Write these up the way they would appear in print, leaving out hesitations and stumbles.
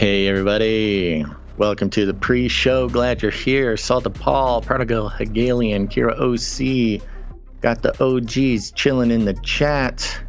Hey everybody, welcome to the pre-show. Glad you're here. Salta Paul, Prodigal Hegelian, Kira OC, got the OGs chilling in the chat.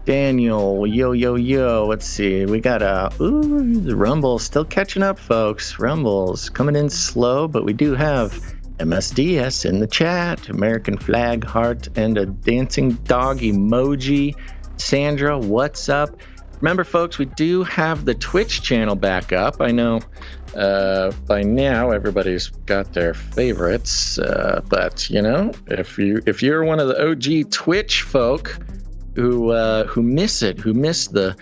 Daniel, yo. Let's see, we got the Rumble still catching up, folks. Rumble's coming in slow, but we do have MSDS in the chat, American flag heart and a dancing dog emoji. Sandra, what's up? Remember, folks, we do have the Twitch channel back up. I know by now everybody's got their favorites, but you know, if you're one of the OG Twitch folk who miss it, who miss the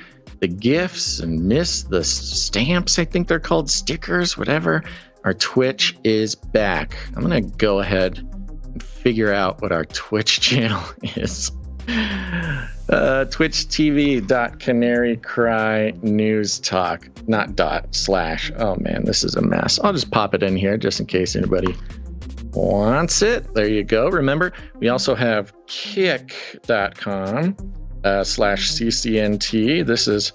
gifts and miss the stamps, I think they're called stickers, whatever. Our Twitch is back. I'm gonna go ahead and figure out what our Twitch channel is. Twitch TV.Canary Cry News Talk, not /. Oh man, this is a mess. I'll just pop it in here just in case anybody wants it. There you go. Remember, we also have kick.com /CCNT. This is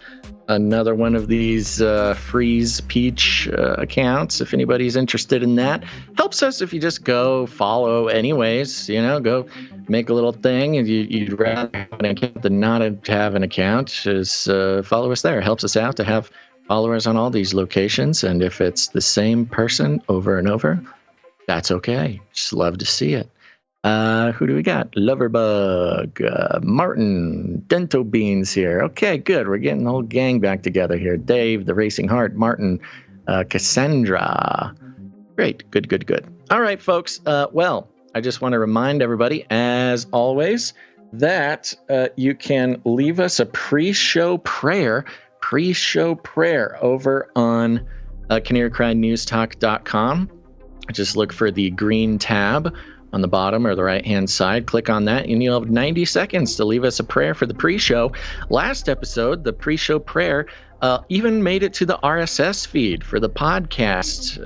another one of these Freeze Peach accounts. If anybody's interested in that, helps us if you just go follow anyways, you know, go make a little thing, and you'd rather have an account than not have an account, just follow us there. It helps us out to have followers on all these locations, and if it's the same person over and over, that's okay. Just love to see it. Who do we got? Loverbug, Martin, Dento Beans here. Okay, good. We're getting the whole gang back together here. Dave, the Racing Heart, Martin, Cassandra. Great. Good. All right, folks. Well, I just want to remind everybody, as always, that you can leave us a pre-show prayer over on canarycrynewstalk.com. Just look for the green tab on the bottom or the right-hand side. Click on that, and you'll have 90 seconds to leave us a prayer for the pre-show. Last episode, the pre-show prayer even made it to the RSS feed for the podcast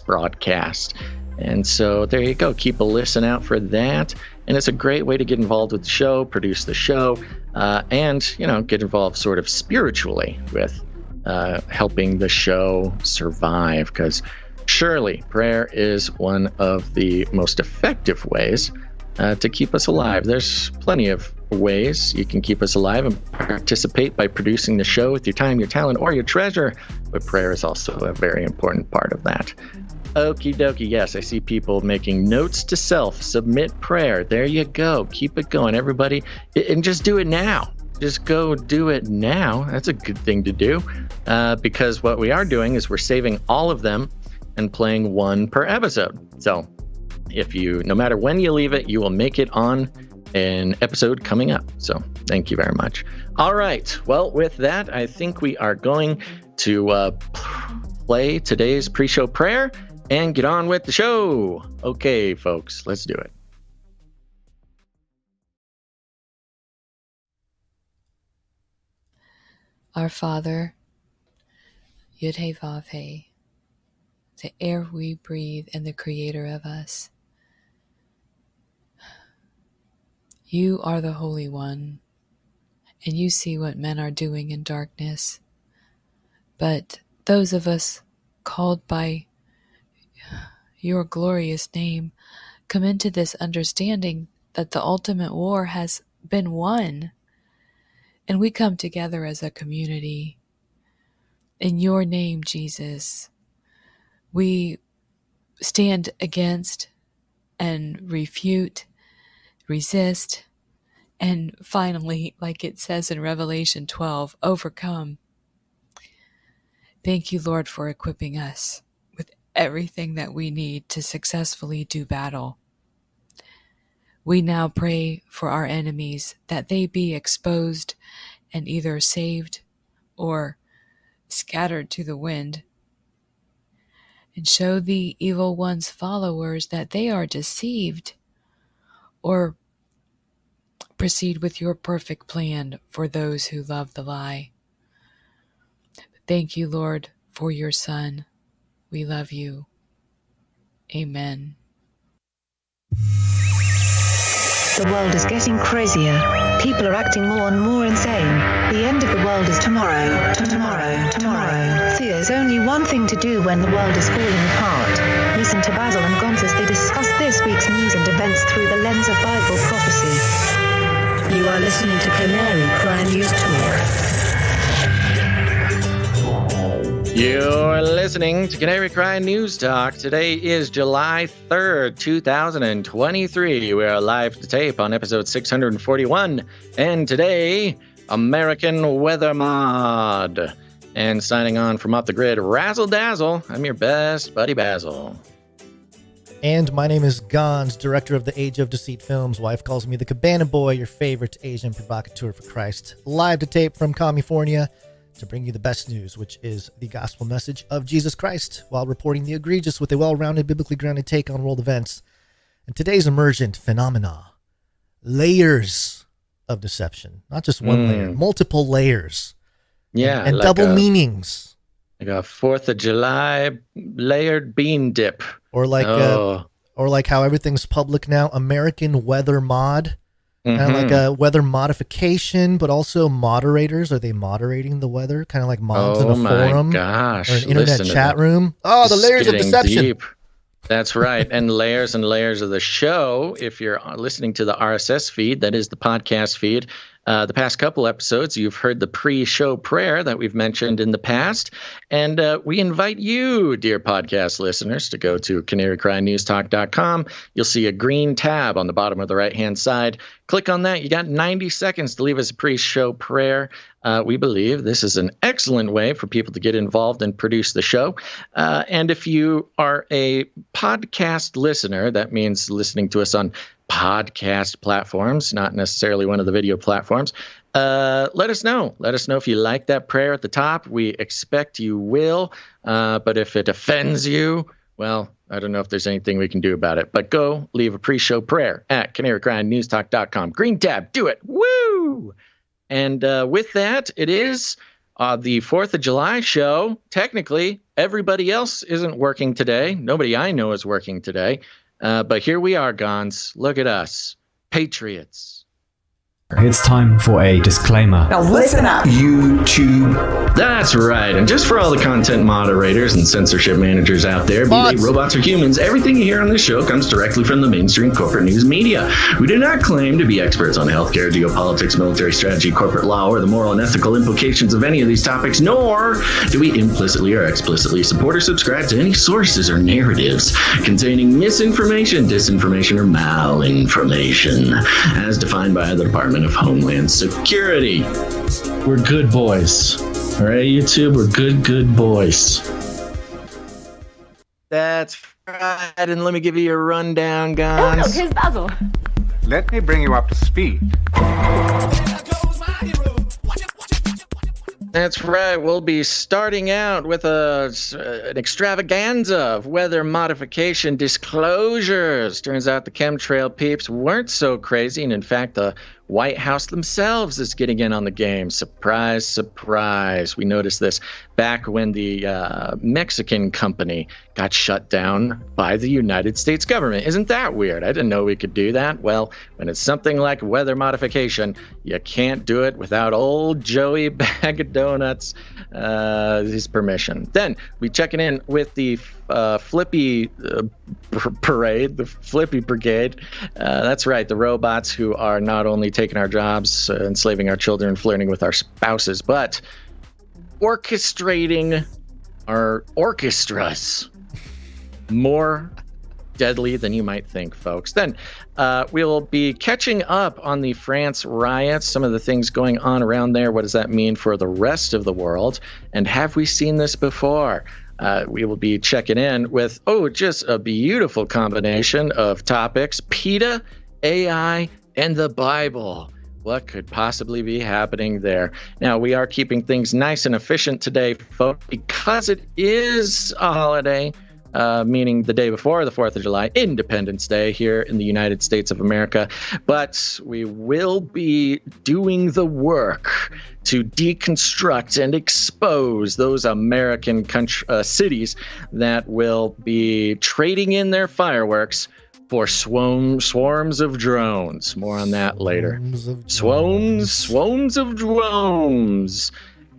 broadcast. And so there you go. Keep a listen out for that. And it's a great way to get involved with the show, produce the show, and, you know, get involved sort of spiritually with helping the show survive, because surely prayer is one of the most effective ways to keep us alive. There's plenty of ways you can keep us alive and participate by producing the show with your time, your talent, or your treasure, but prayer is also a very important part of that. Okie dokie, yes, I see people making notes to self, submit prayer. There you go. Keep it going, everybody, and just do it now. Just go do it now. That's a good thing to do, because what we are doing is we're saving all of them and playing one per episode. So if you, no matter when you leave it, you will make it on an episode coming up. So thank you very much. All right. Well, with that, I think we are going to play today's pre-show prayer and get on with the show. Okay, folks, let's do it. Our Father, Yud He Vav He, the air we breathe and the creator of us. You are the Holy One, and you see what men are doing in darkness. But those of us called by your glorious name come into this understanding that the ultimate war has been won, and we come together as a community. In your name, Jesus, we stand against and refute, resist, and finally, like it says in Revelation 12, overcome. Thank you, Lord, for equipping us with everything that we need to successfully do battle. We now pray for our enemies that they be exposed and either saved or scattered to the wind, and show the evil one's followers that they are deceived, or proceed with your perfect plan for those who love the lie. Thank you, Lord, for your Son. We love you. Amen. The world is getting crazier. People are acting more and more insane. The end of the world is tomorrow. Tomorrow. There's only one thing to do when the world is falling apart. Listen to Basil and Gonz as they discuss this week's news and events through the lens of Bible prophecy. You are listening to Canary Crime News Talk. You're listening to Canary Cry News Talk. Today is July 3rd, 2023. We are live to tape on episode 641. And today, American Weather Mod. And signing on from Off the Grid, Razzle Dazzle. I'm your best buddy, Basil. And my name is Gonz, director of the Age of Deceit films. Wife calls me the Cabana Boy, your favorite Asian provocateur for Christ. Live to tape from California, to bring you the best news, which is the gospel message of Jesus Christ, while reporting the egregious with a well-rounded, biblically grounded take on world events. And today's emergent phenomena, layers of deception. Not just one layer, multiple layers. Yeah. And like double meanings. Like a 4th of July layered bean dip. Or like how everything's public now, American Weather Mod. Kind of like a weather modification, but also moderators. Are they moderating the weather? Kind of like mods in a forum gosh. or an internet chat room. Oh, the layers of deception. Deep. That's right. And layers of the show. If you're listening to the RSS feed, that is the podcast feed. The past couple episodes, you've heard the pre-show prayer that we've mentioned in the past. And we invite you, dear podcast listeners, to go to canarycrynewstalk.com. You'll see a green tab on the bottom of the right-hand side. Click on that. You got 90 seconds to leave us a pre-show prayer. We believe this is an excellent way for people to get involved and produce the show. And if you are a podcast listener, that means listening to us on podcast platforms, not necessarily one of the video platforms. Let us know. Let us know if you like that prayer at the top. We expect you will. But if it offends you, well, I don't know if there's anything we can do about it. But go leave a pre-show prayer at canarycrynewstalk.com. Green tab, do it. Woo! And with that, it is the 4th of July show. Technically, everybody else isn't working today. Nobody I know is working today. But here we are, Gonz. Look at us. Patriots. It's time for a disclaimer. Now listen up, YouTube. That's right. And just for all the content moderators and censorship managers out there, be they robots or humans, everything you hear on this show comes directly from the mainstream corporate news media. We do not claim to be experts on healthcare, geopolitics, military strategy, corporate law, or the moral and ethical implications of any of these topics, nor do we implicitly or explicitly support or subscribe to any sources or narratives containing misinformation, disinformation, or malinformation, as defined by the Department of Homeland Security. We're good boys. All right, YouTube, we're good boys. That's right. And let me give you a rundown, guys. Oh, here's Basil. Let me bring you up to speed. That's right. We'll be starting out with an extravaganza of weather modification disclosures. Turns out the chemtrail peeps weren't so crazy, and in fact, the White House themselves is getting in on the game. Surprise, surprise. We noticed this back when the Mexican company got shut down by the United States government. Isn't that weird? I didn't know we could do that. Well, when it's something like weather modification, you can't do it without old Joey Bag of Donuts, his permission. Then we checking in with the Flippy parade, the Flippy Brigade. That's right, the robots who are not only taking our jobs, enslaving our children, flirting with our spouses, but orchestrating our orchestras. More deadly than you might think, folks. Then we'll be catching up on the France riots, some of the things going on around there. What does that mean for the rest of the world? And have we seen this before? We will be checking in with, just a beautiful combination of topics: PETA, AI, and the Bible. What could possibly be happening there? Now, we are keeping things nice and efficient today, folks, because it is a holiday, meaning the day before the 4th of July, Independence Day here in the United States of America. But we will be doing the work to deconstruct and expose those American cities that will be trading in their fireworks for swarms of drones. More on that later. Swarms of drones.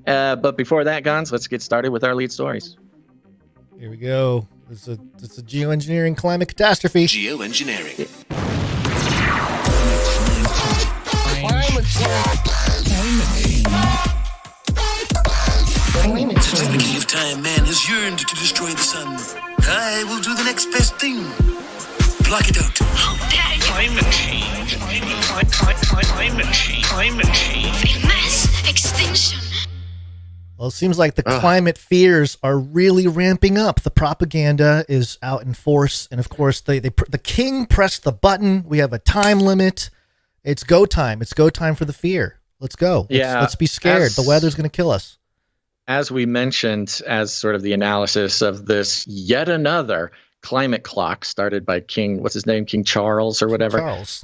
But before that, Gons, let's get started with our lead stories. Here we go. It's a geoengineering climate catastrophe. Geoengineering. Since the beginning of time, man has yearned to destroy the sun. I will do the next best thing. Block it out. Climate change. Climate change. Mass extinction. Well, it seems like the climate fears are really ramping up. The propaganda is out in force, and of course, the king pressed the button. We have a time limit. It's go time. It's go time for the fear. Let's go. Let's be scared. The weather's going to kill us. As we mentioned, as sort of the analysis of this yet another climate clock started by King, what's his name? King Charles or whatever. Charles.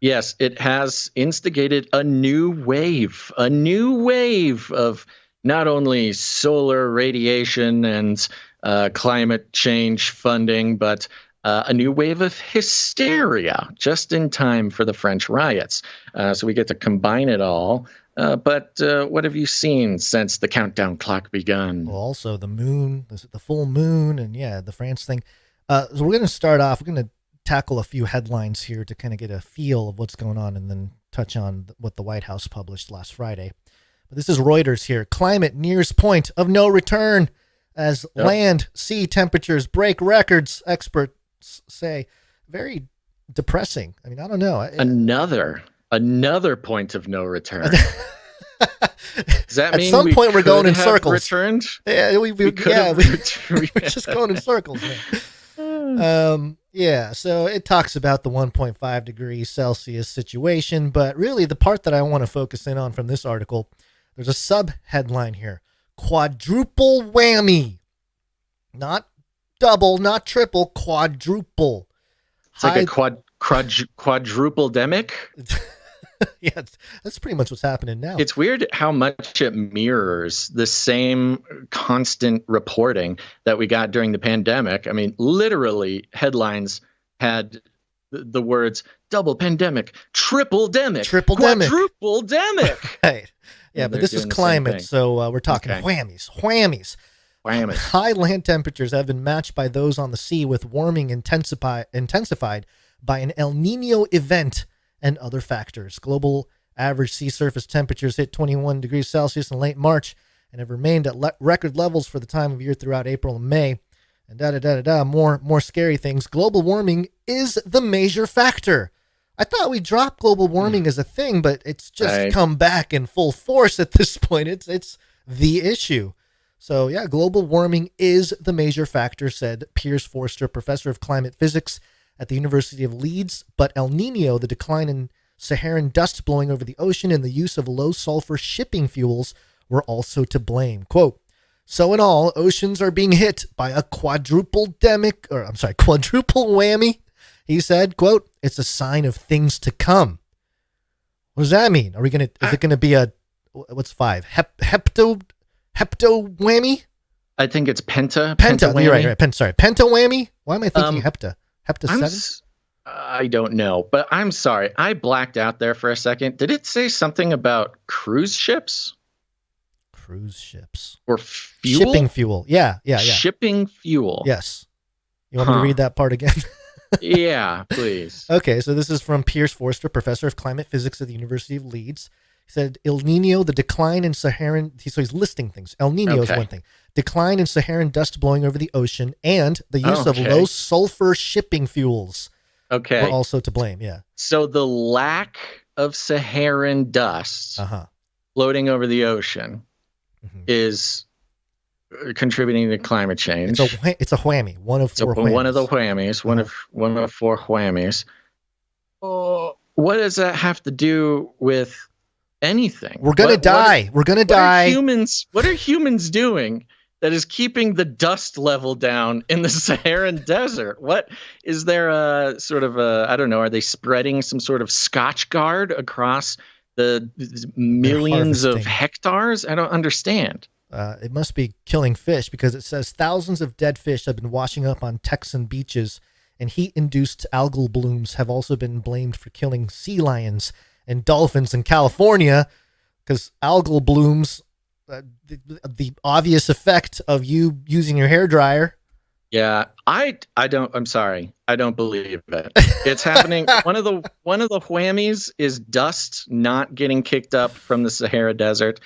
Yes, it has instigated a new wave of not only solar radiation and climate change funding, but a new wave of hysteria just in time for the French riots. So we get to combine it all. But what have you seen since the countdown clock begun? Well, also the moon, the full moon, and the France thing. So we're going to start off. We're going to tackle a few headlines here to kind of get a feel of what's going on, and then touch on what the White House published last Friday. But this is Reuters here. Climate nears point of no return as land, sea temperatures break records, experts say. Very depressing. I mean, I don't know. Another point of no return. Does that mean at some point we're going in circles? Returned? Yeah, we're just going in circles. So it talks about the 1.5 degrees Celsius situation, but really the part that I want to focus in on from this article, there's a sub headline here: quadruple whammy, not double, not triple, quadruple. It's like a quadruple demic. Yeah, that's pretty much what's happening now. It's weird how much it mirrors the same constant reporting that we got during the pandemic. I mean, literally, headlines had the words double pandemic, triple demic, quadruple demic. Right. Yeah, but this is climate, so we're talking whammies. High land temperatures have been matched by those on the sea, with warming intensified by an El Nino event and other factors. Global average sea surface temperatures hit 21 degrees Celsius in late March and have remained at record levels for the time of year throughout April and May. And more scary things. Global warming is the major factor. I thought we dropped global warming as a thing, but it's just come back in full force at this point. It's the issue. So yeah, global warming is the major factor, said Piers Forster, professor of climate physics at the University of Leeds. But El Nino, the decline in Saharan dust blowing over the ocean, and the use of low sulfur shipping fuels were also to blame. Quote, so in all, oceans are being hit by a quadruple whammy. He said, quote, it's a sign of things to come. What does that mean? Is it going to be what's 5? Hepto whammy? I think it's penta. You're right. Penta whammy? Why am I thinking hepta? Hepta 7? I don't know, but I'm sorry. I blacked out there for a second. Did it say something about cruise ships? Cruise ships. Or fuel? Shipping fuel. Yeah. Shipping fuel. Yes. You want me to read that part again? Yeah, please. Okay, so this is from Piers Forster, professor of climate physics at the University of Leeds. He said, El Nino, the decline in Saharan... So he's listing things. El Nino is one thing. Decline in Saharan dust blowing over the ocean, and the use of low sulfur shipping fuels were also to blame, yeah. So the lack of Saharan dust floating over the ocean is contributing to climate change. It's a whammy. One of four whammies. One of the whammies. One of 4 whammies. Oh, what does that have to do with anything? We're gonna die. We're gonna die. What are humans doing that is keeping the dust level down in the Saharan desert? What is there a sort of I don't know, are they spreading some sort of Scotch guard across the millions of hectares? I don't understand. It must be killing fish, because it says thousands of dead fish have been washing up on Texan beaches and heat-induced algal blooms have also been blamed for killing sea lions and dolphins in California, because algal blooms, the obvious effect of you using your hairdryer. Yeah, I'm sorry. I don't believe it. It's happening. One of the whammies is dust not getting kicked up from the Sahara Desert.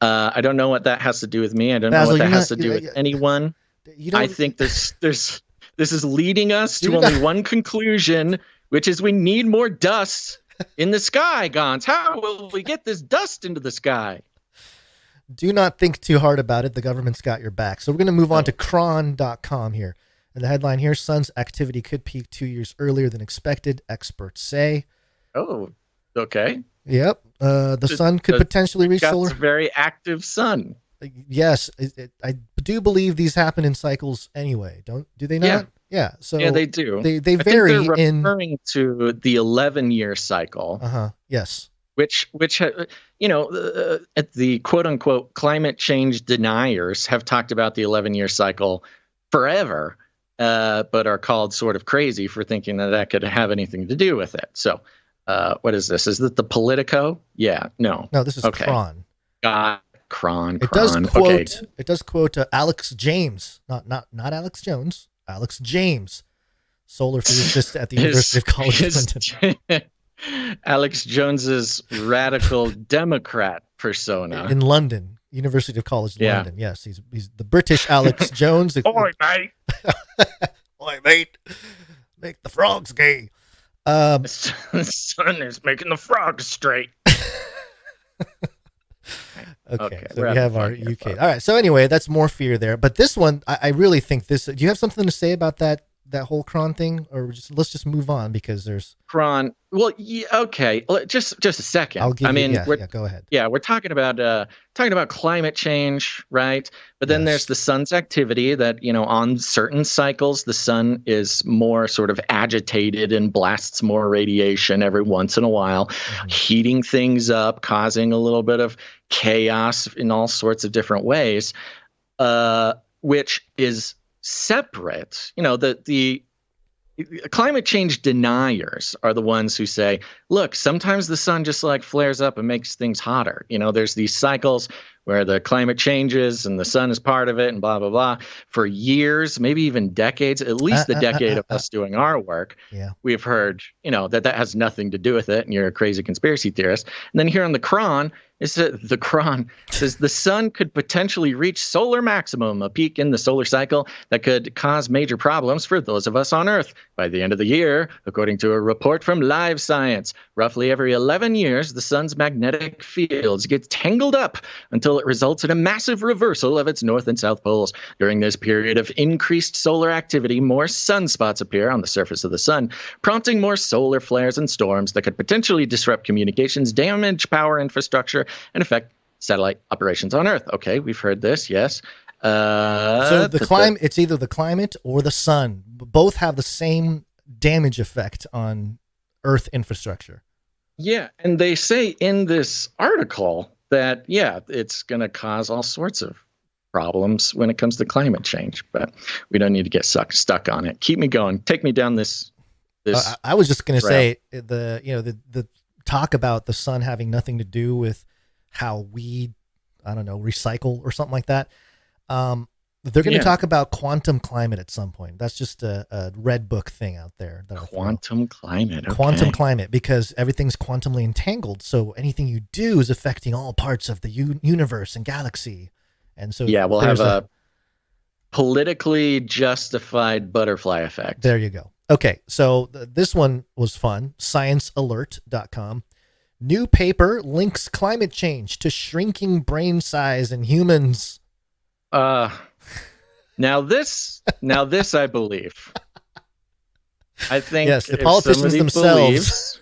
I don't know what that has to do with me. I don't Basil, know what that has to do with anyone. I think this is leading us to only one conclusion, which is we need more dust in the sky, Gons. How will we get this dust into the sky? Do not think too hard about it. The government's got your back. So we're going to move on to cron.com here. And the headline here, sun's activity could peak 2 years earlier than expected, experts say. Oh, okay. Yep. The sun could potentially reach solar. It's a very active sun. Yes. I do believe these happen in cycles anyway. Do they not? Yeah. Yeah. So yeah, they do. They vary I think they're referring to the 11-year cycle. Yes. Which at the quote unquote climate change deniers have talked about the 11-year cycle forever, but are called sort of crazy for thinking that could have anything to do with it. So, what is this? Is it the Politico? Yeah. No. No, this is Cron. Cron. It does quote. Okay. It does quote Alex James, not Alex Jones. Alex James, solar physicist at the University of College London. Alex Jones's radical Democrat persona in London, University of College London. Yes, he's the British Alex Jones. Oi, mate! Oi, mate! Make the frogs gay. The sun is making the frogs straight. Okay, so we have our UK. All right, so anyway, that's more fear there. But this one, I really think this. Do you have something to say about that whole Cron thing, or let's just move on because there's Cron? Well, yeah, okay, just a second. Go ahead. Yeah, we're talking about climate change, right? But then there's the sun's activity that, on certain cycles, the sun is more sort of agitated and blasts more radiation every once in a while, heating things up, causing a little bit of chaos in all sorts of different ways, which is separate. The climate change deniers are the ones who say, look, sometimes the sun just like flares up and makes things hotter. There's these cycles where the climate changes and the sun is part of it and blah, blah, blah. For years, maybe even decades, at least the decade of us doing our work, we've heard, that has nothing to do with it and you're a crazy conspiracy theorist. And then here on the Cron, the Cron says the sun could potentially reach solar maximum, a peak in the solar cycle that could cause major problems for those of us on Earth. By the end of the year, according to a report from Live Science, roughly every 11 years, the sun's magnetic fields get tangled up until it results in a massive reversal of its north and south poles. During this period of increased solar activity, more sunspots appear on the surface of the sun, prompting more solar flares and storms that could potentially disrupt communications, damage power infrastructure, and affect satellite operations on Earth. Okay, we've heard this, yes. So it's either the climate or the sun. Both have the same damage effect on Earth infrastructure. Yeah, and they say in this article that, it's going to cause all sorts of problems when it comes to climate change, but we don't need to get stuck on it. Keep me going. Take me down this. I was just going to say the talk about the sun having nothing to do with how we, recycle or something like that. They're going to talk about quantum climate at some point. That's just a red book thing out there. Quantum climate. Okay. Quantum climate, because everything's quantumly entangled. So anything you do is affecting all parts of the universe and galaxy. And so we'll have a politically justified butterfly effect. There you go. Okay, so this one was fun. ScienceAlert.com. New paper links climate change to shrinking brain size in humans. Now this I believe. I think yes, the politicians themselves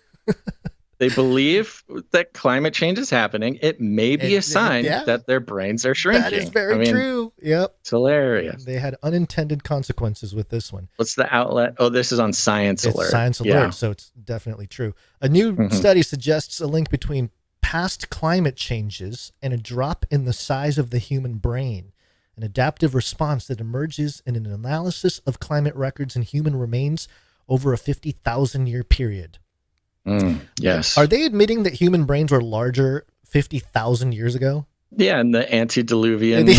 they believe that climate change is happening. It may be a sign that their brains are shrinking. That is very true. Yep. It's hilarious. They had unintended consequences with this one. What's the outlet? Oh, this is on Science Alert. Science Alert, so it's definitely true. A new study suggests a link between past climate changes and a drop in the size of the human brain. an adaptive response that emerges in an analysis of climate records and human remains over a 50,000-year period. Yes. Are they admitting that human brains were larger 50,000 years ago? Yeah, and the antediluvian, the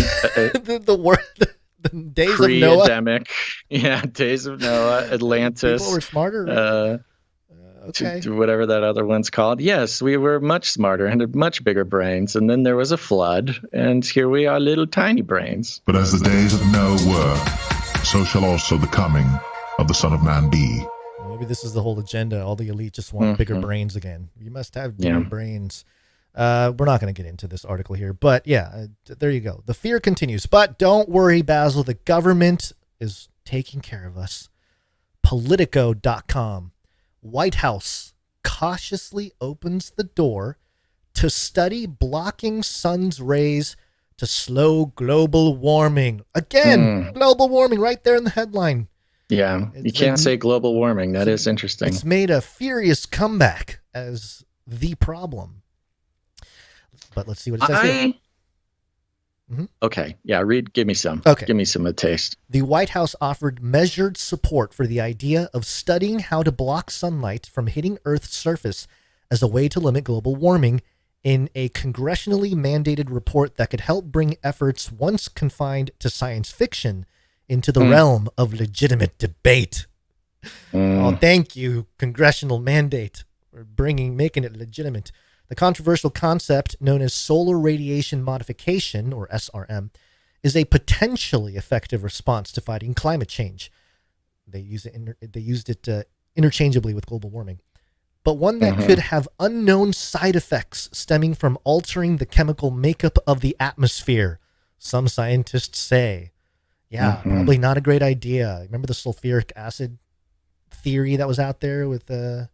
days of Noah. Pre-Adamic, days of Noah, Atlantis. People were smarter, right? Okay. To whatever that other one's called. Yes, we were much smarter and had much bigger brains. And then there was a flood, and here we are, little tiny brains. But as the days of Noah were, so shall also the coming of the Son of Man be. Maybe this is the whole agenda. All the elite just want bigger brains again. You must have bigger brains. We're not going to get into this article here, but there you go. The fear continues. But don't worry, Basil. The government is taking care of us. Politico.com. White House cautiously opens the door to study blocking sun's rays to slow global warming. Again, global warming right there in the headline. Yeah, you can't say global warming. That is interesting. It's made a furious comeback as the problem. But let's see what it says here. Okay. Yeah, give me some. Okay. Give me some of a taste. The White House offered measured support for the idea of studying how to block sunlight from hitting Earth's surface as a way to limit global warming in a congressionally mandated report that could help bring efforts once confined to science fiction into the realm of legitimate debate. Oh, thank you, congressional mandate, for making it legitimate. The controversial concept known as solar radiation modification, or SRM, is a potentially effective response to fighting climate change. They used it interchangeably with global warming, but one that could have unknown side effects stemming from altering the chemical makeup of the atmosphere, some scientists say. Probably not a great idea. Remember the sulfuric acid theory that was out there with the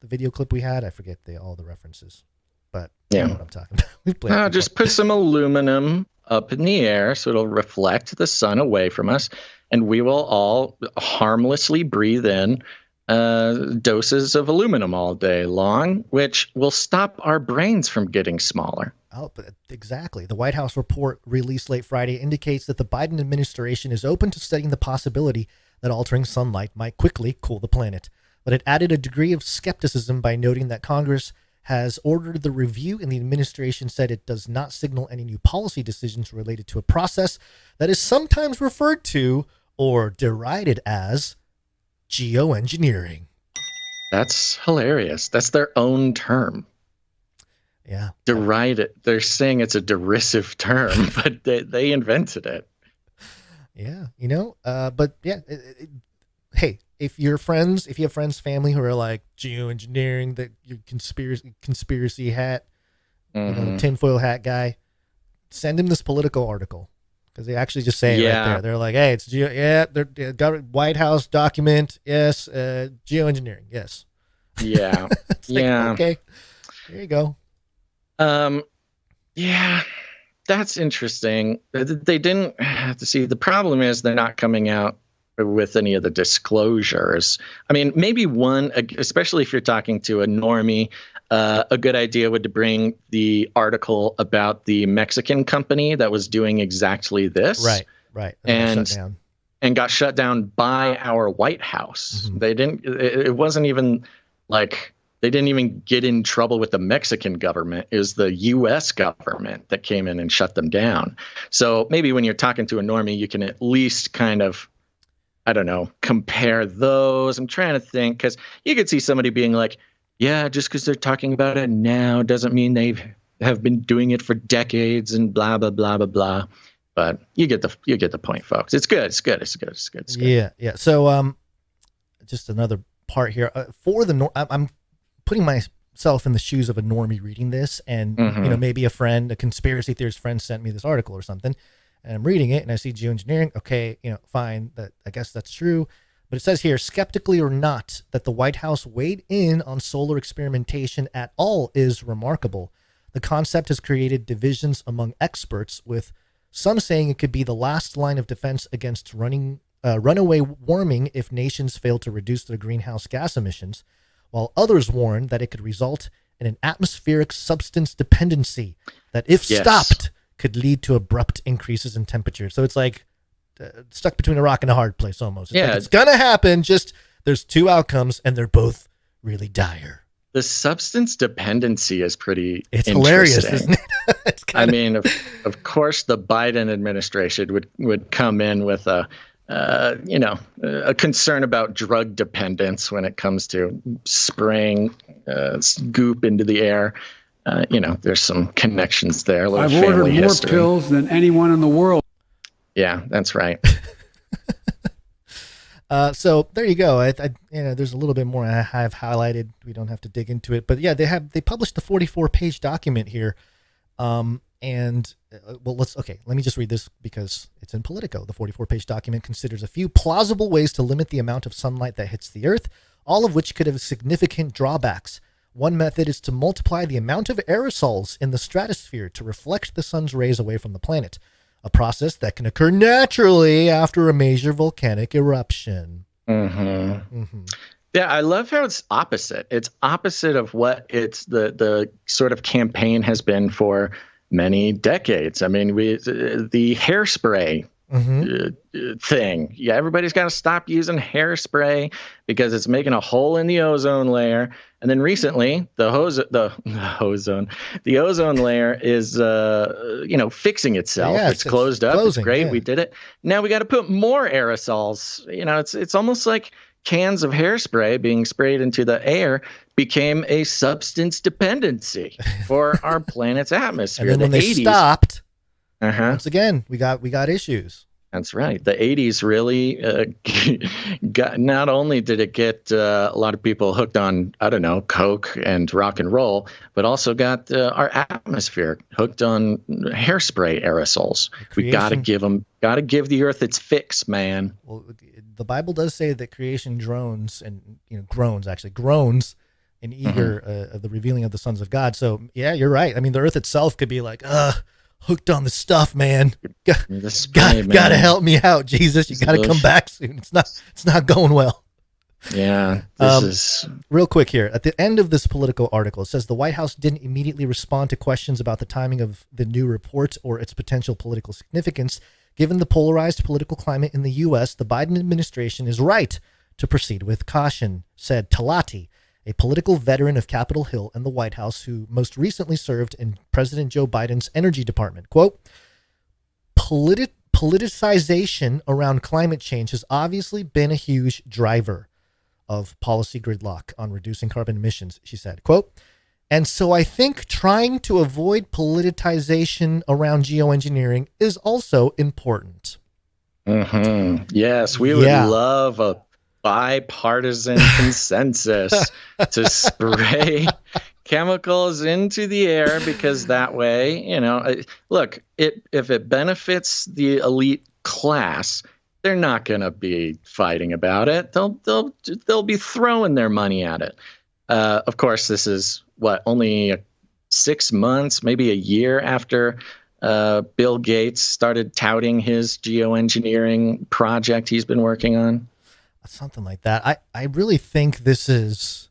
video clip we had? I forget all the references, but you know what I'm talking about. Just put some aluminum up in the air so it'll reflect the sun away from us, and we will all harmlessly breathe in doses of aluminum all day long, which will stop our brains from getting smaller. Oh, but exactly. The White House report released late Friday indicates that the Biden administration is open to studying the possibility that altering sunlight might quickly cool the planet. But it added a degree of skepticism by noting that Congress has ordered the review, and the administration said it does not signal any new policy decisions related to a process that is sometimes referred to or derided as geoengineering. That's hilarious. That's their own term. Yeah. Deride it. They're saying it's a derisive term, but they invented it. Yeah. Hey, if you have friends, family who are like geoengineering, that your conspiracy hat, tinfoil hat guy, send him this Politico article, because they actually just say it right there. They're like, hey, it's White House document, yes, geoengineering, yes. Yeah. Okay, there you go. That's interesting. They didn't have to see. The problem is they're not coming out with any of the disclosures. I mean, maybe one, especially if you're talking to a normie, a good idea would to bring the article about the Mexican company that was doing exactly this. Right. And got shut down by our White House. They didn't. It wasn't even like they didn't even get in trouble with the Mexican government. It was the U.S. government that came in and shut them down. So maybe when you're talking to a normie, you can at least kind of, I don't know, compare those. I'm trying to think, because you could see somebody being like, yeah, just because they're talking about it now doesn't mean they have been doing it for decades and blah, blah, blah, blah, blah. But you get the point, folks. It's good. It's good. Yeah. So just another part here. I'm putting myself in the shoes of a normie reading this, and maybe a conspiracy theorist friend sent me this article or something, and I'm reading it and I see geoengineering. Okay, fine. I guess that's true. But it says here, skeptically or not, that the White House weighed in on solar experimentation at all is remarkable. The concept has created divisions among experts, with some saying it could be the last line of defense against runaway warming if nations fail to reduce their greenhouse gas emissions, while others warn that it could result in an atmospheric substance dependency that, if stopped, could lead to abrupt increases in temperature. So it's like stuck between a rock and a hard place almost. It's like it's going to happen. Just there's two outcomes and they're both really dire. The substance dependency is pretty It's hilarious, interesting. isn't it? It's kinda... I mean, of course, the Biden administration would come in with a concern about drug dependence when it comes to spraying goop into the air. There's some connections there. I've ordered more pills than anyone in the world. Yeah, that's right. So there you go. I there's a little bit more I have highlighted. We don't have to dig into it, but yeah, they published the 44-page document here. Let me just read this because it's in Politico. The 44-page document considers a few plausible ways to limit the amount of sunlight that hits the Earth, all of which could have significant drawbacks. One method is to multiply the amount of aerosols in the stratosphere to reflect the sun's rays away from the planet, a process that can occur naturally after a major volcanic eruption. Mm-hmm. Mm-hmm. Yeah, I love how it's opposite. It's opposite of what it's the sort of campaign has been for many decades. I mean, the hairspray thing. Yeah, everybody's got to stop using hairspray because it's making a hole in the ozone layer. And then recently, the ozone layer is fixing itself. Yeah, it's closed up. It's great. Yeah. We did it. Now we got to put more aerosols. It's almost like cans of hairspray being sprayed into the air became a substance dependency for our planet's atmosphere. And then when they 80s, stopped, once again, we got issues. That's right. The 80s really got, not only did it get a lot of people hooked on, Coke and rock and roll, but also got our atmosphere hooked on hairspray aerosols. We got to give the earth its fix, man. Well, the Bible does say that creation groans in eager of the revealing of the sons of God. So yeah, you're right. I mean, the earth itself could be like, hooked on the stuff, man. Gotta help me out, Jesus. You gotta come back soon. It's not going well. Yeah, this is real quick here. At the end of this Politico article, it says the White House didn't immediately respond to questions about the timing of the new report or its potential political significance. Given the polarized political climate in the U.S., the Biden administration is right to proceed with caution, said Talati, a political veteran of Capitol Hill and the White House who most recently served in President Joe Biden's energy department. Quote, politicization around climate change has obviously been a huge driver of policy gridlock on reducing carbon emissions, she said. Quote, and so I think trying to avoid politicization around geoengineering is also important. Mm-hmm. Yes, we would love a bipartisan consensus to spray chemicals into the air because that way, look, if it benefits the elite class, they're not going to be fighting about it. They'll be throwing their money at it. Of course, this is only 6 months, maybe a year after Bill Gates started touting his geoengineering project he's been working on. Something like that. I really think this is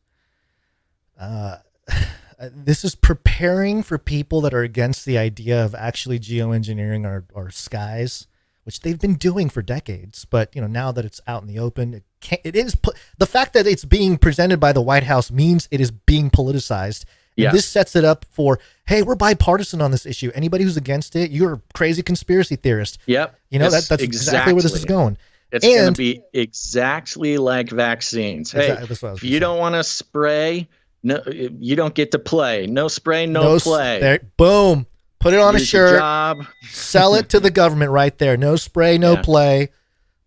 preparing for people that are against the idea of actually geoengineering our skies, which they've been doing for decades. But now that it's out in the open, the fact that it's being presented by the White House means it is being politicized. And this sets it up for, hey, we're bipartisan on this issue. Anybody who's against it, you're a crazy conspiracy theorist. Yep. That's exactly where this is going. It's going to be exactly like vaccines. Hey, if you don't want to spray, no, you don't get to play. No spray, no play. Boom. Put it on a shirt. Job. Sell it to the government right there. No spray, no play.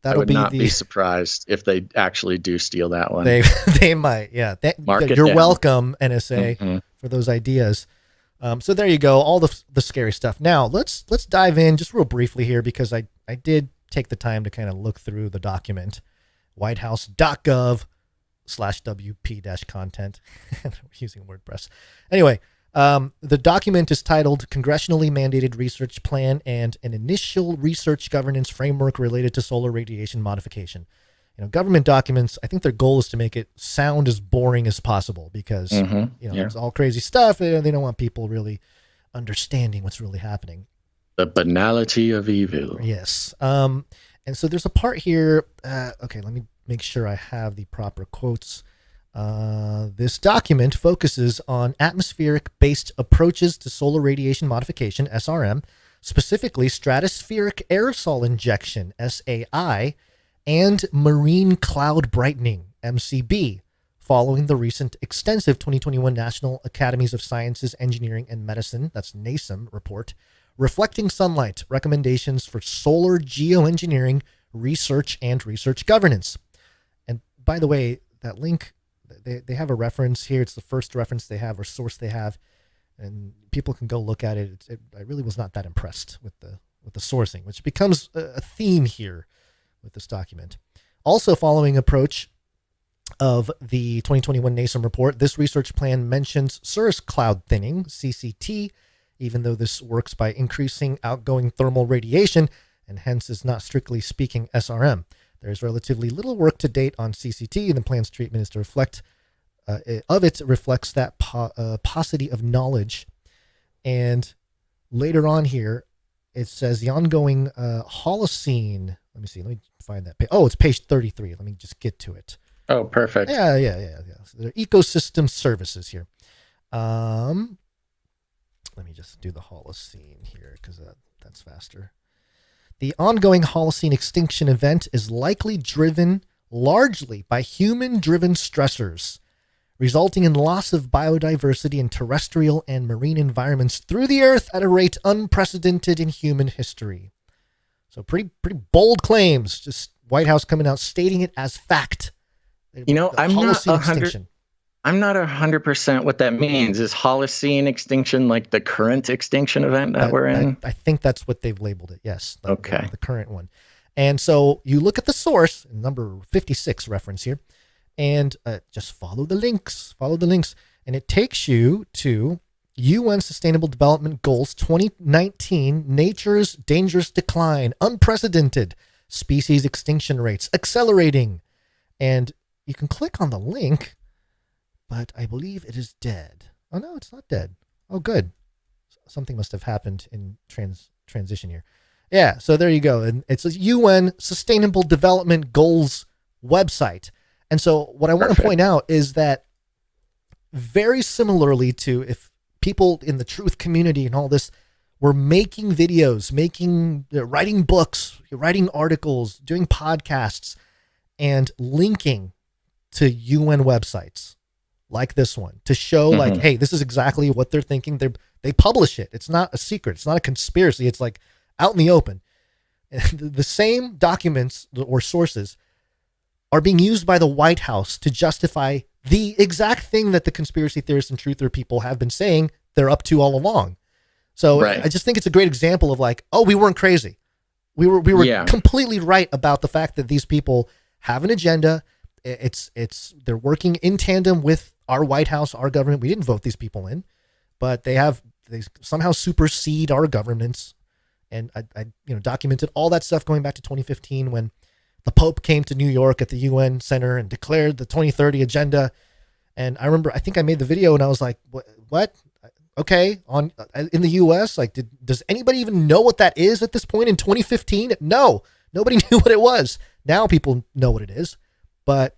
I would not be surprised if they actually do steal that one. They might, yeah. You're welcome, NSA, for those ideas. So there you go, all the scary stuff. Now let's dive in just real briefly here because I did take the time to kind of look through the document, Whitehouse.gov/WP-content. We're using WordPress. Anyway, the document is titled Congressionally Mandated Research Plan and an Initial Research Governance Framework Related to Solar Radiation Modification. Government documents, I think their goal is to make it sound as boring as possible because, it's all crazy stuff. They don't want people really understanding what's really happening. The banality of evil. Yes. And so there's a part here. Okay, let me make sure I have the proper quotes. This document focuses on atmospheric-based approaches to solar radiation modification, SRM, specifically stratospheric aerosol injection, SAI, and marine cloud brightening, MCB, following the recent extensive 2021 National Academies of Sciences, Engineering, and Medicine, that's NASEM, report, reflecting sunlight, recommendations for solar geoengineering research and research governance. And by the way, that link, they have a reference here. It's the first reference they have or source they have, and people can go look at it. I really was not that impressed with the sourcing, which becomes a theme here with this document. Also following approach of the 2021 NASEM report, this research plan mentions cirrus cloud thinning, CCT, even though this works by increasing outgoing thermal radiation and hence is not strictly speaking SRM. There is relatively little work to date on CCT, and the plan's treatment is to reflect reflects that paucity of knowledge. And later on here, it says the ongoing Holocene. Let me find that page. Oh, it's page 33. Let me just get to it. Oh, perfect. Yeah. So there are ecosystem services here. Let me just do the Holocene here because that's faster. The ongoing Holocene extinction event is likely driven largely by human-driven stressors, resulting in loss of biodiversity in terrestrial and marine environments through the Earth at a rate unprecedented in human history. So pretty bold claims. Just White House coming out stating it as fact. I'm not 100% what that means. Is Holocene extinction like the current extinction event that we're in? I think that's what they've labeled it. Yes. Okay. The current one. And so you look at the source, number 56 reference here, and just follow the links. And it takes you to UN Sustainable Development Goals 2019, Nature's Dangerous Decline, Unprecedented, Species Extinction Rates, Accelerating. And you can click on the link, but I believe it is dead. Oh, no, it's not dead. Oh, good. Something must have happened in transition here. Yeah, so there you go. And it's a UN Sustainable Development Goals website. And so what I want to point out is that very similarly to if people in the truth community and all this were making videos, writing books, writing articles, doing podcasts, and linking to UN websites like this one to show like, hey, this is exactly what they're thinking. They publish it. It's not a secret. It's not a conspiracy. It's like out in the open. And the same documents or sources are being used by the White House to justify the exact thing that the conspiracy theorists and truther people have been saying they're up to all along. So I just think it's a great example of like, oh, we weren't crazy. We were completely right about the fact that these people have an agenda. They're working in tandem with our White House, our government. We didn't vote these people in, but they somehow supersede our governments. And I documented all that stuff going back to 2015 when the Pope came to New York at the UN Center and declared the 2030 agenda. And I remember, I think I made the video and I was like, what? Okay. In the US, like, does anybody even know what that is at this point in 2015? No, nobody knew what it was. Now people know what it is, but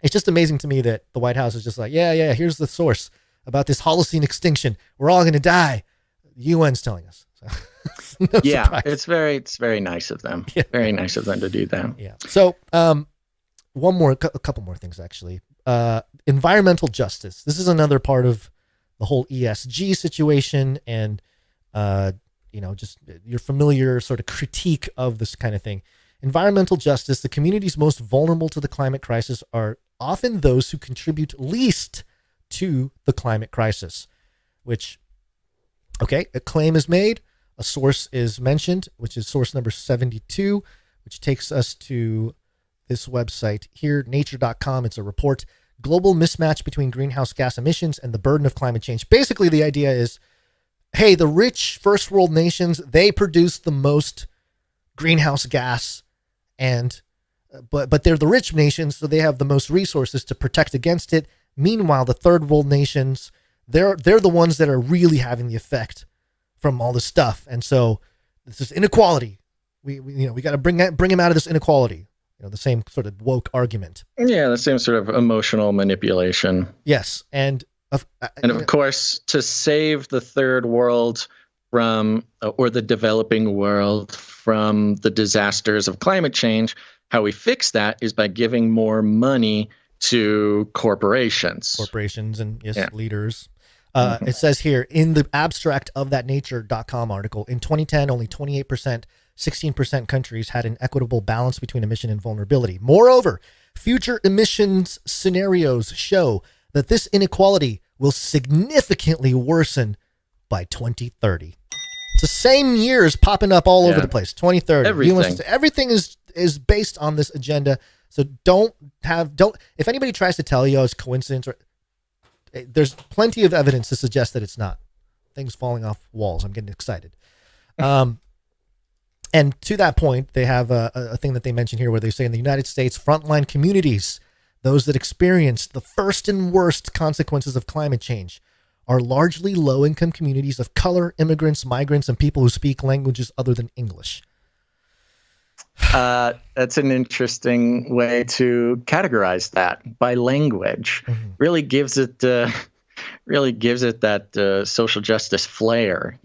it's just amazing to me that the White House is just like, yeah, here's the source about this Holocene extinction. We're all going to die. The UN's telling us. So, no surprise. It's very nice of them. Yeah. Very nice of them to do that. Yeah. So, a couple more things actually. Environmental justice. This is another part of the whole ESG situation, and just your familiar sort of critique of this kind of thing. Environmental justice. The communities most vulnerable to the climate crisis are often those who contribute least to the climate crisis. Which, okay, a claim is made. A source is mentioned, which is source number 72, which takes us to this website here, nature.com. It's a report, Global Mismatch Between Greenhouse Gas Emissions and the Burden of Climate Change. Basically, the idea is, hey, the rich first world nations, they produce the most greenhouse gas, but they're the rich nations, so they have the most resources to protect against it. Meanwhile, the third world nations, they're the ones that are really having the effect from all this stuff. And so this is inequality. We got to bring him out of this inequality. The same sort of woke argument. Yeah, the same sort of emotional manipulation. Yes, and of course, to save the third world from, or the developing world from the disasters of climate change, how we fix that is by giving more money to corporations. And leaders. It says here in the abstract of that nature.com article, in 2010, only 28%, 16% countries had an equitable balance between emission and vulnerability. Moreover, future emissions scenarios show that this inequality will significantly worsen by 2030. It's the same years popping up all over the place. 2030. Everything is based on this agenda. So don't if anybody tries to tell you it's coincidence, there's plenty of evidence to suggest that it's not. Things falling off walls. I'm getting excited. And to that point, they have a thing that they mention here where they say in the United States, frontline communities, those that experience the first and worst consequences of climate change, are largely low-income communities of color, immigrants, migrants, and people who speak languages other than English. That's an interesting way to categorize that by language. Mm-hmm. Really gives it that social justice flair.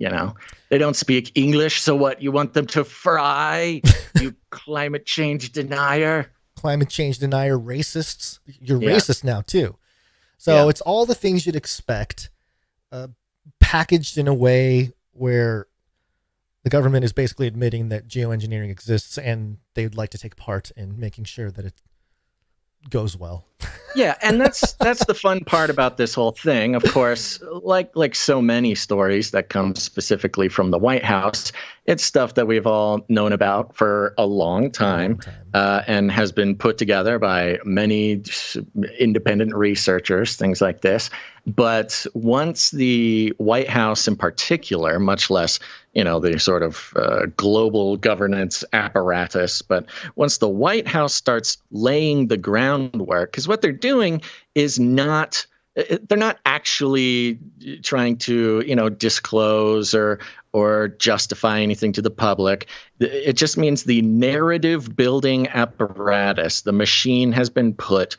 They don't speak English, so what? You want them to fry? You climate change denier. Climate change denier, racists. You're racist now too. So it's all the things you'd expect, packaged in a way where the government is basically admitting that geoengineering exists and they'd like to take part in making sure that it goes well. Yeah, and that's the fun part about this whole thing. Of course, like so many stories that come specifically from the White House, it's stuff that we've all known about for a long time, and has been put together by many independent researchers, things like this. But once the White House in particular, much less the sort of global governance apparatus, but once the White House starts laying the groundwork, because what they're doing is they're not actually trying to, disclose or justify anything to the public. It just means the narrative building apparatus, the machine has been put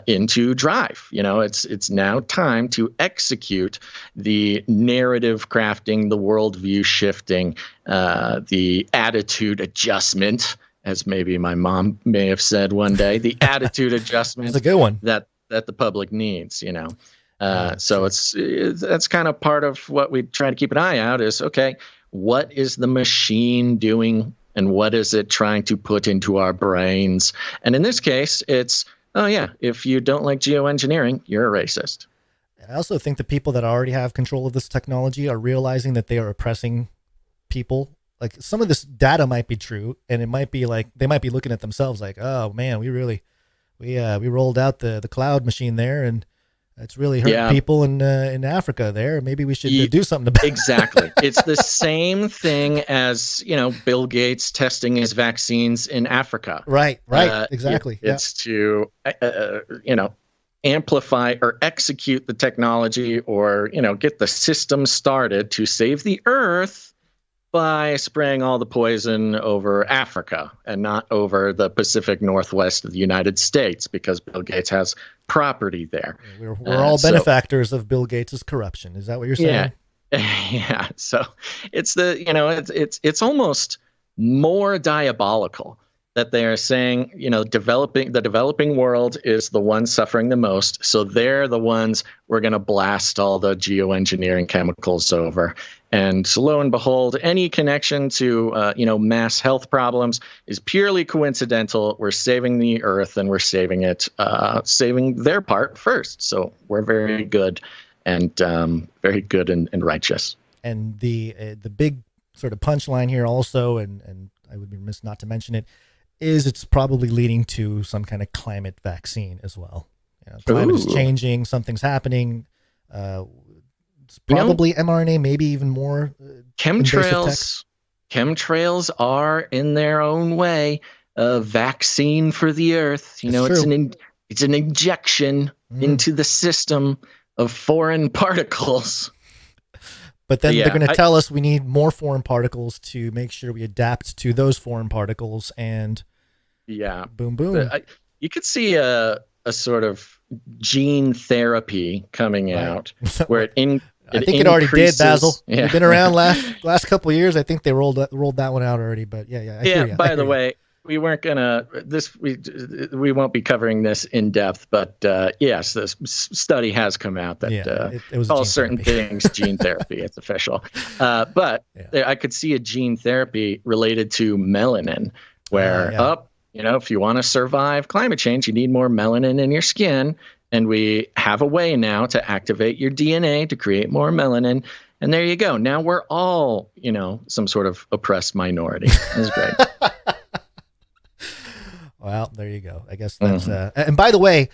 into drive. It's now time to execute the narrative crafting, the worldview shifting, the attitude adjustment, as maybe my mom may have said one day, the attitude adjustment. That's a good one. That the public needs, So that's kind of part of what we try to keep an eye out is, okay, what is the machine doing and what is it trying to put into our brains? And in this case, it's, if you don't like geoengineering, you're a racist. I also think the people that already have control of this technology are realizing that they are oppressing people. Like some of this data might be true, and it might be like they might be looking at themselves like, oh man, we rolled out the cloud machine there, and it's really hurting people in Africa there. Maybe we should do something about it. Exactly. It's the same thing as, Bill Gates testing his vaccines in Africa. Right. Exactly. It's to, amplify or execute the technology or, get the system started to save the earth by spraying all the poison over Africa and not over the Pacific Northwest of the United States because Bill Gates has property there. We're all benefactors of Bill Gates' corruption. Is that what you're saying? Yeah. So it's it's almost more diabolical that they are saying, the developing world is the one suffering the most. So they're the ones we're going to blast all the geoengineering chemicals over. And lo and behold, any connection to, mass health problems is purely coincidental. We're saving the earth and we're saving it, saving their part first. So we're very good and righteous. And the big sort of punchline here also, and I would be remiss not to mention it, is it's probably leading to some kind of climate vaccine as well. Climate is changing, something's happening. It's probably mRNA, maybe even more. Chemtrails are in their own way a vaccine for the earth. It's an injection into the system of foreign particles. But then they're going to tell us we need more foreign particles to make sure we adapt to those foreign particles, and boom, boom. You could see a sort of gene therapy coming out where I think it already did, Basil. You've been around last couple of years. I think they rolled that one out already. But yeah. By the way, we weren't gonna we won't be covering this in depth, but yes, this study has come out that it was calls certain things gene therapy. It's official. But I could see a gene therapy related to melanin, where if you want to survive climate change, you need more melanin in your skin. And we have a way now to activate your DNA to create more melanin. And there you go. Now we're all, some sort of oppressed minority. It's great. Well, there you go. I guess that's, and by the way,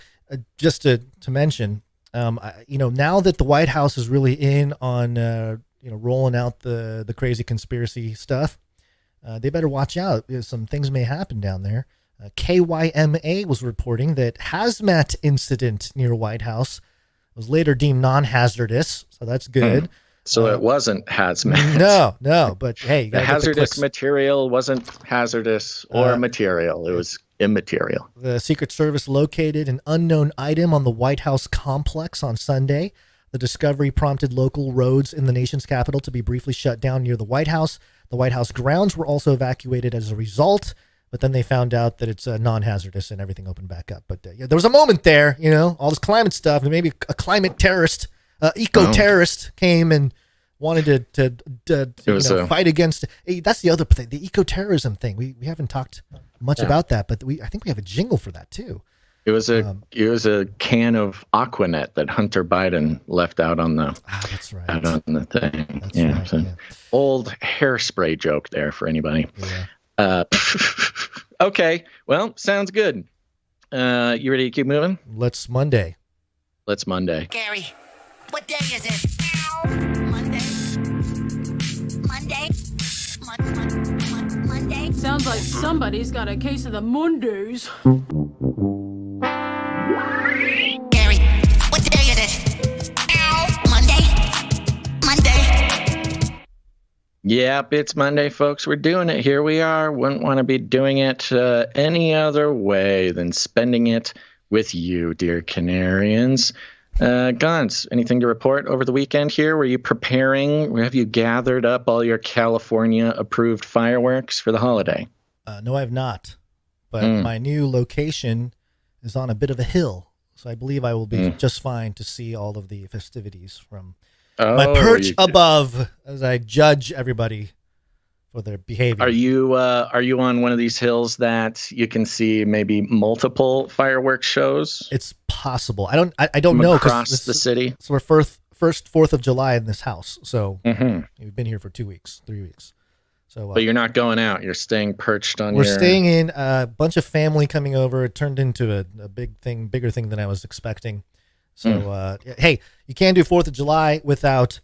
just to mention, now that the White House is really in on, rolling out the crazy conspiracy stuff, they better watch out. Some things may happen down there. KYMA was reporting that hazmat incident near White House was later deemed non-hazardous, so that's good. So it wasn't hazmat. No, but hey, you the hazardous material wasn't hazardous or material. It was immaterial. The Secret Service located an unknown item on the White House complex on Sunday. The discovery prompted local roads in the nation's capital to be briefly shut down near the White House. The White House grounds were also evacuated as a result. But then they found out that it's non-hazardous and everything opened back up. But there was a moment there, all this climate stuff, and maybe a climate terrorist, eco-terrorist came and wanted to fight against. Hey, that's the other thing, the eco-terrorism thing. We haven't talked much about that, but I think we have a jingle for that too. It was a can of Aquanet that Hunter Biden left out on the that's right. out on the thing. That's right. Old hairspray joke there for anybody. Yeah. Okay, well, sounds good. You ready to keep moving? Let's Monday. Gary, what day is it? Monday? Sounds like somebody's got a case of the Mondays. Gary, what day is it? Monday? Yep, it's Monday, folks. We're doing it. Here we are. Wouldn't want to be doing it any other way than spending it with you, dear Canarians. Gons, anything to report over the weekend here? Were you preparing? Have you gathered up all your California-approved fireworks for the holiday? No, I have not. But my new location is on a bit of a hill, so I believe I will be just fine to see all of the festivities from my perch above as I judge everybody for their behavior. Are you on one of these hills that you can see maybe multiple fireworks shows? It's possible. I don't know across the city. So we're first 4th of July in this house. So we've been here for 3 weeks. So, but you're not going out. You're staying perched on. We're staying in. A bunch of family coming over. It turned into a bigger thing than I was expecting. So hey, you can't do 4th of July without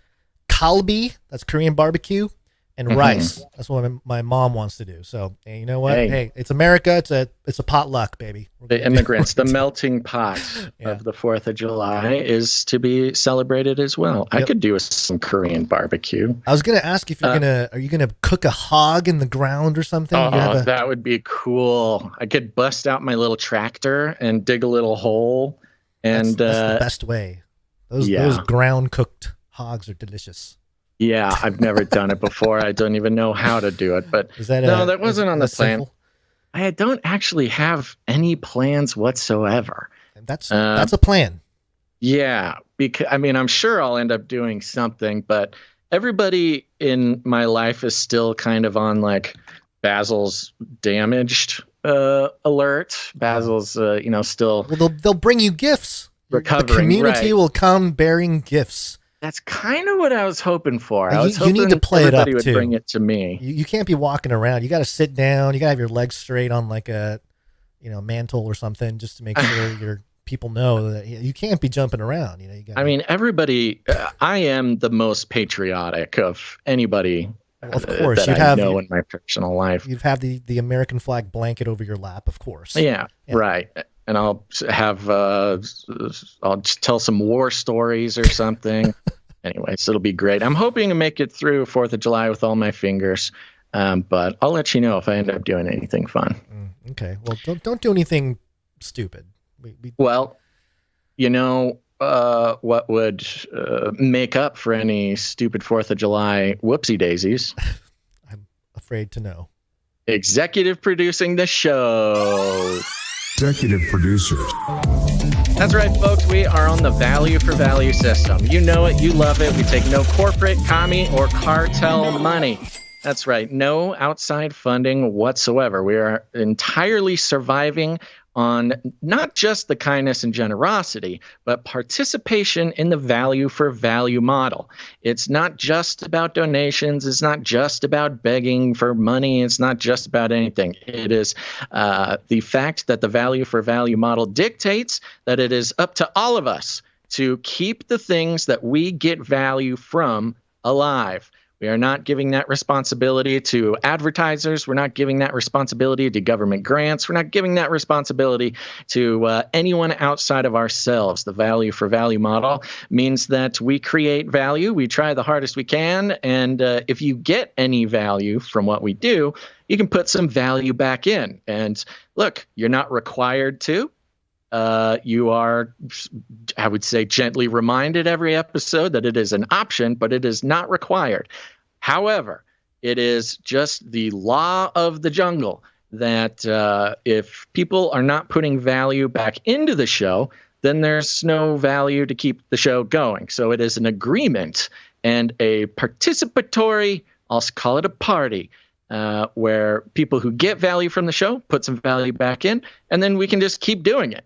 kalbi. That's Korean barbecue. And rice. That's what my mom wants to do. So, hey, you know what? Hey, it's America. It's a potluck, baby. The immigrants, the melting pot of the 4th of July is to be celebrated as well. Yep. I could do some Korean barbecue. I was going to ask if are you going to cook a hog in the ground or something? Oh, that would be cool. I could bust out my little tractor and dig a little hole. And that's the best way. Those ground cooked hogs are delicious. Yeah, I've never done it before. I don't even know how to do it. But that wasn't on the plan. Simple? I don't actually have any plans whatsoever. That's a plan. Yeah, because I'm sure I'll end up doing something, but everybody in my life is still kind of on like Basil's damaged alert. Basil's still. Well, they'll bring you gifts. Recovering. The community will come bearing gifts. That's kind of what I was hoping for. I was hoping you need to play everybody it up would bring it to me. You can't be walking around. You got to sit down. You got to have your legs straight on like a, mantle or something, just to make sure your people know that you can't be jumping around. You gotta, everybody. I am the most patriotic of anybody. Of course, that I know in my personal life. You'd have the American flag blanket over your lap, of course. Yeah. Right. And I'll have I'll just tell some war stories or something, anyways, it'll be great. I'm hoping to make it through 4th of July with all my fingers, but I'll let you know if I end up doing anything fun. Okay. Well, don't do anything stupid. Well, what would make up for any stupid 4th of July whoopsie daisies? I'm afraid to know. Executive producing the show. Executive producers. That's right, folks. We are on the value for value system. You know it. You love it. We take no corporate, commie, or cartel money. That's right. No outside funding whatsoever. We are entirely surviving on not just the kindness and generosity, but participation in the value for value model. It's not just about donations. It's not just about begging for money. It's not just about anything. It is the fact that the value for value model dictates that it is up to all of us to keep the things that we get value from alive. We are not giving that responsibility to advertisers. We're not giving that responsibility to government grants. We're not giving that responsibility to anyone outside of ourselves. The value for value model means that we create value. We try the hardest we can. And if you get any value from what we do, you can put some value back in. And look, you're not required to. You are, I would say, gently reminded every episode that it is an option, but it is not required. However, it is just the law of the jungle that if people are not putting value back into the show, then there's no value to keep the show going. So it is an agreement and a participatory, I'll call it a party, where people who get value from the show put some value back in, and then we can just keep doing it.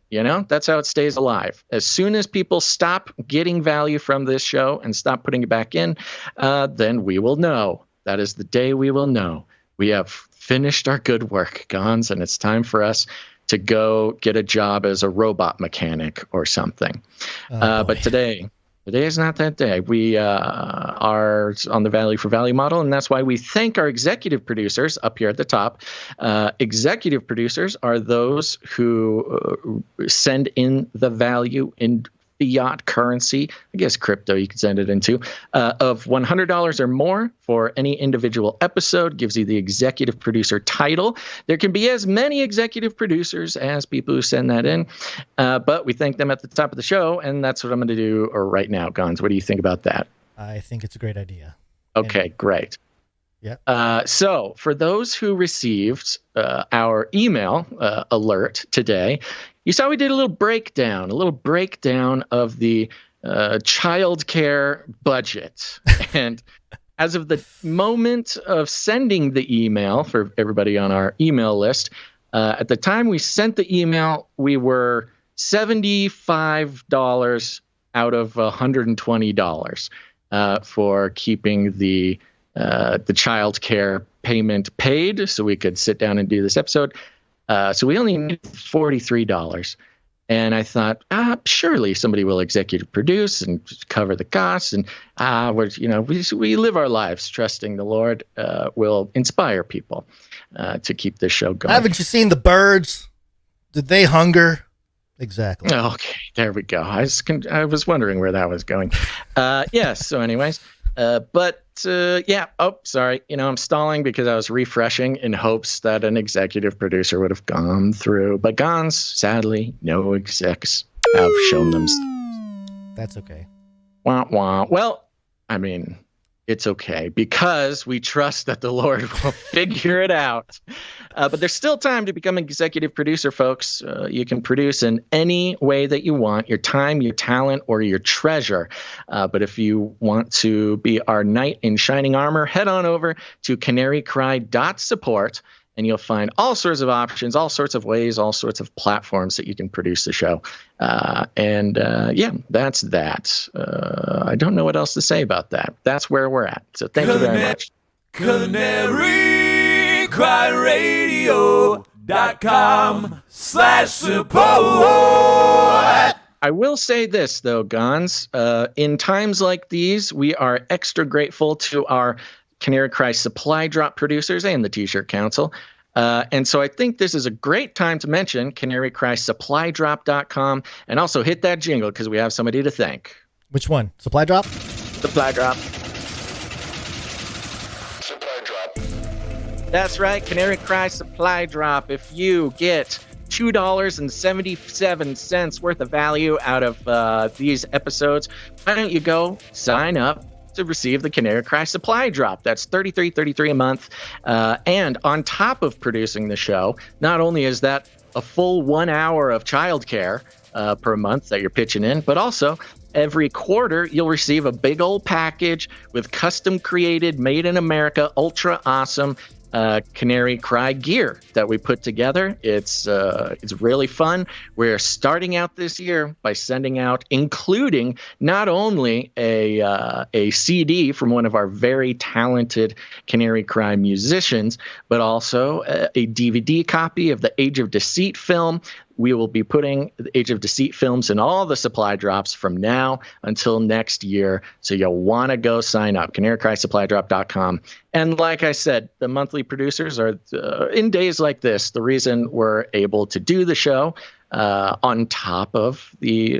That's how it stays alive. As soon as people stop getting value from this show and stop putting it back in, then we will know. That is the day we will know. We have finished our good work, Gons, and it's time for us to go get a job as a robot mechanic or something. But today is not that day. We are on the value for value model, and that's why we thank our executive producers up here at the top. Executive producers are those who send in the value in fiat currency, I guess crypto you could send it into, of $100 or more for any individual episode, gives you the executive producer title. There can be as many executive producers as people who send that in, but we thank them at the top of the show, and that's what I'm going to do right now. Gons, what do you think about that? I think it's a great idea. Okay, great. Yeah. So for those who received our email alert today, you saw we did a little breakdown of the child care budget. And as of the moment of sending the email for everybody on our email list, at the time we sent the email, we were $75 out of $120 for keeping the child care payment paid so we could sit down and do this episode. So we only need $43. And I thought, surely somebody will executive produce and cover the costs. And we live our lives trusting the Lord will inspire people to keep this show going. Haven't you seen the birds? Did they hunger? Exactly. Okay, there we go. I was wondering where that was going. Yes. So anyways, oh, sorry. I'm stalling because I was refreshing in hopes that an executive producer would have gone through. But Gons, sadly, no execs have shown them. That's okay. Wah, wah. Well, I mean, it's okay because we trust that the Lord will figure it out. But there's still time to become an executive producer, folks. You can produce in any way that you want, your time, your talent, or your treasure. But if you want to be our knight in shining armor, head on over to canarycry.support, and you'll find all sorts of options, all sorts of ways, all sorts of platforms that you can produce the show. That's that. I don't know what else to say about that. That's where we're at. So thank you very much. CanaryCryRadio.com/support. I will say this, though, Gons. In times like these, we are extra grateful to our Canary Cry Supply Drop producers and the T-Shirt Council. And so I think this is a great time to mention CanaryCrySupplyDrop.com and also hit that jingle because we have somebody to thank. Which one? Supply Drop? Supply drop. That's right, Canary Cry Supply Drop. If you get $2.77 worth of value out of these episodes, why don't you go sign up to receive the Canary Cry Supply Drop? That's $33.33 a month. And on top of producing the show, not only is that a full 1 hour of childcare per month that you're pitching in, but also every quarter, you'll receive a big old package with custom created, made in America, ultra awesome Canary Cry gear that we put together. It's really fun. We're starting out this year by sending out, including not only a CD from one of our very talented Canary Cry musicians, but also a DVD copy of the Age of Deceit film. We will be putting the Age of Deceit films in all the supply drops from now until next year. So you'll want to go sign up, canarycrysupply.com. And like I said, the monthly producers are, in days like this, the reason we're able to do the show on top of the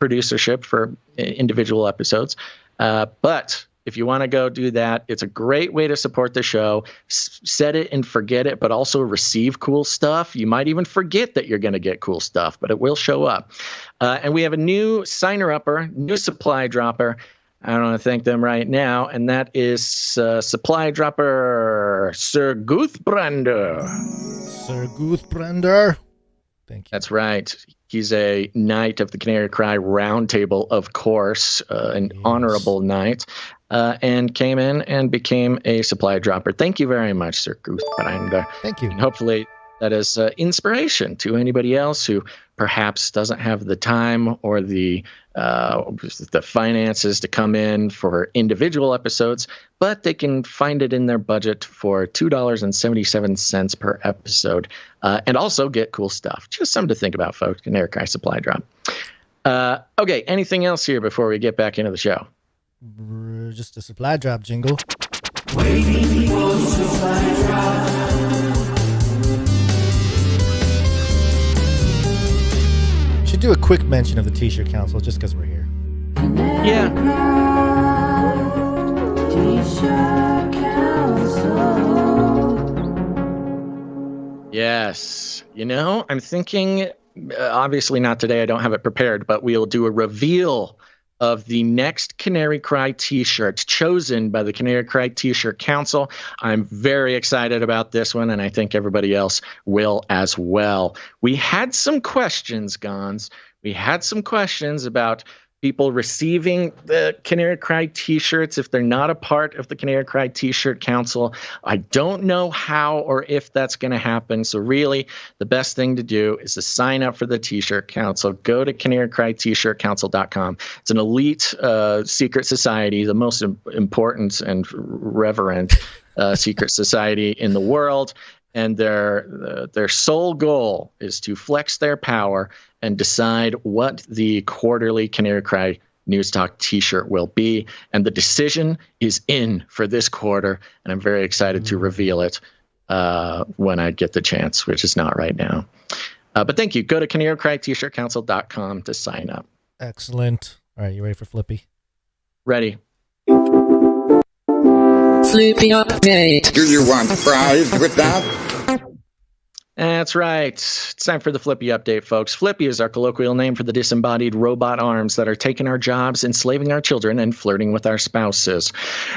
producership for individual episodes. But if you want to go do that, it's a great way to support the show. Set it and forget it, but also receive cool stuff. You might even forget that you're going to get cool stuff, but it will show up. And we have a new signer-upper, new supply dropper. I don't want to thank them right now, and that is supply dropper Sir Guthbrander. Sir Guthbrander. Thank you. That's right. He's a knight of the Canary Cry Roundtable, of course, an honorable knight, and came in and became a supply dropper. Thank you very much, Sir Guthbrander. Thank you. And hopefully that is inspiration to anybody else who perhaps doesn't have the time or the finances to come in for individual episodes, but they can find it in their budget for $2.77 per episode, and also get cool stuff. Just something to think about, folks. Canary Cry Supply Drop. Okay, anything else here before we get back into the show? Just a supply drop jingle. Waiting for supply drop. Should do a quick mention of the T-shirt council just because we're here. Yeah. T-shirt council. Yes. You know, I'm thinking, obviously not today, I don't have it prepared, but we'll do a reveal of the next Canary Cry T-shirts chosen by the Canary Cry T-shirt Council. I'm very excited about this one, and I think everybody else will as well. We had some questions, Gons. We had some questions about people receiving the Canary Cry T-shirts if they're not a part of the Canary Cry T-shirt Council. I don't know how or if that's going to happen. So really, the best thing to do is to sign up for the T-shirt Council. Go to canarycrytshirtcouncil.com. It's an elite secret society, the most important and reverent secret society in the world. And their sole goal is to flex their power and decide what the quarterly Canary Cry News Talk T-shirt will be. And the decision is in for this quarter, and I'm very excited to reveal it when I get the chance, which is not right now. But thank you. Go to canarycrytshirtcouncil.com to sign up. Excellent. All right, you ready for Flippy? Ready. Flippy update. Do you want fries with that? That's right. It's time for the Flippy update, folks. Flippy is our colloquial name for the disembodied robot arms that are taking our jobs, enslaving our children, and flirting with our spouses.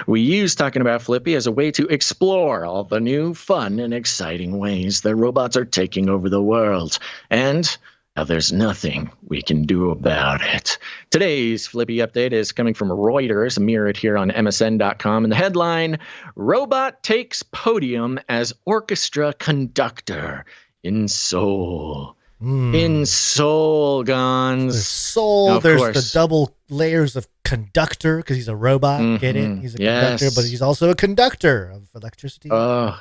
We use talking about Flippy as a way to explore all the new, fun, and exciting ways that robots are taking over the world. And now there's nothing we can do about it. Today's Flippy update is coming from Reuters, mirrored here on MSN.com. And the headline, Robot Takes Podium as Orchestra Conductor in Seoul. In Seoul, Gons. There's Seoul, there's the double layers of conductor, because he's a robot, get it? He's a conductor, but he's also a conductor of electricity. Oh,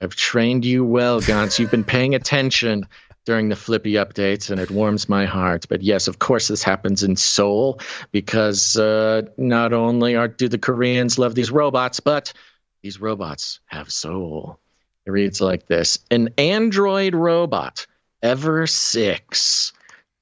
I've trained you well, Gons. You've been paying attention during the Flippy updates, and it warms my heart. But yes, of course, this happens in Seoul because not only do the Koreans love these robots, but these robots have soul. It reads like this. An android robot, Ever 6,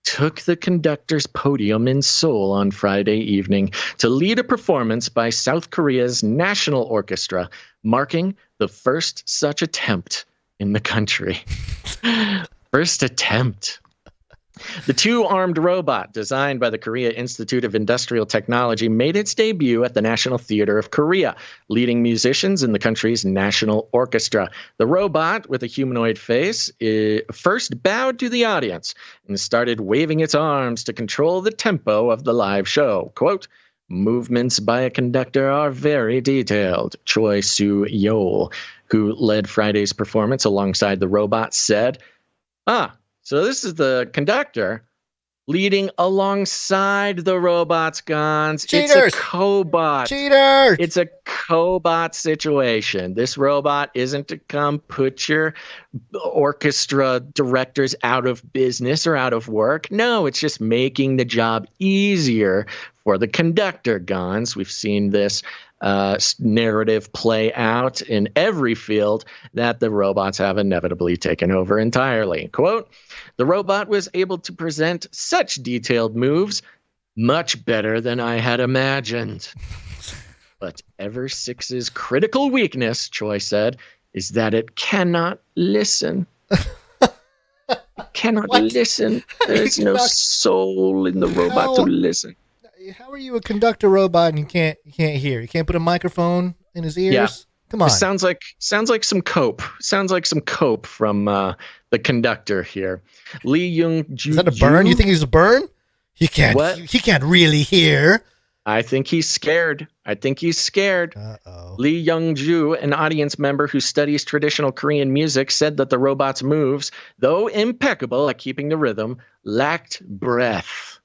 took the conductor's podium in Seoul on Friday evening to lead a performance by South Korea's National Orchestra, marking the first such attempt in the country. First attempt. The two-armed robot, designed by the Korea Institute of Industrial Technology, made its debut at the National Theatre of Korea, leading musicians in the country's national orchestra. The robot, with a humanoid face, first bowed to the audience and started waving its arms to control the tempo of the live show. Quote, "Movements by a conductor are very detailed," Choi Soo-yeol, who led Friday's performance alongside the robot, said. So this is the conductor leading alongside the robot's guns. Cheaters! It's a cobot. Cheater! It's a cobot situation. This robot isn't to come put your orchestra directors out of business or out of work. No, it's just making the job easier for the conductor, Gons. We've seen this narrative play out in every field that the robots have inevitably taken over entirely. Quote, "The robot was able to present such detailed moves, much better than I had imagined. But Ever-6's critical weakness," Choi said, "is that it cannot listen." It cannot listen. There's no soul in the robot to listen. How are you a conductor robot and you can't hear? You can't put a microphone in his ears? Yeah. Come on. It sounds like some cope. Sounds like some cope from the conductor here. Lee Young-ju. Is that a burn? You think he's a burn? He can't. What? He can't really hear. I think he's scared. Uh-oh. Lee Young-ju, an audience member who studies traditional Korean music, said that the robot's moves, though impeccable at keeping the rhythm, lacked breath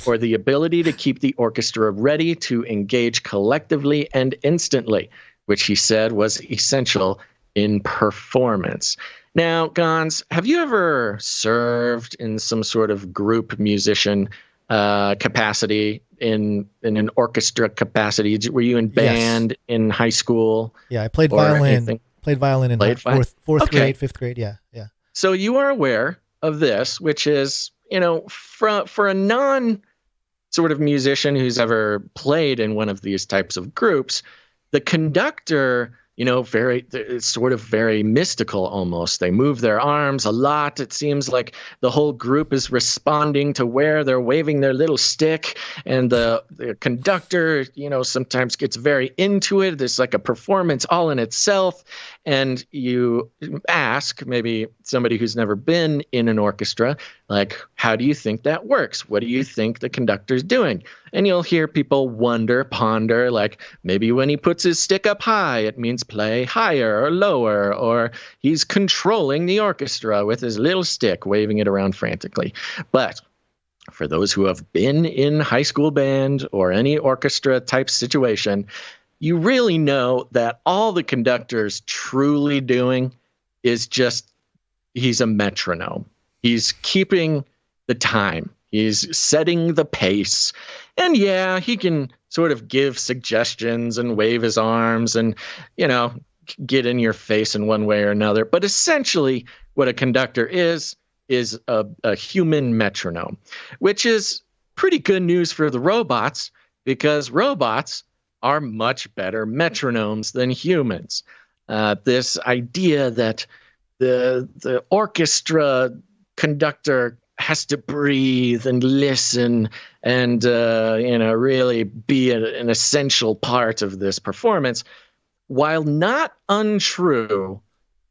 or the ability to keep the orchestra ready to engage collectively and instantly, which he said was essential in performance. Now, Gons, have you ever served in some sort of group musician capacity, in an orchestra capacity? Were you in band in high school? Yeah, I played violin. Anything? Played violin in fourth grade, fifth grade. Yeah. So you are aware of this, which is, for a non sort of musician who's ever played in one of these types of groups, the conductor, it's sort of very mystical almost. They move their arms a lot. It seems like the whole group is responding to where they're waving their little stick. And the conductor, sometimes gets very into it. There's like a performance all in itself. And you ask maybe somebody who's never been in an orchestra, like, how do you think that works? What do you think the conductor's doing? And you'll hear people ponder, like maybe when he puts his stick up high, it means play higher or lower, or he's controlling the orchestra with his little stick, waving it around frantically. But for those who have been in high school band or any orchestra type situation, you really know that all the conductor's truly doing is just, he's a metronome. He's keeping the time. He's setting the pace. And yeah, he can sort of give suggestions and wave his arms and, get in your face in one way or another. But essentially what a conductor is a human metronome, which is pretty good news for the robots, because robots are much better metronomes than humans. This idea that the orchestra conductor has to breathe and listen and really be an essential part of this performance, while not untrue,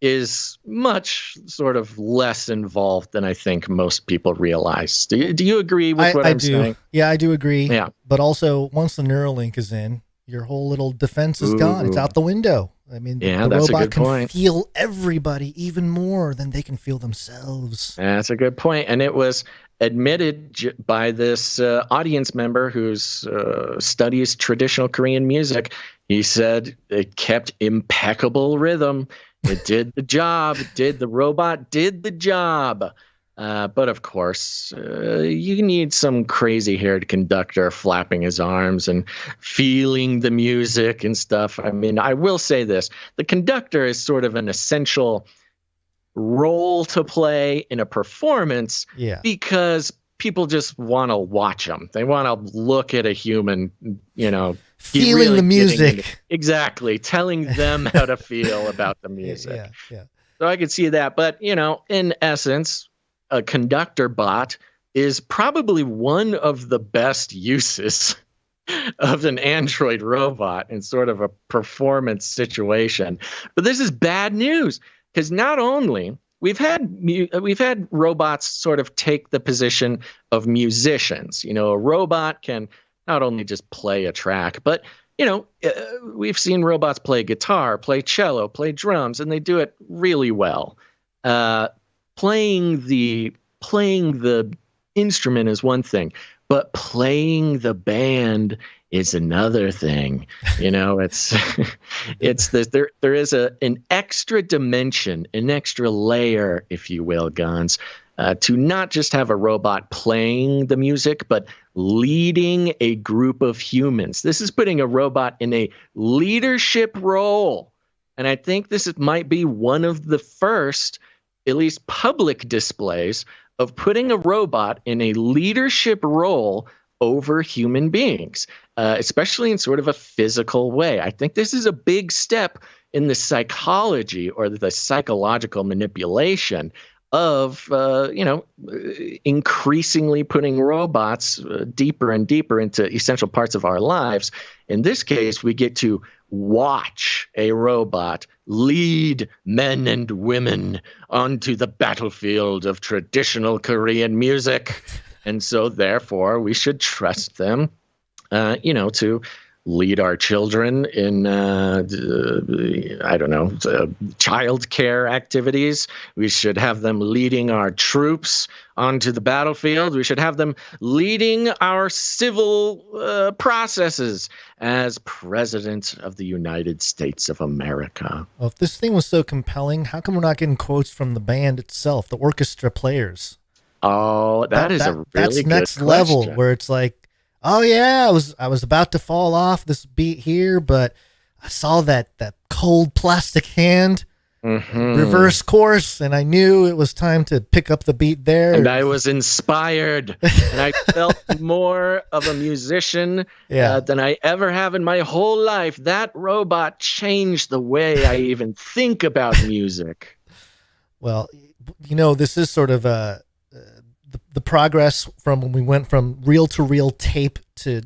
is much sort of less involved than I think most people realize. Do you agree with what I'm saying? Yeah, I do agree. Yeah. But also, once the Neuralink is in, your whole little defense is gone. It's out the window. I mean, the robot can feel everybody even more than they can feel themselves. That's a good point. And it was admitted by this audience member who studies traditional Korean music. He said it kept impeccable rhythm. It did the job. The robot did the job. But of course, you need some crazy-haired conductor flapping his arms and feeling the music and stuff. I mean, I will say this. The conductor is sort of an essential role to play in a performance, because people just want to watch them. They want to look at a human, feeling really the music. Exactly. Telling them how to feel about the music. Yeah. So I could see that. But, in essence, a conductor bot is probably one of the best uses of an android robot in sort of a performance situation. But this is bad news, because not only we've had robots sort of take the position of musicians. A robot can not only just play a track, but we've seen robots play guitar, play cello, play drums, and they do it really well. Playing the instrument is one thing, but playing the band is another thing. It's this, there is an extra dimension, an extra layer, if you will, Gons, to not just have a robot playing the music, but leading a group of humans. This is putting a robot in a leadership role. And I think might be one of the first, at least public displays, of putting a robot in a leadership role over human beings, especially in sort of a physical way. I think this is a big step in the psychology or the psychological manipulation of, increasingly putting robots deeper and deeper into essential parts of our lives. In this case, we get to watch a robot lead men and women onto the battlefield of traditional Korean music. And so, therefore, we should trust them, to lead our children in, child care activities. We should have them leading our troops onto the battlefield. We should have them leading our civil processes as President of the United States of America. Well, if this thing was so compelling, how come we're not getting quotes from the band itself, the orchestra players? Oh, that's a really that's good next question. level, where it's like, oh yeah, I was about to fall off this beat here, but I saw that cold plastic hand reverse course, and I knew it was time to pick up the beat there. And I was inspired, and I felt more of a musician than I ever have in my whole life. That robot changed the way I even think about music. Well, this is sort of the progress from when we went from reel-to-reel tape to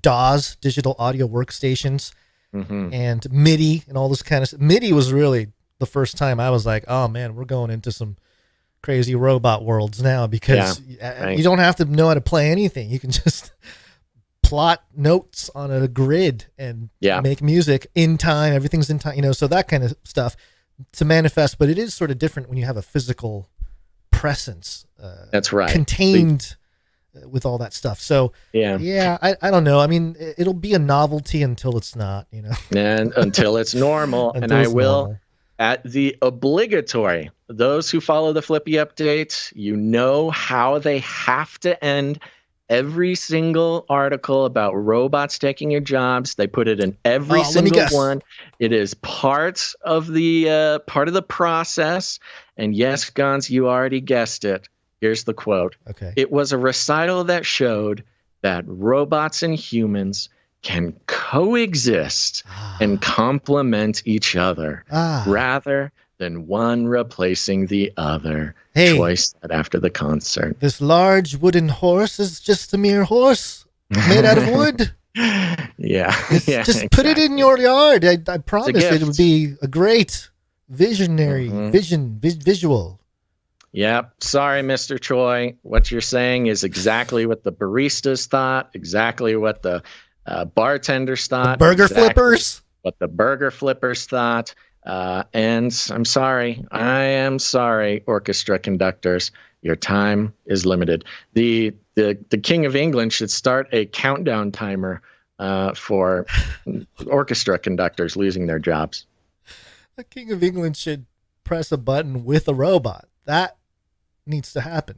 DAWs, digital audio workstations, and MIDI and all this kind of stuff. MIDI was really the first time I was like, oh man, we're going into some crazy robot worlds now, because you don't have to know how to play anything. You can just plot notes on a grid and make music in time. Everything's in time, so that kind of stuff to manifest. But it is sort of different when you have a physical presence. That's right. Contained with all that stuff. So I don't know. I mean, it'll be a novelty until it's not, and until it's normal. And I will normal. At the obligatory, those who follow the Flippy update, how they have to end every single article about robots taking your jobs. They put it in every single one. It is part of the process. And yes, Gons, you already guessed it. Here's the quote. Okay. It was a recital that showed that robots and humans can coexist and complement each other rather than one replacing the other. Hey, Choice said after the concert. This large wooden horse is just a mere horse made out of wood. Just put it in your yard. I promise it would be a great visionary visual. Yep. Sorry, Mr. Choi. What you're saying is exactly what the baristas thought, exactly what the bartenders thought. The burger flippers. What the burger flippers thought. And I'm sorry. I am sorry, orchestra conductors. Your time is limited. The King of England should start a countdown timer for orchestra conductors losing their jobs. The King of England should press a button with a robot. That needs to happen.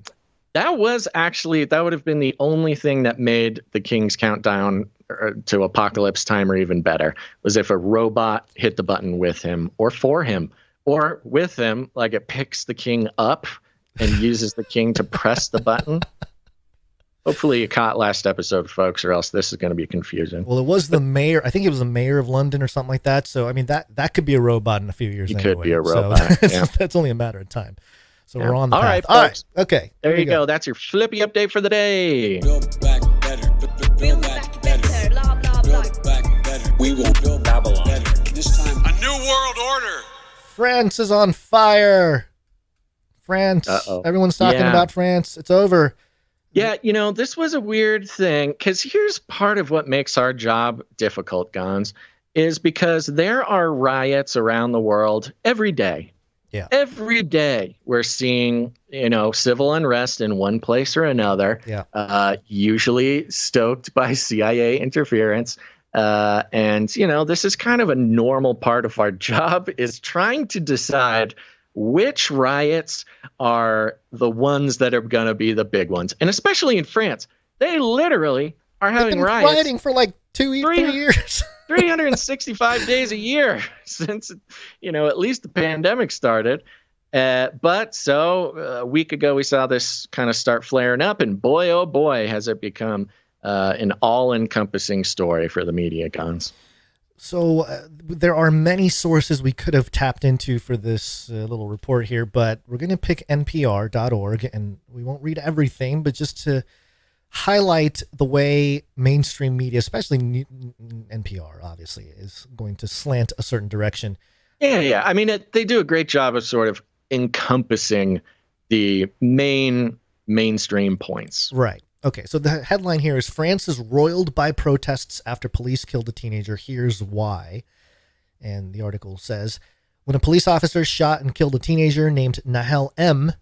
That would have been the only thing that made the King's countdown to apocalypse timer even better, was if a robot hit the button with him or for him or with him, like it picks the king up and uses the king to press the button. Hopefully you caught last episode, folks, or else this is going to be confusing. Well, it was the mayor. I think it was the mayor of London or something like that. So, I mean, that could be a robot in a few years. He anyway. could be a robot. So that's only a matter of time. So we're on the All path. right, All right. folks. Okay. There you go. That's your Flippy update for the day. Build back better. Build back better. Build back better. We will build Babylon better. This time, A new world order. France is on fire. France. Uh-oh. Everyone's talking Yeah. about France. It's over. Yeah, this was a weird thing, because here's part of what makes our job difficult, Gons, is because there are riots around the world every day. Yeah. Every day we're seeing, civil unrest in one place or another, usually stoked by CIA interference. And this is kind of a normal part of our job, is trying to decide which riots are the ones that are going to be the big ones. And especially in France, they literally are having riots. Rioting for like 3 years. 365 days a year since, at least the pandemic started. But a week ago, we saw this kind of start flaring up, and boy, oh boy, has it become an all-encompassing story for the media, Gons. So there are many sources we could have tapped into for this little report here, but we're going to pick NPR.org, and we won't read everything, but just to highlight the way mainstream media, especially NPR, obviously, is going to slant a certain direction. Yeah. I mean, they do a great job of sort of encompassing the mainstream points. Right. Okay, so the headline here is France is roiled by protests after police killed a teenager. Here's why. And the article says, when a police officer shot and killed a teenager named Nahel M.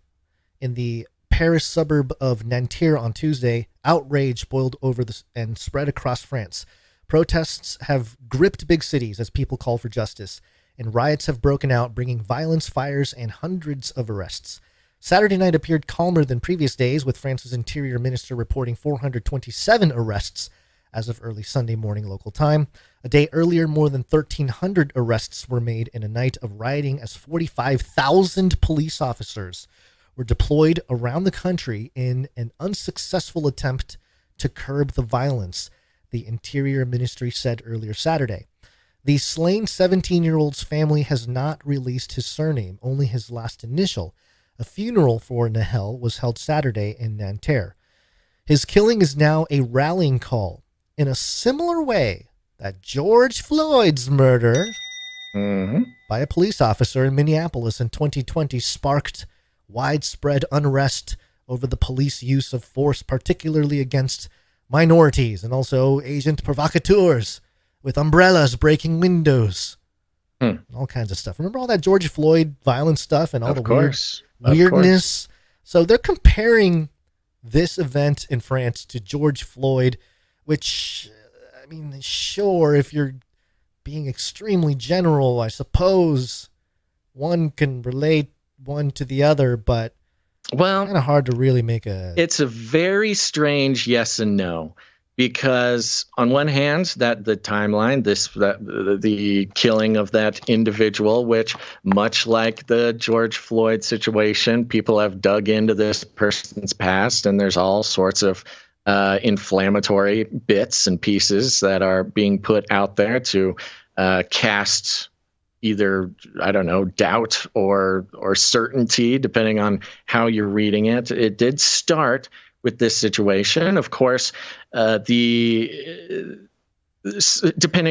in the Paris suburb of Nanterre on Tuesday, outrage boiled over and spread across France. Protests have gripped big cities as people call for justice, and riots have broken out, bringing violence, fires, and hundreds of arrests. Saturday night appeared calmer than previous days, with France's interior minister reporting 427 arrests as of early Sunday morning local time. A day earlier, more than 1,300 arrests were made in a night of rioting as 45,000 police officers were deployed around the country in an unsuccessful attempt to curb the violence, the Interior Ministry said earlier Saturday. The slain 17-year-old's family has not released his surname, only his last initial. A funeral for Nahel was held Saturday in Nanterre. His killing is now a rallying call in a similar way that George Floyd's murder by a police officer in Minneapolis in 2020 sparked widespread unrest over the police use of force, particularly against minorities and also agent provocateurs with umbrellas breaking windows. All kinds of stuff. Remember all that George Floyd violent stuff and all weirdness? So they're comparing this event in France to George Floyd, which, I mean, sure, if you're being extremely general, I suppose one can relate one to the other, but kind of hard to really make It's a very strange yes and no. Because on one hand, that the timeline, the killing of that individual, which much like the George Floyd situation, people have dug into this person's past, and there's all sorts of inflammatory bits and pieces that are being put out there to cast either, I don't know, doubt or certainty, depending on how you're reading it. It did start with this situation. Of course, depending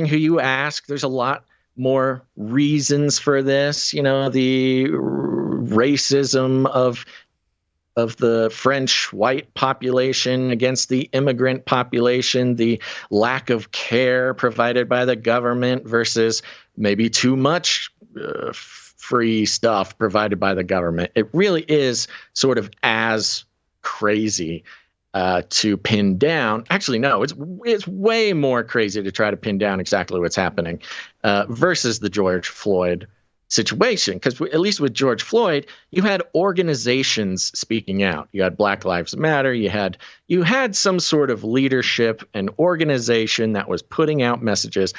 who you ask, there's a lot more reasons for this. The racism of the French white population against the immigrant population, the lack of care provided by the government versus maybe too much free stuff provided by the government. It really is sort of as crazy to pin down. Actually, no, it's way more crazy to try to pin down exactly what's happening versus the George Floyd situation. Because at least with George Floyd, you had organizations speaking out. You had Black Lives Matter. You had some sort of leadership and organization that was putting out messages.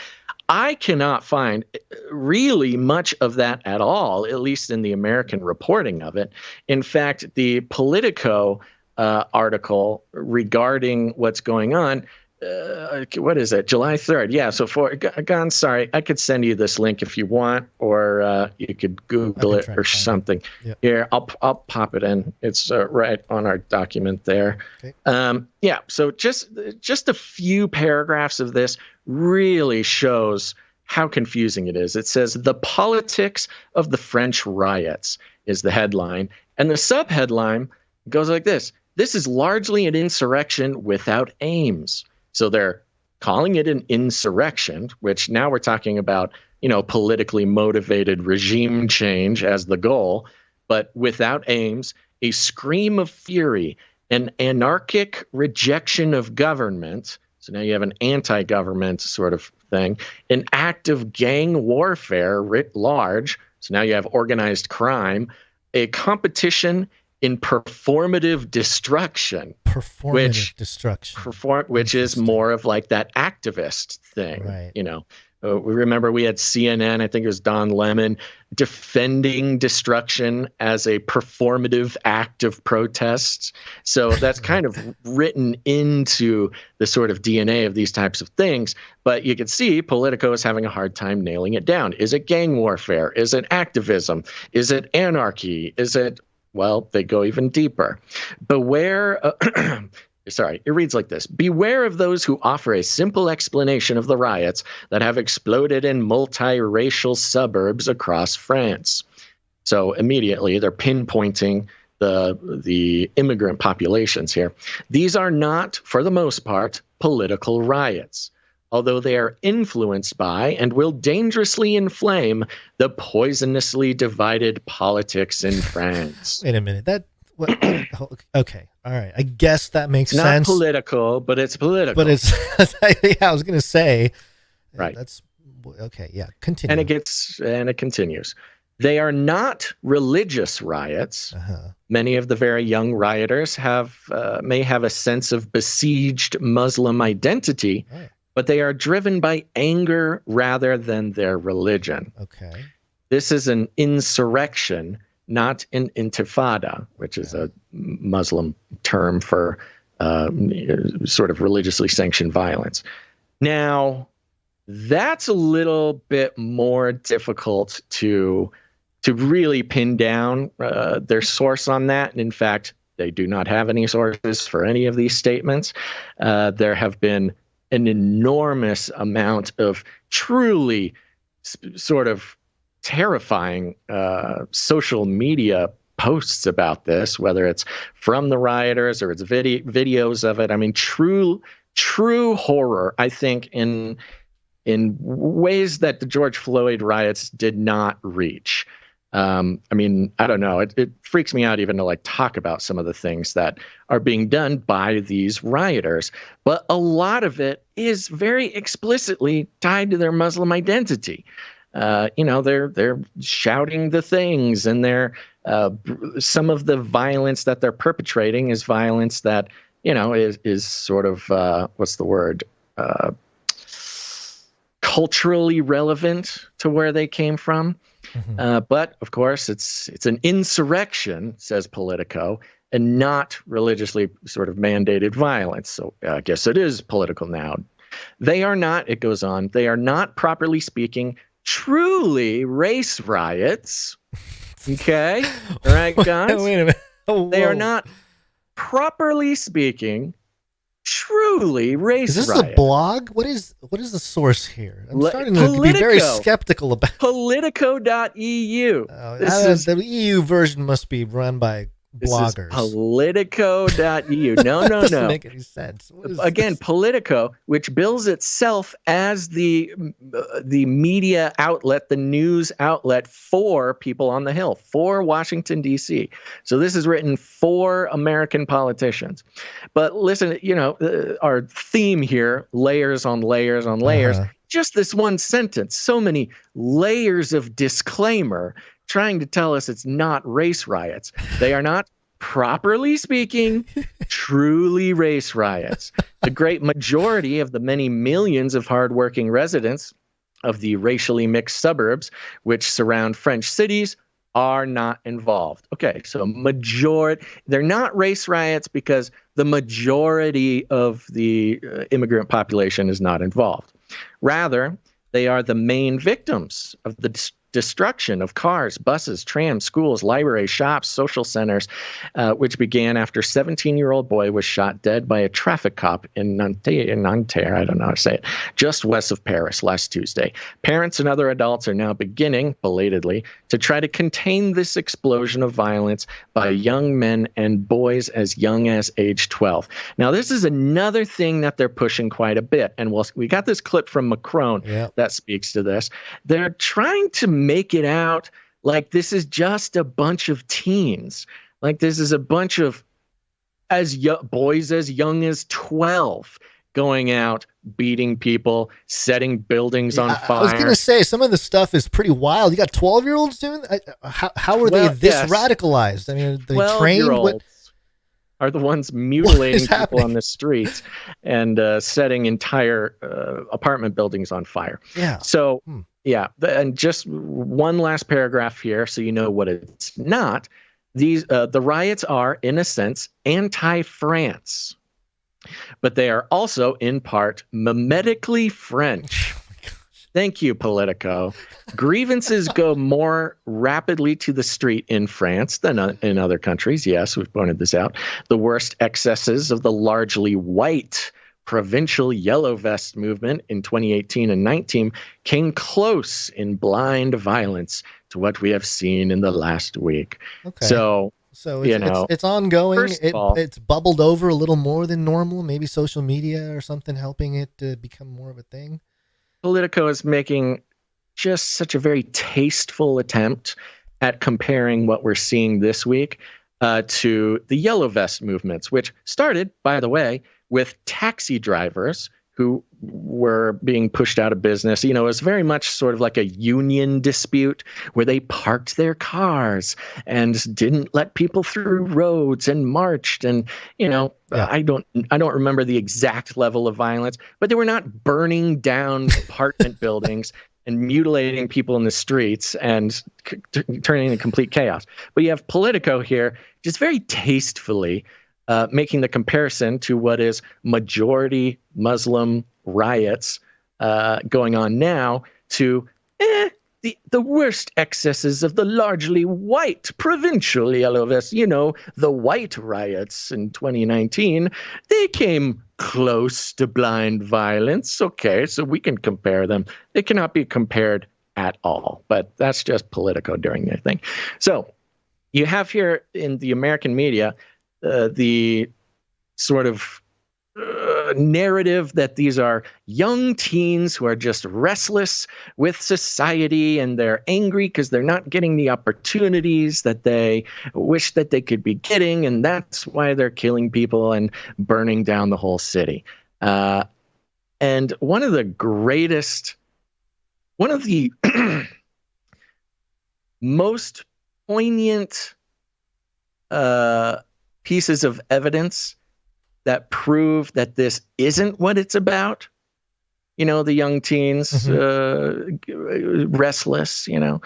I cannot find really much of that at all, at least in the American reporting of it. In fact, the Politico article regarding what's going on. What is it? July 3rd. Yeah. So sorry, I could send you this link if you want, or you could Google it or something. Yep. Here, I'll pop it in. It's right on our document there. Okay. Yeah. So just a few paragraphs of this really shows how confusing it is. It says the politics of the French riots is the headline, and the subheadline goes like this: this is largely an insurrection without aims. So they're calling it an insurrection, which now we're talking about, politically motivated regime change as the goal, but without aims, a scream of fury, an anarchic rejection of government. So now you have an anti-government sort of thing, an act of gang warfare writ large. So now you have organized crime, a competition in performative destruction. Which is more of like that activist thing. Right. We remember we had CNN, I think it was Don Lemon, defending destruction as a performative act of protest. So that's kind of written into the sort of DNA of these types of things. But you can see Politico is having a hard time nailing it down. Is it gang warfare? Is it activism? Is it anarchy? Is it, well, they go even deeper. Beware. Sorry, it reads like this. Beware of those who offer a simple explanation of the riots that have exploded in multiracial suburbs across France. So immediately they're pinpointing the immigrant populations here. These are not, for the most part, political riots, although they are influenced by and will dangerously inflame the poisonously divided politics in France. Wait a minute. Okay. All right. I guess that makes sense. Not political, but it's political. But it's, yeah, I was going to say. Right. That's okay. Yeah. Continue. And it continues. They are not religious riots. Uh-huh. Many of the very young rioters may have a sense of besieged Muslim identity, but they are driven by anger rather than their religion. Okay. This is an insurrection, not an intifada, which is a Muslim term for sort of religiously sanctioned violence. Now, that's a little bit more difficult to really pin down their source on that. And in fact, they do not have any sources for any of these statements. There have been an enormous amount of truly sort of terrifying social media posts about this, whether it's from the rioters or it's videos of it. I mean, true horror, I think, in ways that the George Floyd riots did not reach. I mean, I don't know. It freaks me out even to like talk about some of the things that are being done by these rioters. But a lot of it is very explicitly tied to their Muslim identity. They're shouting the things, and some of the violence that they're perpetrating is violence that, is sort of, what's the word? Culturally relevant to where they came from. Mm-hmm. But of course, it's an insurrection, says Politico, and not religiously sort of mandated violence. So I guess it is political now. They are not, it goes on, they are not, properly speaking, truly race riots. Okay? All right, guys? Wait a minute. They are not, properly speaking, truly race riots. Is this a blog? What is the source here? I'm starting to be very skeptical about Politico.eu. The EU version must be run by bloggers. Politico.eu. No. Doesn't make any sense. Again, this? Politico, which bills itself as the media outlet, the news outlet for people on the Hill, for Washington, D.C. So this is written for American politicians. But listen, our theme here, layers on layers on layers, just this one sentence, so many layers of disclaimer trying to tell us it's not race riots. They are not, properly speaking, truly race riots. The great majority of the many millions of hardworking residents of the racially mixed suburbs which surround French cities are not involved. Okay, so they're not race riots because the majority of the immigrant population is not involved. Rather, they are the main victims of the destruction of cars, buses, trams, schools, libraries, shops, social centers, which began after a 17-year-old boy was shot dead by a traffic cop in Nanterre, I don't know how to say it, just west of Paris last Tuesday. Parents and other adults are now beginning, belatedly, to try to contain this explosion of violence by young men and boys as young as age 12. Now, this is another thing that they're pushing quite a bit, and we got this clip from Macron that speaks to this. They're trying to make it out like this is just a bunch of teens, like this is a bunch of boys as young as 12 going out, beating people, setting buildings on fire. I was going to say, some of the stuff is pretty wild. You got 12-year-olds doing how are they this radicalized? I mean, they trained are the ones mutilating people on the streets and setting entire apartment buildings on fire. Yeah. So yeah, and just one last paragraph here, so you know what it's not. The riots are, in a sense, anti-France, but they are also, in part, mimetically French. Thank you, Politico. Grievances go more rapidly to the street in France than in other countries. Yes, we've pointed this out. The worst excesses of the largely white provincial yellow vest movement in 2018 and 19 came close in blind violence to what we have seen in the last week. Okay. So it's ongoing. It's bubbled over a little more than normal. Maybe social media or something helping it to become more of a thing. Politico is making just such a very tasteful attempt at comparing what we're seeing this week to the yellow vest movements, which started, by the way, with taxi drivers who were being pushed out of business. You know, it was very much sort of like a union dispute where they parked their cars and didn't let people through roads and marched. And, you know, I don't remember the exact level of violence, but they were not burning down apartment buildings and mutilating people in the streets and turning into complete chaos. But you have Politico here just very tastefully making the comparison to what is majority Muslim riots going on now to the worst excesses of the largely white provincial yellow vests. You know, the white riots in 2019, they came close to blind violence. Okay, so we can compare them. They cannot be compared at all, but that's just Politico doing their thing. So you have here in the American media the sort of narrative that these are young teens who are just restless with society and they're angry because they're not getting the opportunities that they wish that they could be getting, and that's why they're killing people and burning down the whole city. And one of the most poignant pieces of evidence that prove that this isn't what it's about, you know, the young teens restless, you know,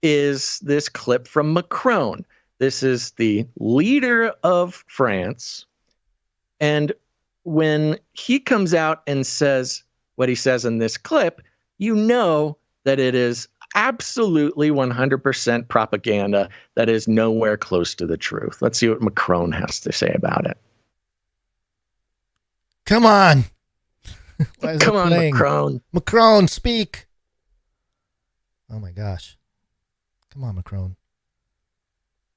is this clip from Macron. This is the leader of France. And when he comes out and says what he says in this clip, you know that it is absolutely 100% propaganda that is nowhere close to the truth. Let's see what Macron has to say about it. Come on. Come on, Macron. Macron, speak. Oh my gosh. Come on, Macron.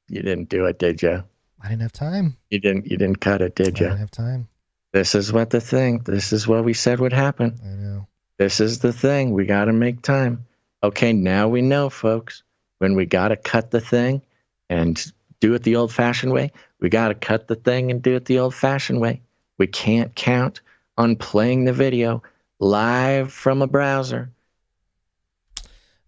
You didn't do it, did you? I didn't have time. You didn't cut it, did you? I didn't have time. This is what we said would happen. I know. This is the thing. We got to make time. Okay, now we know, folks, when we got to cut the thing and do it the old-fashioned way, we got to cut the thing and do it the old-fashioned way. We can't count on playing the video live from a browser.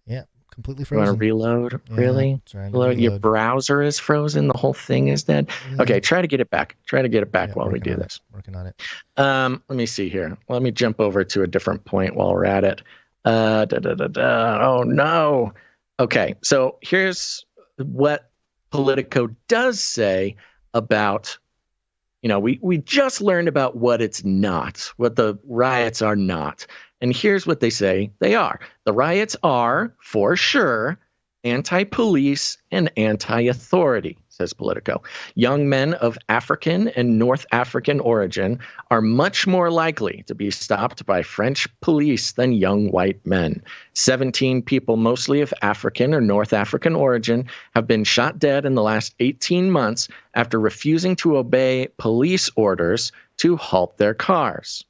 Yeah, completely frozen. You want to reload? Yeah, really? Reload. Your browser is frozen? The whole thing is dead? Yeah. Okay, try to get it back. While we do this. Working on it. Let me see here. Let me jump over to a different point while we're at it. Oh, no. Okay, so here's what Politico does say about, we just learned about what it's not, what the riots are not. And here's what they say they are. The riots are, for sure, anti-police and anti-authority, says Politico. Young men of African and North African origin are much more likely to be stopped by French police than young white men. 17 people, mostly of African or North African origin, have been shot dead in the last 18 months after refusing to obey police orders to halt their cars.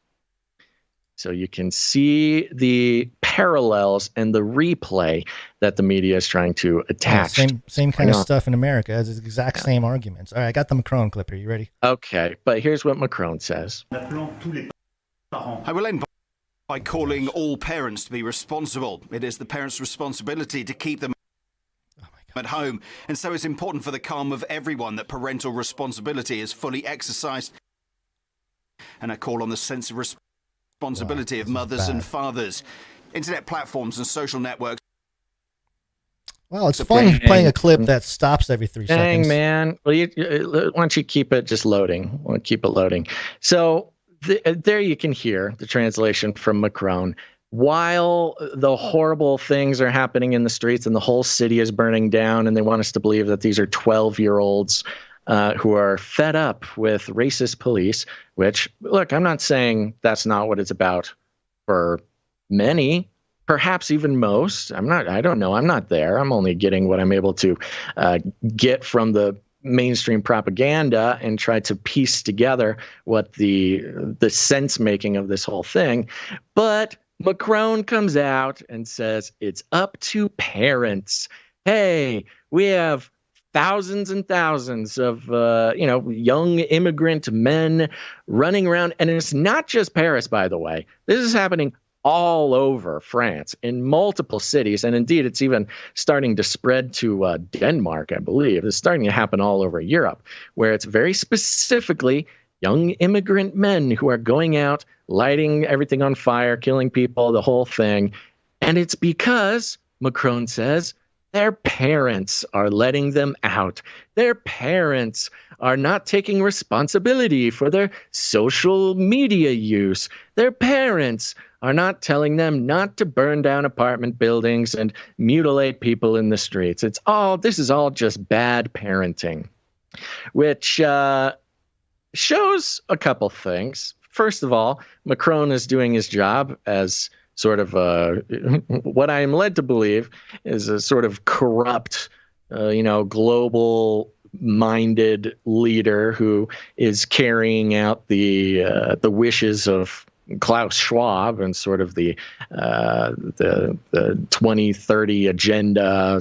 So you can see the parallels and the replay that the media is trying to attach. Yeah, same kind of stuff in America. It's the exact same arguments. All right, I got the Macron clip here. You ready? Okay, but here's what Macron says. I will end by calling all parents to be responsible. It is the parents' responsibility to keep them at home, and so it's important for the calm of everyone that parental responsibility is fully exercised. And I call on the sense of responsibility of mothers and fathers. Internet platforms and social networks. Well, it's fun playing a clip that stops every 3 seconds. Dang, man. Well, why don't you keep it just loading? We'll keep it loading. So there you can hear the translation from Macron. While the horrible things are happening in the streets and the whole city is burning down, and they want us to believe that these are 12-year-olds who are fed up with racist police, which, look, I'm not saying that's not what it's about for many, perhaps even most. I don't know. I'm not there. I'm only getting what I'm able to get from the mainstream propaganda and try to piece together what the sense making of this whole thing. But Macron comes out and says it's up to parents. Hey, we have thousands and thousands of, young immigrant men running around. And it's not just Paris, by the way. This is happening all over France in multiple cities. And indeed, it's even starting to spread to Denmark, I believe. It's starting to happen all over Europe, where it's very specifically young immigrant men who are going out, lighting everything on fire, killing people, the whole thing. And it's because, Macron says, their parents are letting them out. Their parents are not taking responsibility for their social media use. Their parents are not telling them not to burn down apartment buildings and mutilate people in the streets. This is all just bad parenting, which shows a couple things. First of all, Macron is doing his job as sort of what I am led to believe is a sort of corrupt, global-minded leader who is carrying out the wishes of Klaus Schwab and sort of the 2030 agenda /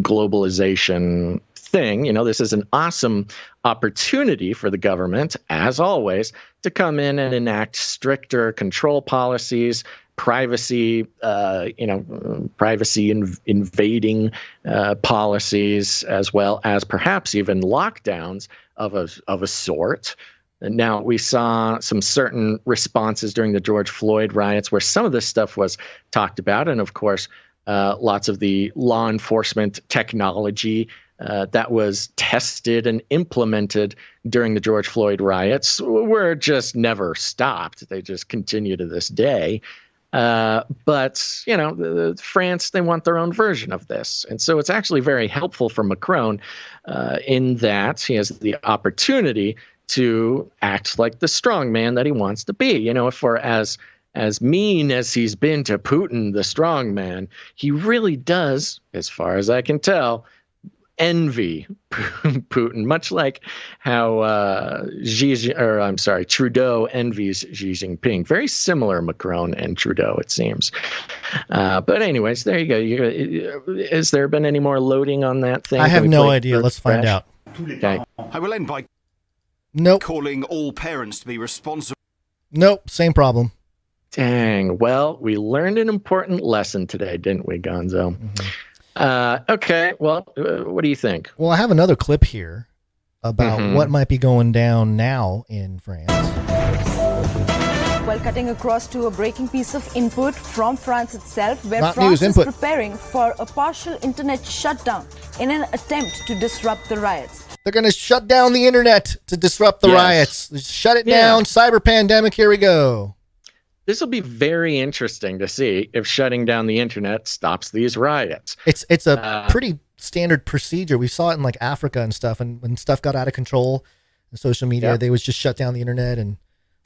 globalization thing. This is an awesome opportunity for the government, as always, to come in and enact stricter control policies, privacy invading policies, as well as perhaps even lockdowns of a sort. Now, we saw some certain responses during the George Floyd riots where some of this stuff was talked about. And of course, lots of the law enforcement technology that was tested and implemented during the George Floyd riots were just never stopped. They just continue to this day. But France, they want their own version of this. And so it's actually very helpful for Macron in that he has the opportunity to act like the strong man that he wants to be. For as mean as he's been to Putin, the strong man, he really does, as far as I can tell, envy Putin, much like how Trudeau envies Xi Jinping. Very similar, Macron and Trudeau, it seems. But anyways, there you go. Has there been any more loading on that thing? I have no idea. Let's find out. Okay. I will end by calling all parents to be responsible. Nope, same problem. Dang. Well, we learned an important lesson today, didn't we, Gonzo? Mm-hmm. Okay, well, what do you think? Well, I have another clip here about what might be going down now in France. while cutting across to a breaking piece of input from France itself, where Not France news, is input. preparing for a partial internet shutdown in an attempt to disrupt the riots. They're going to shut down the internet to disrupt the riots. Just shut it down. Cyber pandemic. Here we go. This will be very interesting to see if shutting down the internet stops these riots. It's a pretty standard procedure. We saw it in like Africa and stuff. And when stuff got out of control in social media, they would just shut down the internet and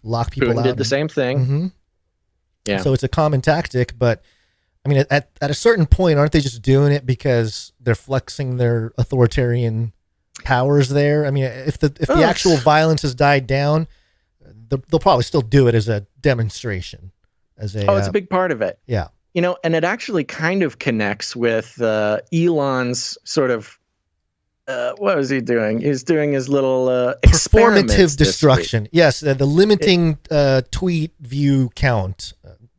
lock people Putin out. did the same thing. Mm-hmm. Yeah. So it's a common tactic, but I mean, at a certain point, aren't they just doing it because they're flexing their authoritarian powers there? I mean, if the actual violence has died down, they'll probably still do it as a demonstration. It's a big part of it. Yeah. You know, and it actually kind of connects with Elon's sort of, what was he doing? He's doing his little performative destruction. Yes, the limiting tweet view count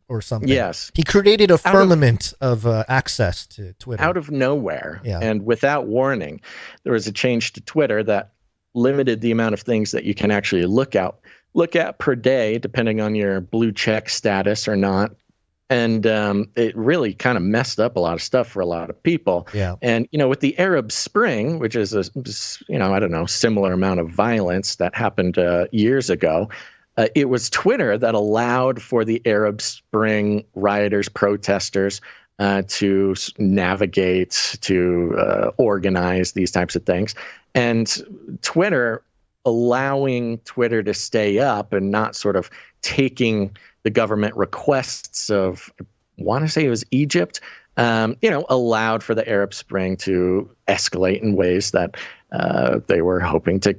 or something. Yes. He created a firmament of access to Twitter. Out of nowhere. Yeah. And without warning, there was a change to Twitter that limited the amount of things that you can actually look at per day, depending on your blue check status or not. And it really kind of messed up a lot of stuff for a lot of people. Yeah. And, you know, with the Arab Spring, which is similar amount of violence that happened years ago, it was Twitter that allowed for the Arab Spring rioters, protesters to navigate, to organize these types of things. And Twitter allowing Twitter to stay up and not sort of taking the government requests of, I want to say it was Egypt, allowed for the Arab Spring to escalate in ways that they were hoping to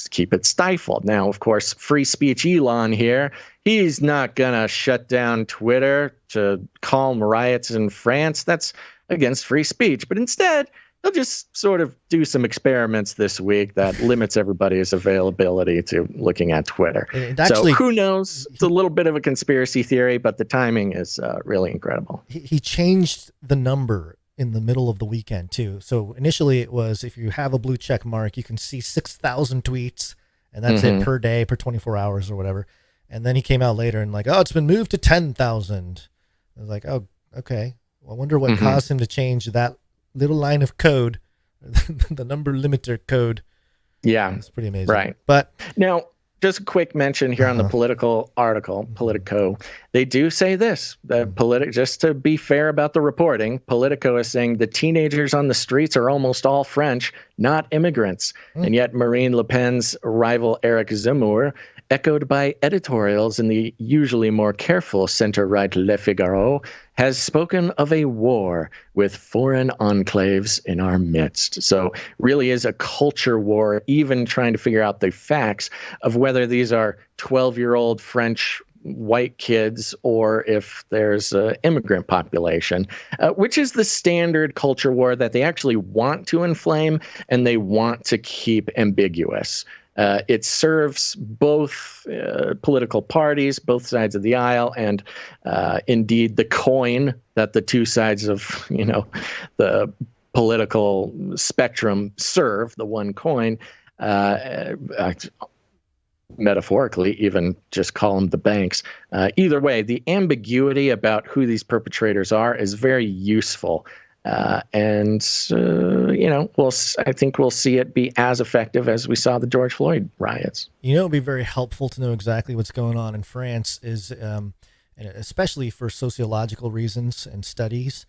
keep it stifled. Now, of course, free speech Elon here, he's not going to shut down Twitter to calm riots in France. That's against free speech. But instead, they'll just sort of do some experiments this week that limits everybody's availability to looking at Twitter. So who knows? It's a little bit of a conspiracy theory, but the timing is really incredible. He changed the number in the middle of the weekend too. So initially it was, if you have a blue check mark, you can see 6,000 tweets, and that's it per day, per 24 hours or whatever. And then he came out later and like, oh, it's been moved to 10,000. I was like, oh, okay. Well, I wonder what caused him to change that little line of code, the number limiter code. Yeah. It's pretty amazing. Right. But now, just a quick mention here on the Politico article, Politico. They do say this, just to be fair about the reporting, Politico is saying the teenagers on the streets are almost all French, not immigrants. And yet Marine Le Pen's rival Eric Zemmour, echoed by editorials in the usually more careful center-right Le Figaro, has spoken of a war with foreign enclaves in our midst. So really is a culture war, even trying to figure out the facts of whether these are 12-year-old French white kids or if there's an immigrant population, which is the standard culture war that they actually want to inflame and they want to keep ambiguous. It serves both political parties, both sides of the aisle, and indeed the coin that the two sides of, the political spectrum serve, the one coin, metaphorically, even just call them the banks. Either way, the ambiguity about who these perpetrators are is very useful. I think we'll see it be as effective as we saw the George Floyd riots. It would be very helpful to know exactly what's going on in France is, and especially for sociological reasons and studies,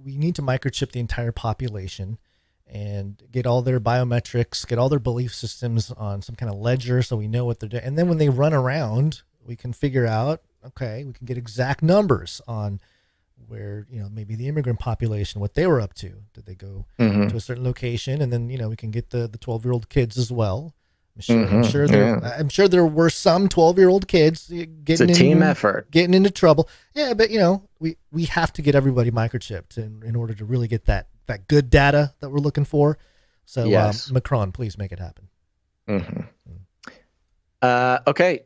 we need to microchip the entire population and get all their biometrics, get all their belief systems on some kind of ledger so we know what they're doing. And then when they run around, we can figure out, okay, we can get exact numbers on where, maybe the immigrant population, what they were up to. Did they go to a certain location? And then, we can get the 12-year-old kids as well. I'm sure there were some 12-year-old kids getting it's a team effort, getting into trouble. Yeah, but we have to get everybody microchipped in order to really get that good data that we're looking for. So yes. Macron, please make it happen. Okay.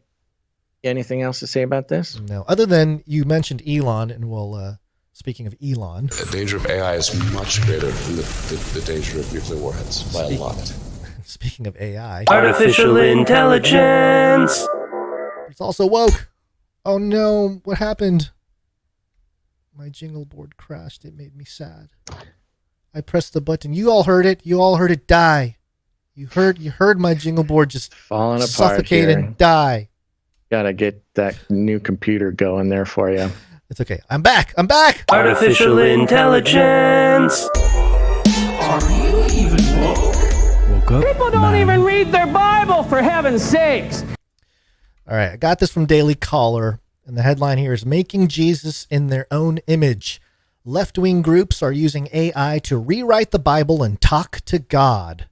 Anything else to say about this? No, other than you mentioned Elon, and we'll speaking of Elon, the danger of AI is much greater than the danger of nuclear warheads by a lot. Speaking of AI, artificial intelligence. It's also woke. Oh no, what happened? My jingle board crashed. It made me sad. I pressed the button. You all heard it. You all heard it die. You heard my jingle board just falling apart, suffocate here. And die. Gotta get that new computer going there for you. It's okay. I'm back. Artificial intelligence. Are you even woke? People don't even read their Bible, for heaven's sakes. All right, I got this from Daily Caller, and the headline here is Making Jesus in Their Own Image. Left-wing groups are using AI to rewrite the Bible and talk to God.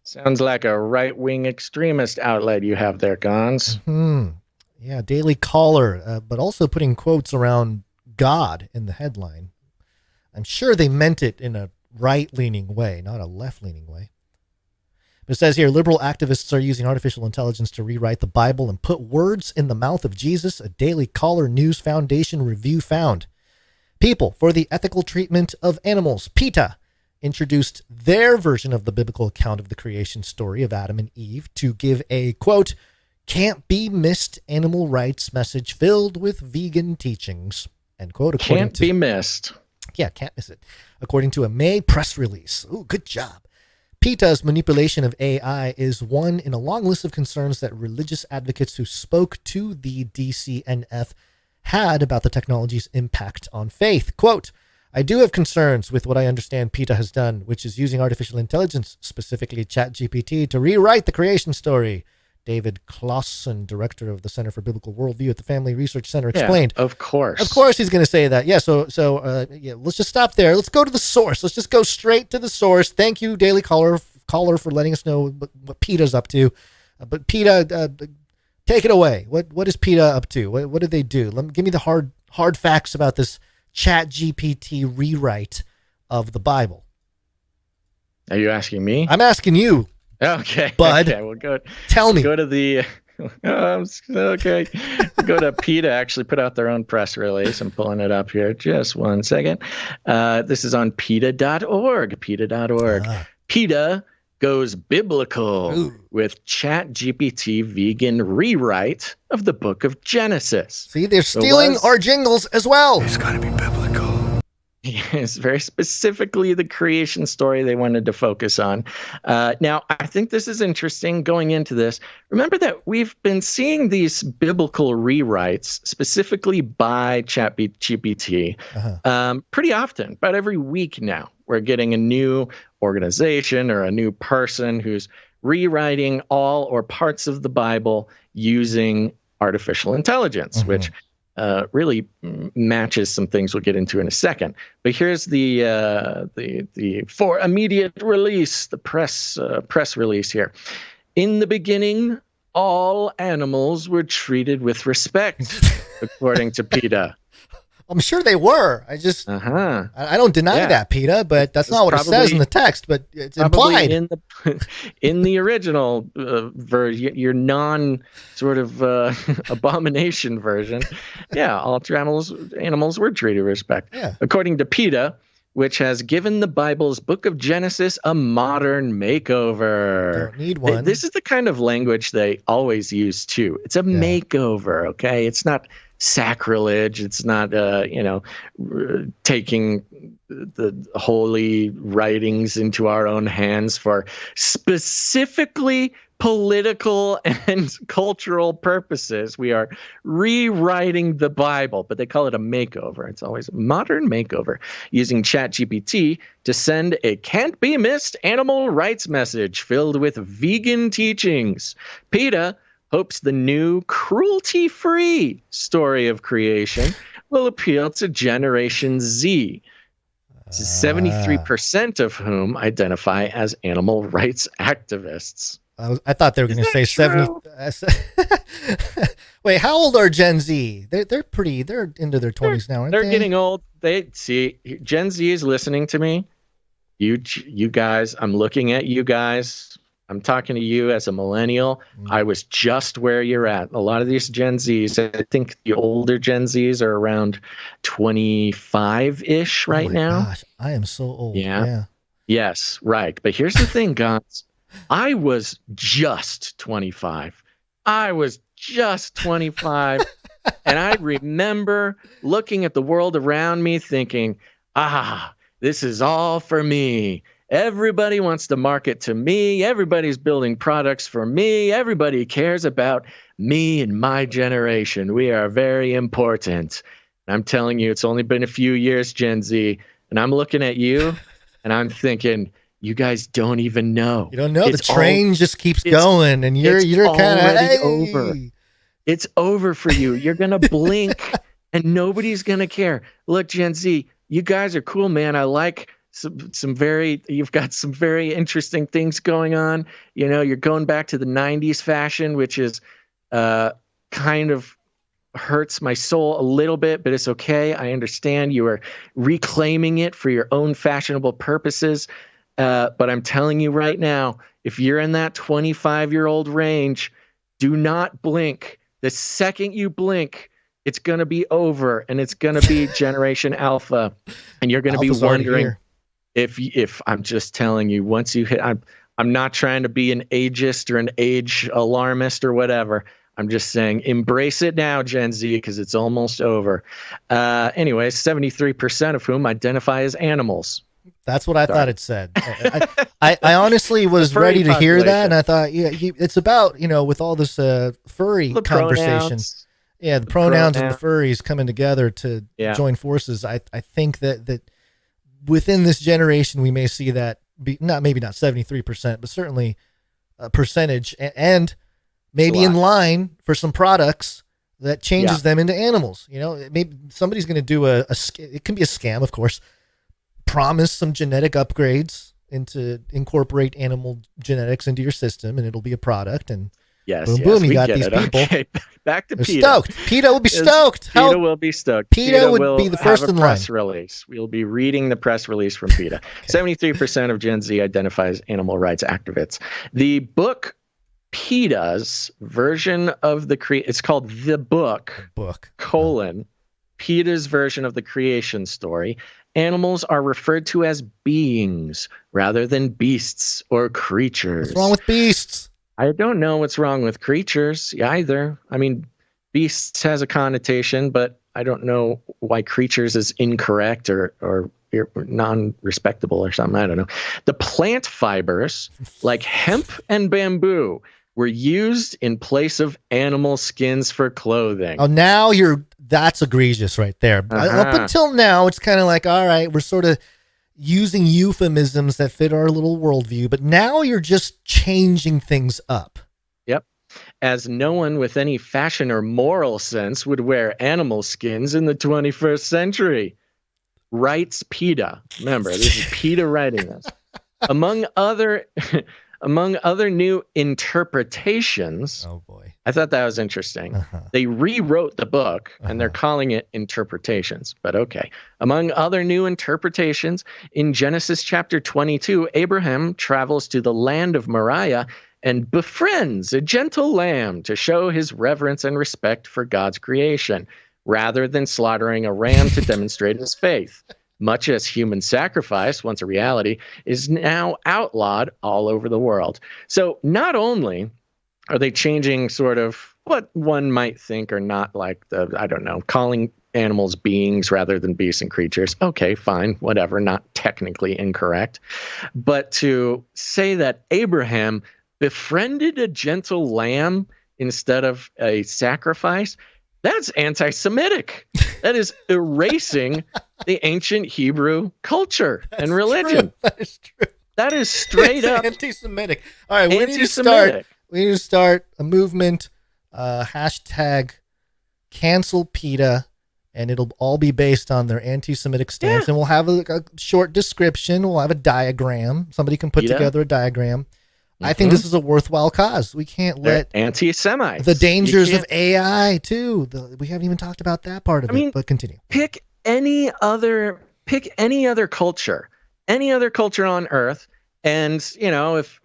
Sounds like a right-wing extremist outlet you have there, Gons. Yeah, Daily Caller, but also putting quotes around God in the headline. I'm sure they meant it in a right-leaning way, not a left-leaning way. But it says here, liberal activists are using artificial intelligence to rewrite the Bible and put words in the mouth of Jesus, a Daily Caller News Foundation review found. People for the Ethical Treatment of Animals, PETA, introduced their version of the biblical account of the creation story of Adam and Eve to give a, quote, can't be missed animal rights message filled with vegan teachings, end quote. Can't be missed. Yeah, can't miss it. According to a May press release. Ooh, good job. PETA's manipulation of AI is one in a long list of concerns that religious advocates who spoke to the DCNF had about the technology's impact on faith. Quote, I do have concerns with what I understand PETA has done, which is using artificial intelligence, specifically ChatGPT, to rewrite the creation story. David Clausen, director of the Center for Biblical Worldview at the Family Research Center, explained. Yeah, of course. Of course he's going to say that. Yeah, so let's just stop there. Let's go to the source. Let's just go straight to the source. Thank you, Daily Caller, for letting us know what PETA's up to. But PETA, take it away. What is PETA up to? What did they do? Give me the hard facts about this ChatGPT rewrite of the Bible. Are you asking me? I'm asking you. Okay, bud. Okay, well, go. Tell me. Go to the. Okay. Go to PETA. Actually, put out their own press release. I'm pulling it up here. Just one second. This is on PETA.org. PETA.org. PETA goes biblical with ChatGPT vegan rewrite of the Book of Genesis. See, they're stealing our jingles as well. It's got to be biblical. Yes, very specifically the creation story they wanted to focus on. Now, I think this is interesting going into this. Remember that we've been seeing these biblical rewrites specifically by ChatGPT pretty often, about every week now. We're getting a new organization or a new person who's rewriting all or parts of the Bible using artificial intelligence, which really matches some things we'll get into in a second. But here's the for immediate release, the press release here. In the beginning, all animals were treated with respect, according to PETA. I'm sure they were. I just I don't deny that, PETA, but that's not what it says in the text, but it's implied. In the original version, your non sort of abomination version, all animals were treated with respect. Yeah. According to PETA, which has given the Bible's Book of Genesis a modern makeover. Don't need one. This is the kind of language they always use too. It's a makeover, okay? It's not sacrilege. It's not, taking the holy writings into our own hands for specifically political and cultural purposes. We are rewriting the Bible, but they call it a makeover. It's always a modern makeover, using ChatGPT to send a can't-be-missed animal rights message filled with vegan teachings. PETA hopes the new cruelty-free story of creation will appeal to Generation Z, 73% of whom identify as animal rights activists. I thought they were going to say 70. Wait, how old are Gen Z? They're into their 20s now, aren't they? They're getting old. Gen Z is listening to me. You guys, I'm looking at you guys. I'm talking to you as a millennial. I was just where you're at. A lot of these Gen Zs, I think the older Gen Zs are around 25-ish right now. Gosh, I am so old. Yeah. Yes, right. But here's the thing, guys. I was just 25. And I remember looking at the world around me thinking, this is all for me. Everybody wants to market to me. Everybody's building products for me. Everybody cares about me and my generation. We are very important. And I'm telling you, it's only been a few years, Gen Z. And I'm looking at you and I'm thinking, you guys don't even know. You don't know. The train just keeps going and you're kind of over. It's over for you. You're going to blink and nobody's going to care. Look, Gen Z, you guys are cool, man. I like you've got some very interesting things going on. You know, you're going back to the 90s fashion, which is kind of hurts my soul a little bit, but it's okay. I understand you are reclaiming it for your own fashionable purposes. But I'm telling you right now, if you're in that 25-year-old range, do not blink. The second you blink, it's going to be over, and it's going to be Generation Alpha, and you're going to be wondering if I'm just telling you, once you hit, I'm not trying to be an ageist or an age alarmist or whatever. I'm just saying, embrace it now, Gen Z, because it's almost over. Anyway, 73% of whom identify as animals. That's what I thought it said. I honestly was ready to hear that, and I thought, it's about, with all this furry conversation. Pronouns. Yeah, the pronouns and the furries coming together to join forces. I think that within this generation, we may see that be maybe not 73%, but certainly a percentage, and maybe in line for some products that changes them into animals. Maybe somebody's going to do it can be a scam, of course, promise some genetic upgrades to incorporate animal genetics into your system, and it'll be a product. And boom, you got these people. Okay. Back to PETA. Stoked. PETA will be stoked. PETA will be stoked. PETA would be the first in line. Press release. We'll be reading the press release from PETA. 73% of Gen Z identify as animal rights activists. The book PETA's version of it's called The Book, PETA's version of the creation story. Animals are referred to as beings rather than beasts or creatures. What's wrong with beasts? I don't know what's wrong with creatures either. I mean, beasts has a connotation, but I don't know why creatures is incorrect or non-respectable or something. I don't know. The plant fibers, like hemp and bamboo, were used in place of animal skins for clothing. Oh, now that's egregious right there. Up until now, it's kind of like, all right, we're sort of using euphemisms that fit our little worldview, but now you're just changing things up. Yep. As no one with any fashion or moral sense would wear animal skins in the 21st century. Writes PETA. Remember, this is PETA writing this. Among other new interpretations. Oh boy. I thought that was interesting. They rewrote the book and they're calling it Interpretations, but okay. Among other new interpretations, in Genesis chapter 22, Abraham travels to the land of Moriah and befriends a gentle lamb to show his reverence and respect for God's creation, rather than slaughtering a ram to demonstrate his faith. Much as human sacrifice, once a reality, is now outlawed all over the world. So not only are they changing sort of what one might think are not like calling animals beings rather than beasts and creatures. Okay, fine, whatever, not technically incorrect. But to say that Abraham befriended a gentle lamb instead of a sacrifice, that's anti-Semitic. That is erasing the ancient Hebrew culture and religion. True. That is true. That is straight up anti-Semitic. All right, we need to start a movement, hashtag cancel PETA, and it'll all be based on their anti-Semitic stance. And we'll have a short description. We'll have a diagram. Somebody can put together a diagram. I think this is a worthwhile cause. We can't let anti-Semites. The dangers of AI too. We haven't even talked about that part of it. But continue. Pick any other culture, on Earth, and if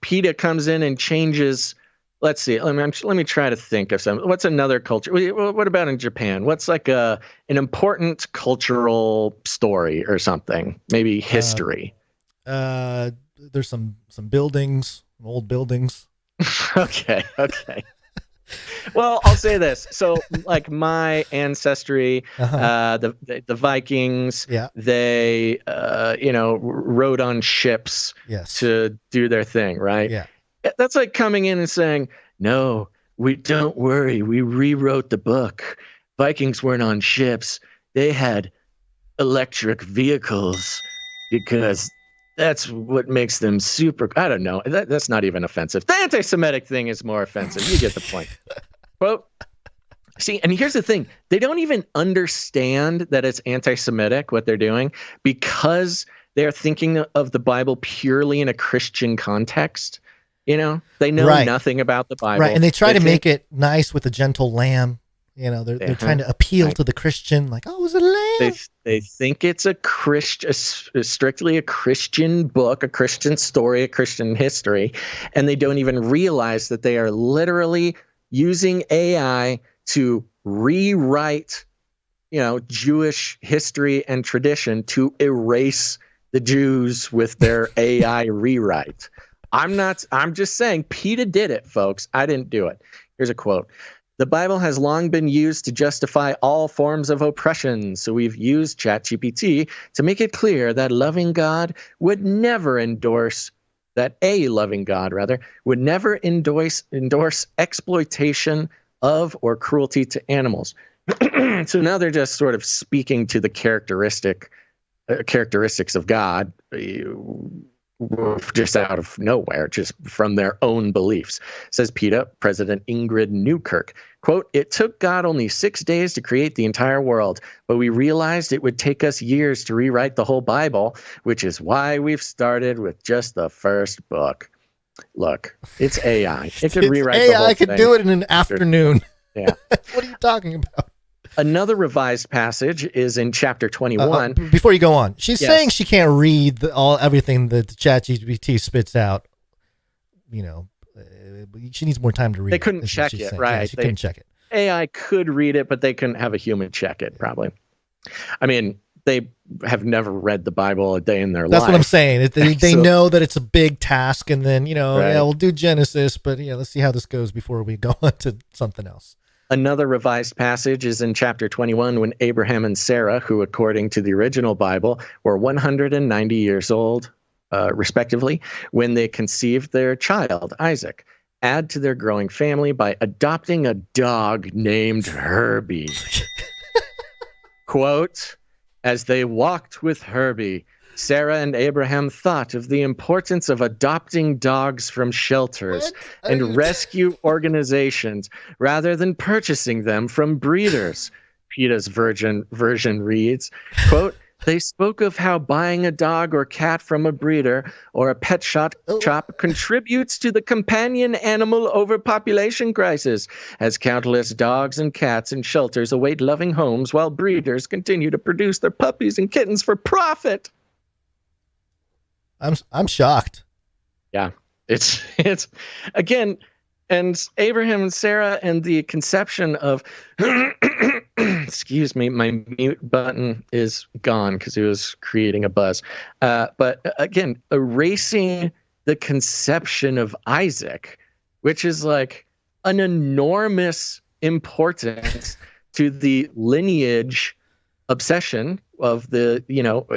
PETA comes in and changes. Let's see. Let me try to think of some. What's another culture? What about in Japan? What's like an important cultural story or something? Maybe history. There's some buildings, old buildings. Okay. Well, I'll say this. So, like my ancestry, the Vikings, they, rode on ships to do their thing, right? Yeah. That's like coming in and saying, no, don't worry. We rewrote the book. Vikings weren't on ships. They had electric vehicles because that's what makes them super. I don't know. That's not even offensive. The anti-Semitic thing is more offensive. You get the point. Quote. See, and here's the thing. They don't even understand that it's anti-Semitic, what they're doing, because they're thinking of the Bible purely in a Christian context. They know nothing about the Bible. Right, and they try to make it nice with a gentle lamb. They're trying to appeal to the Christian, like, oh, it was a lamb. They think it's strictly a Christian book, a Christian story, a Christian history, and they don't even realize that they are literally using AI to rewrite, Jewish history and tradition to erase the Jews with their AI rewrite. I'm just saying PETA did it, folks. I didn't do it. Here's a quote. The Bible has long been used to justify all forms of oppression, so we've used ChatGPT to make it clear that a loving God would never endorse exploitation of or cruelty to animals. So now they're just sort of speaking to the characteristics of God, just out of nowhere, just from their own beliefs. Says PETA President Ingrid Newkirk, quote, "It took God only 6 days to create the entire world, but we realized it would take us years to rewrite the whole Bible, which is why we've started with just the first book." Look, it's AI. It could rewrite the whole thing. AI could do it in an afternoon. Yeah. What are you talking about? Another revised passage is in chapter 21. Before you go on, she's saying she can't read everything that the ChatGPT spits out. She needs more time to read. They couldn't check it, right? Yeah, she couldn't check it. AI could read it, but they couldn't have a human check it, probably. I mean, they have never read the Bible a day in their life. That's what I'm saying. They know that it's a big task, and then, we'll do Genesis, but let's see how this goes before we go on to something else. Another revised passage is in chapter 21 when Abraham and Sarah, who according to the original Bible were 190 years old, respectively, when they conceived their child, Isaac, add to their growing family by adopting a dog named Herbie. Quote, "As they walked with Herbie, Sarah and Abraham thought of the importance of adopting dogs from shelters and rescue organizations rather than purchasing them from breeders." PETA's version reads, quote, "They spoke of how buying a dog or cat from a breeder or a pet shop contributes to the companion animal overpopulation crisis, as countless dogs and cats in shelters await loving homes while breeders continue to produce their puppies and kittens for profit." I'm shocked. Yeah, it's again, and Abraham and Sarah and the conception of excuse me, my mute button is gone because it was creating a buzz. But again, erasing the conception of Isaac, which is like an enormous importance to the lineage obsession of the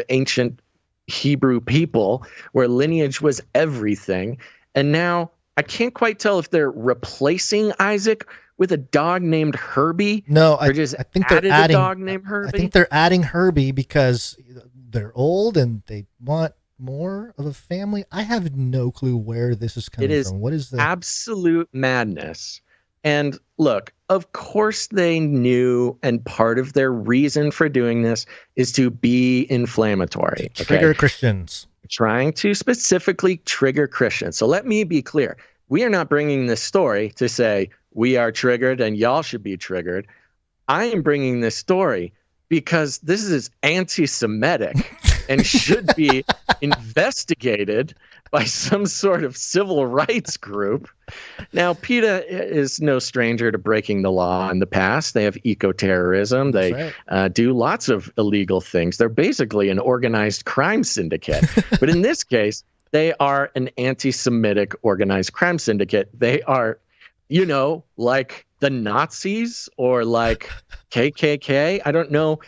ancient Hebrew people, where lineage was everything. And now I can't quite tell if they're replacing Isaac with a dog named Herbie. No, I think they're adding a dog named Herbie. I think they're adding Herbie because they're old and they want more of a family. I have no clue where this is coming from. What is the absolute madness? And look, of course they knew, and part of their reason for doing this is to be inflammatory. Trigger Christians. Trying to specifically trigger Christians. So let me be clear. We are not bringing this story to say we are triggered and y'all should be triggered. I am bringing this story because this is anti-Semitic and should be investigated by some sort of civil rights group. Now, PETA is no stranger to breaking the law in the past. They have eco-terrorism. They do lots of illegal things. They're basically an organized crime syndicate. But in this case, they are an anti-Semitic organized crime syndicate. They are like the Nazis or like KKK. I don't know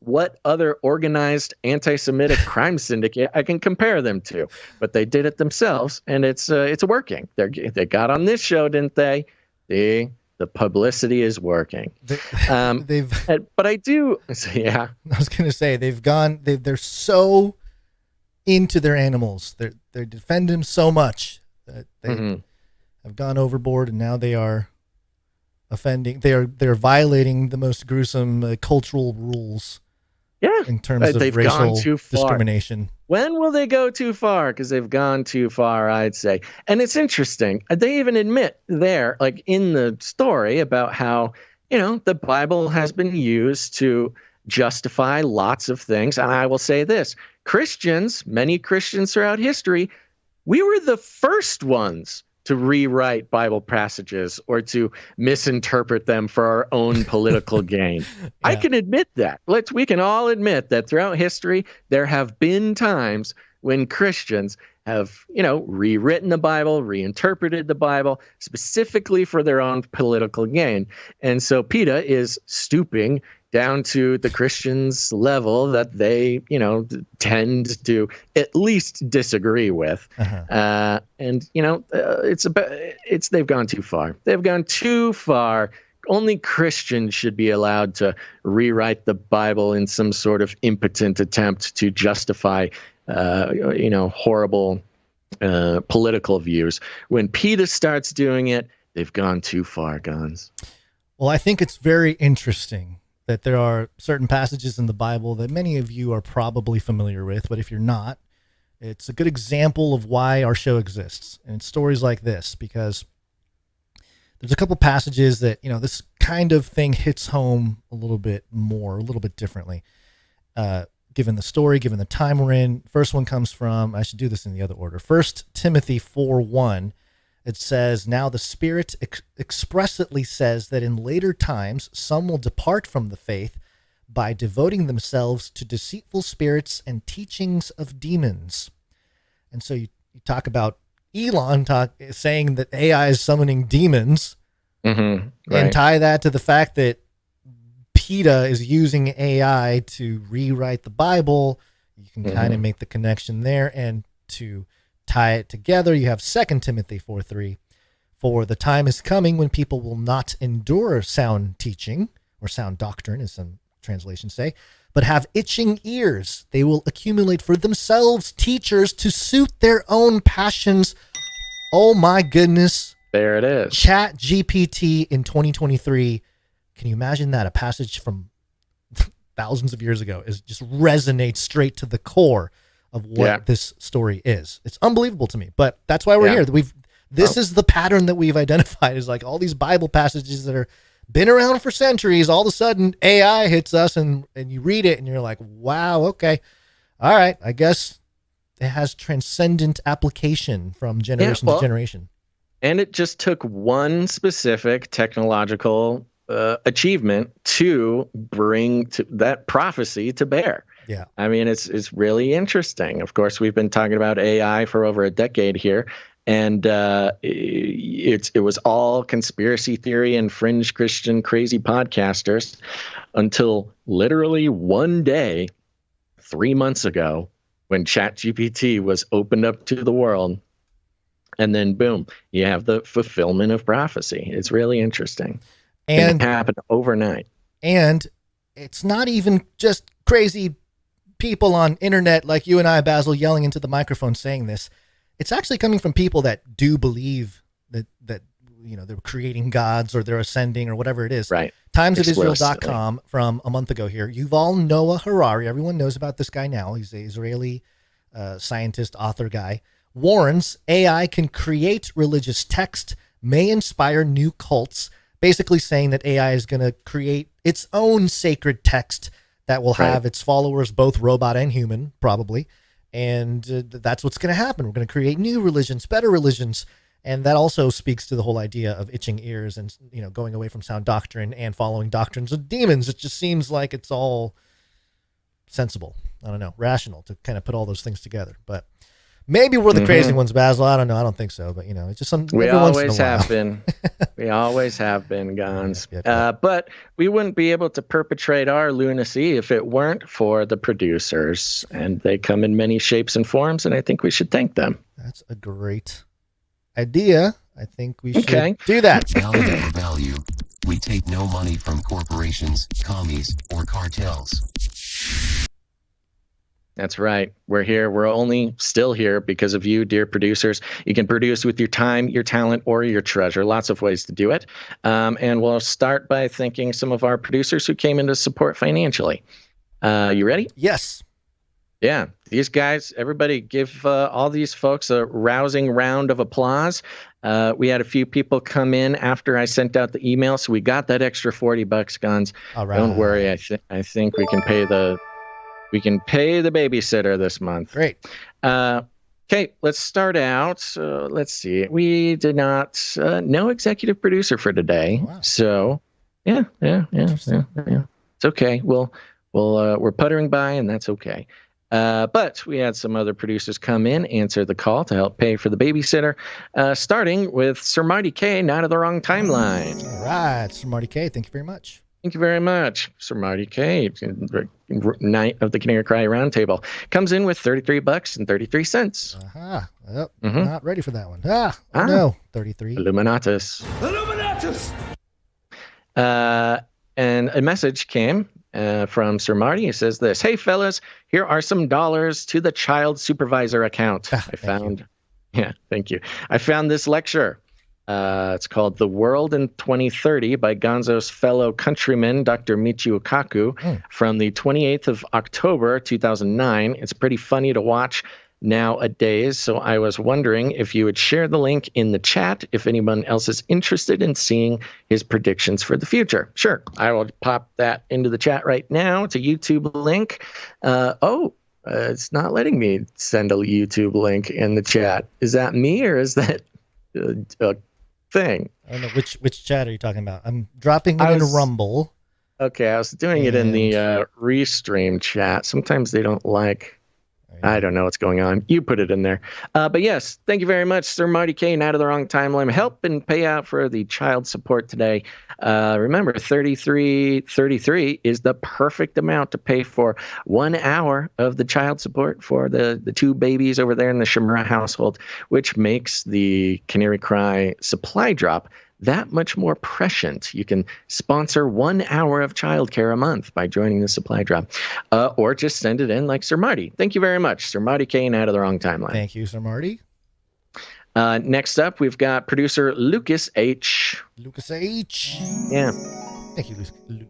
what other organized anti-Semitic crime syndicate I can compare them to, but they did it themselves, and it's working. They got on this show, didn't they? The publicity is working. But I do, yeah. I was gonna say they're so into their animals. They defend them so much that they have gone overboard, and now they are offending. They're violating the most gruesome cultural rules. Yeah, in terms of racial discrimination. When will they go too far? Because they've gone too far, I'd say. And it's interesting. They even admit there, like in the story, about how, the Bible has been used to justify lots of things. And I will say this, many Christians throughout history, we were the first ones to rewrite Bible passages or to misinterpret them for our own political gain. Yeah. I can admit that. We can all admit that throughout history, there have been times when Christians have, rewritten the Bible, reinterpreted the Bible specifically for their own political gain. And so PETA is stooping down to the Christians' level that they, tend to at least disagree with. And they've gone too far. They've gone too far. Only Christians should be allowed to rewrite the Bible in some sort of impotent attempt to justify, horrible political views. When PETA starts doing it, they've gone too far, Gons. Well, I think it's very interesting that there are certain passages in the Bible that many of you are probably familiar with, but if you're not, it's a good example of why our show exists. And it's stories like this, because there's a couple passages that, this kind of thing hits home a little bit more, a little bit differently, given the story, given the time we're in. First one comes from, I should do this in the other order, 1 Timothy 4:1. It says, now the Spirit expressly says that in later times some will depart from the faith by devoting themselves to deceitful spirits and teachings of demons. And so you talk about Elon saying that AI is summoning demons, right, and tie that to the fact that PETA is using AI to rewrite the Bible. You can kind of make the connection there, and to tie it together, you have 2 Timothy 4:3. For the time is coming when people will not endure sound teaching, or sound doctrine, as some translations say, but have itching ears. They will accumulate for themselves teachers to suit their own passions. Oh my goodness. There it is. Chat GPT in 2023. Can you imagine that? A passage from thousands of years ago just resonates straight to the core of what this story is. It's unbelievable to me, but that's why we're here. This is the pattern that we've identified, is like all these Bible passages that are been around for centuries. All of a sudden AI hits us and you read it and you're like, wow, okay. All right. I guess it has transcendent application from generation to generation. And it just took one specific technological achievement to bring that prophecy to bear. Yeah. I mean, it's really interesting. Of course, we've been talking about AI for over a decade here, and it was all conspiracy theory and fringe Christian crazy podcasters until literally one day, 3 months ago, when ChatGPT was opened up to the world, and then boom, you have the fulfillment of prophecy. It's really interesting. And it happened overnight. And it's not even just crazy people on internet like you and I, Basil, yelling into the microphone saying this. It's actually coming from people that do believe that they're creating gods or they're ascending or whatever it is. Right. Timesofisrael.com from a month ago here. Yuval Noah Harari, everyone knows about this guy now. He's an Israeli scientist, author guy. Warns AI can create religious text, may inspire new cults, basically saying that AI is going to create its own sacred text that will have its followers, both robot and human, probably. And that's what's going to happen. We're going to create new religions, better religions. And that also speaks to the whole idea of itching ears and, going away from sound doctrine and following doctrines of demons. It just seems like it's all sensible. I don't know, rational to kind of put all those things together. But Maybe we're the crazy ones, Basil. I don't know. I don't think so, but it's just some. We always have been. We always have been, Gons. But we wouldn't be able to perpetrate our lunacy if it weren't for the producers, and they come in many shapes and forms, and I think we should thank them. That's a great idea. I think we should do that. Value for value. We take no money from corporations, commies, or cartels. That's right. We're here. We're only still here because of you, dear producers. You can produce with your time, your talent, or your treasure. Lots of ways to do it. And we'll start by thanking some of our producers who came in to support financially. You ready? Yes. Yeah. These guys, everybody give all these folks a rousing round of applause. We had a few people come in after I sent out the email, so we got that extra $40, Guns. All right. Don't worry. I think we can pay the babysitter this month. Great. Okay, let's start out. Let's see. We did not no executive producer for today. Wow. So yeah. It's okay. We're puttering by, and that's okay. But we had some other producers come in, answer the call to help pay for the babysitter, starting with Sir Marty K, Not of the Wrong Timeline. All right, Sir Marty K, thank you very much. Thank you very much, Sir Marty K, Knight of the Canary Cry Roundtable. Comes in with $33.33. Aha. Yep. Not ready for that one. No. 33. Illuminatus. And a message came from Sir Marty. He says this: "Hey fellas, here are some dollars to the child supervisor account. Thank you. I found this lecture. It's called The World in 2030 by Gonzo's fellow countryman, Dr. Michio Kaku, from the 28th of October, 2009. It's pretty funny to watch nowadays, so I was wondering if you would share the link in the chat if anyone else is interested in seeing his predictions for the future." Sure, I will pop that into the chat right now. It's a YouTube link. It's not letting me send a YouTube link in the chat. Is that me, or is that a thing? I don't know which chat are you talking about. I'm dropping it in Rumble. Okay, I was doing it in the Restream chat. Sometimes they don't like. I don't know what's going on. You put it in there. But yes, thank you very much, Sir Marty K, Not of the Wrong Timeline. Help and pay out for the child support today. Remember, $33.33 is the perfect amount to pay for 1 hour of the child support for the two babies over there in the Shimura household, which makes the Canary Cry supply drop that much more prescient. You can sponsor 1 hour of childcare a month by joining the supply drop, or just send it in like Sir Marty. Thank you very much, Sir Marty Kane, Out of the Wrong Timeline. Thank you, Sir Marty. Next up, we've got producer Lucas H. Lucas H. Yeah. Thank you,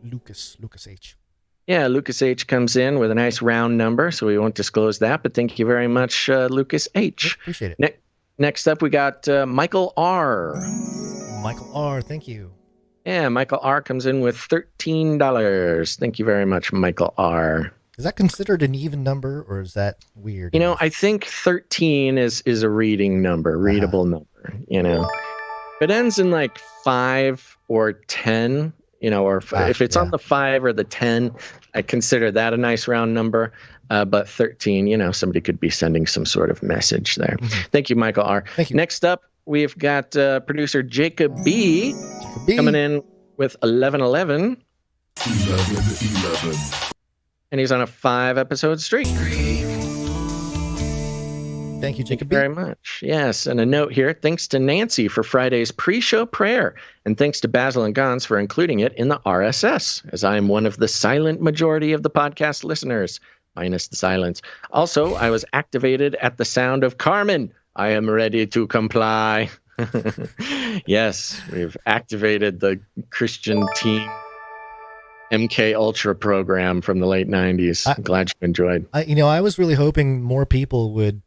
Lucas H. Yeah, Lucas H comes in with a nice round number, so we won't disclose that, but thank you very much, Lucas H. Appreciate it. Next up, we got Michael R. Michael R, thank you. Yeah, Michael R comes in with $13. Thank you very much, Michael R. Is that considered an even number, or is that weird? I think 13 is a readable number, If it ends in like 5 or 10, or if it's on the 5 or the 10, I consider that a nice round number. But 13, somebody could be sending some sort of message there. Thank you, Michael R. Thank you. Next up, we've got producer Jacob B. coming in with 1111. 11. And he's on a 5-episode streak. Thank you, Jacob B. Very much. Yes, and a note here. Thanks to Nancy for Friday's pre-show prayer, and thanks to Basil and Gons for including it in the RSS, as I am one of the silent majority of the podcast listeners, minus the silence. Also, I was activated at the sound of Carmen. I am ready to comply. Yes, we've activated the Christian teen MK Ultra program from the late 90s. I'm glad you enjoyed. I was really hoping more people would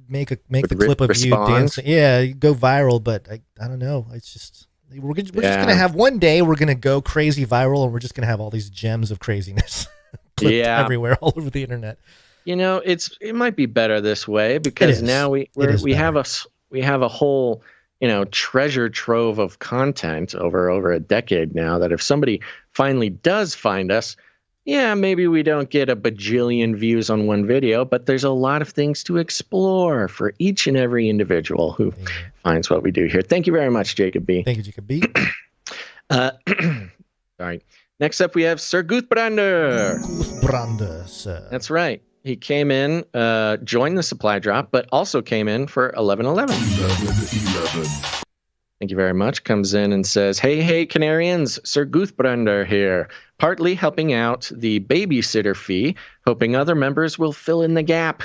make the clip of you dancing. Yeah, go viral, but I don't know. It's just we're just gonna have one day we're gonna go crazy viral, and we're just gonna have all these gems of craziness clipped everywhere all over the internet. It might be better this way because now we have a whole treasure trove of content over a decade now that if somebody finally does find us, yeah, maybe we don't get a bajillion views on one video, but there's a lot of things to explore for each and every individual who finds what we do here. Thank you very much, Jacob B. Thank you, Jacob B. Sorry. Next up, we have Sir Guthbrander. Guthbrander, sir. That's right. He came in, joined the supply drop, but also came in for 1111. 11. Thank you very much. Comes in and says, hey, Canarians, Sir Guthbrander here. Partly helping out the babysitter fee, hoping other members will fill in the gap.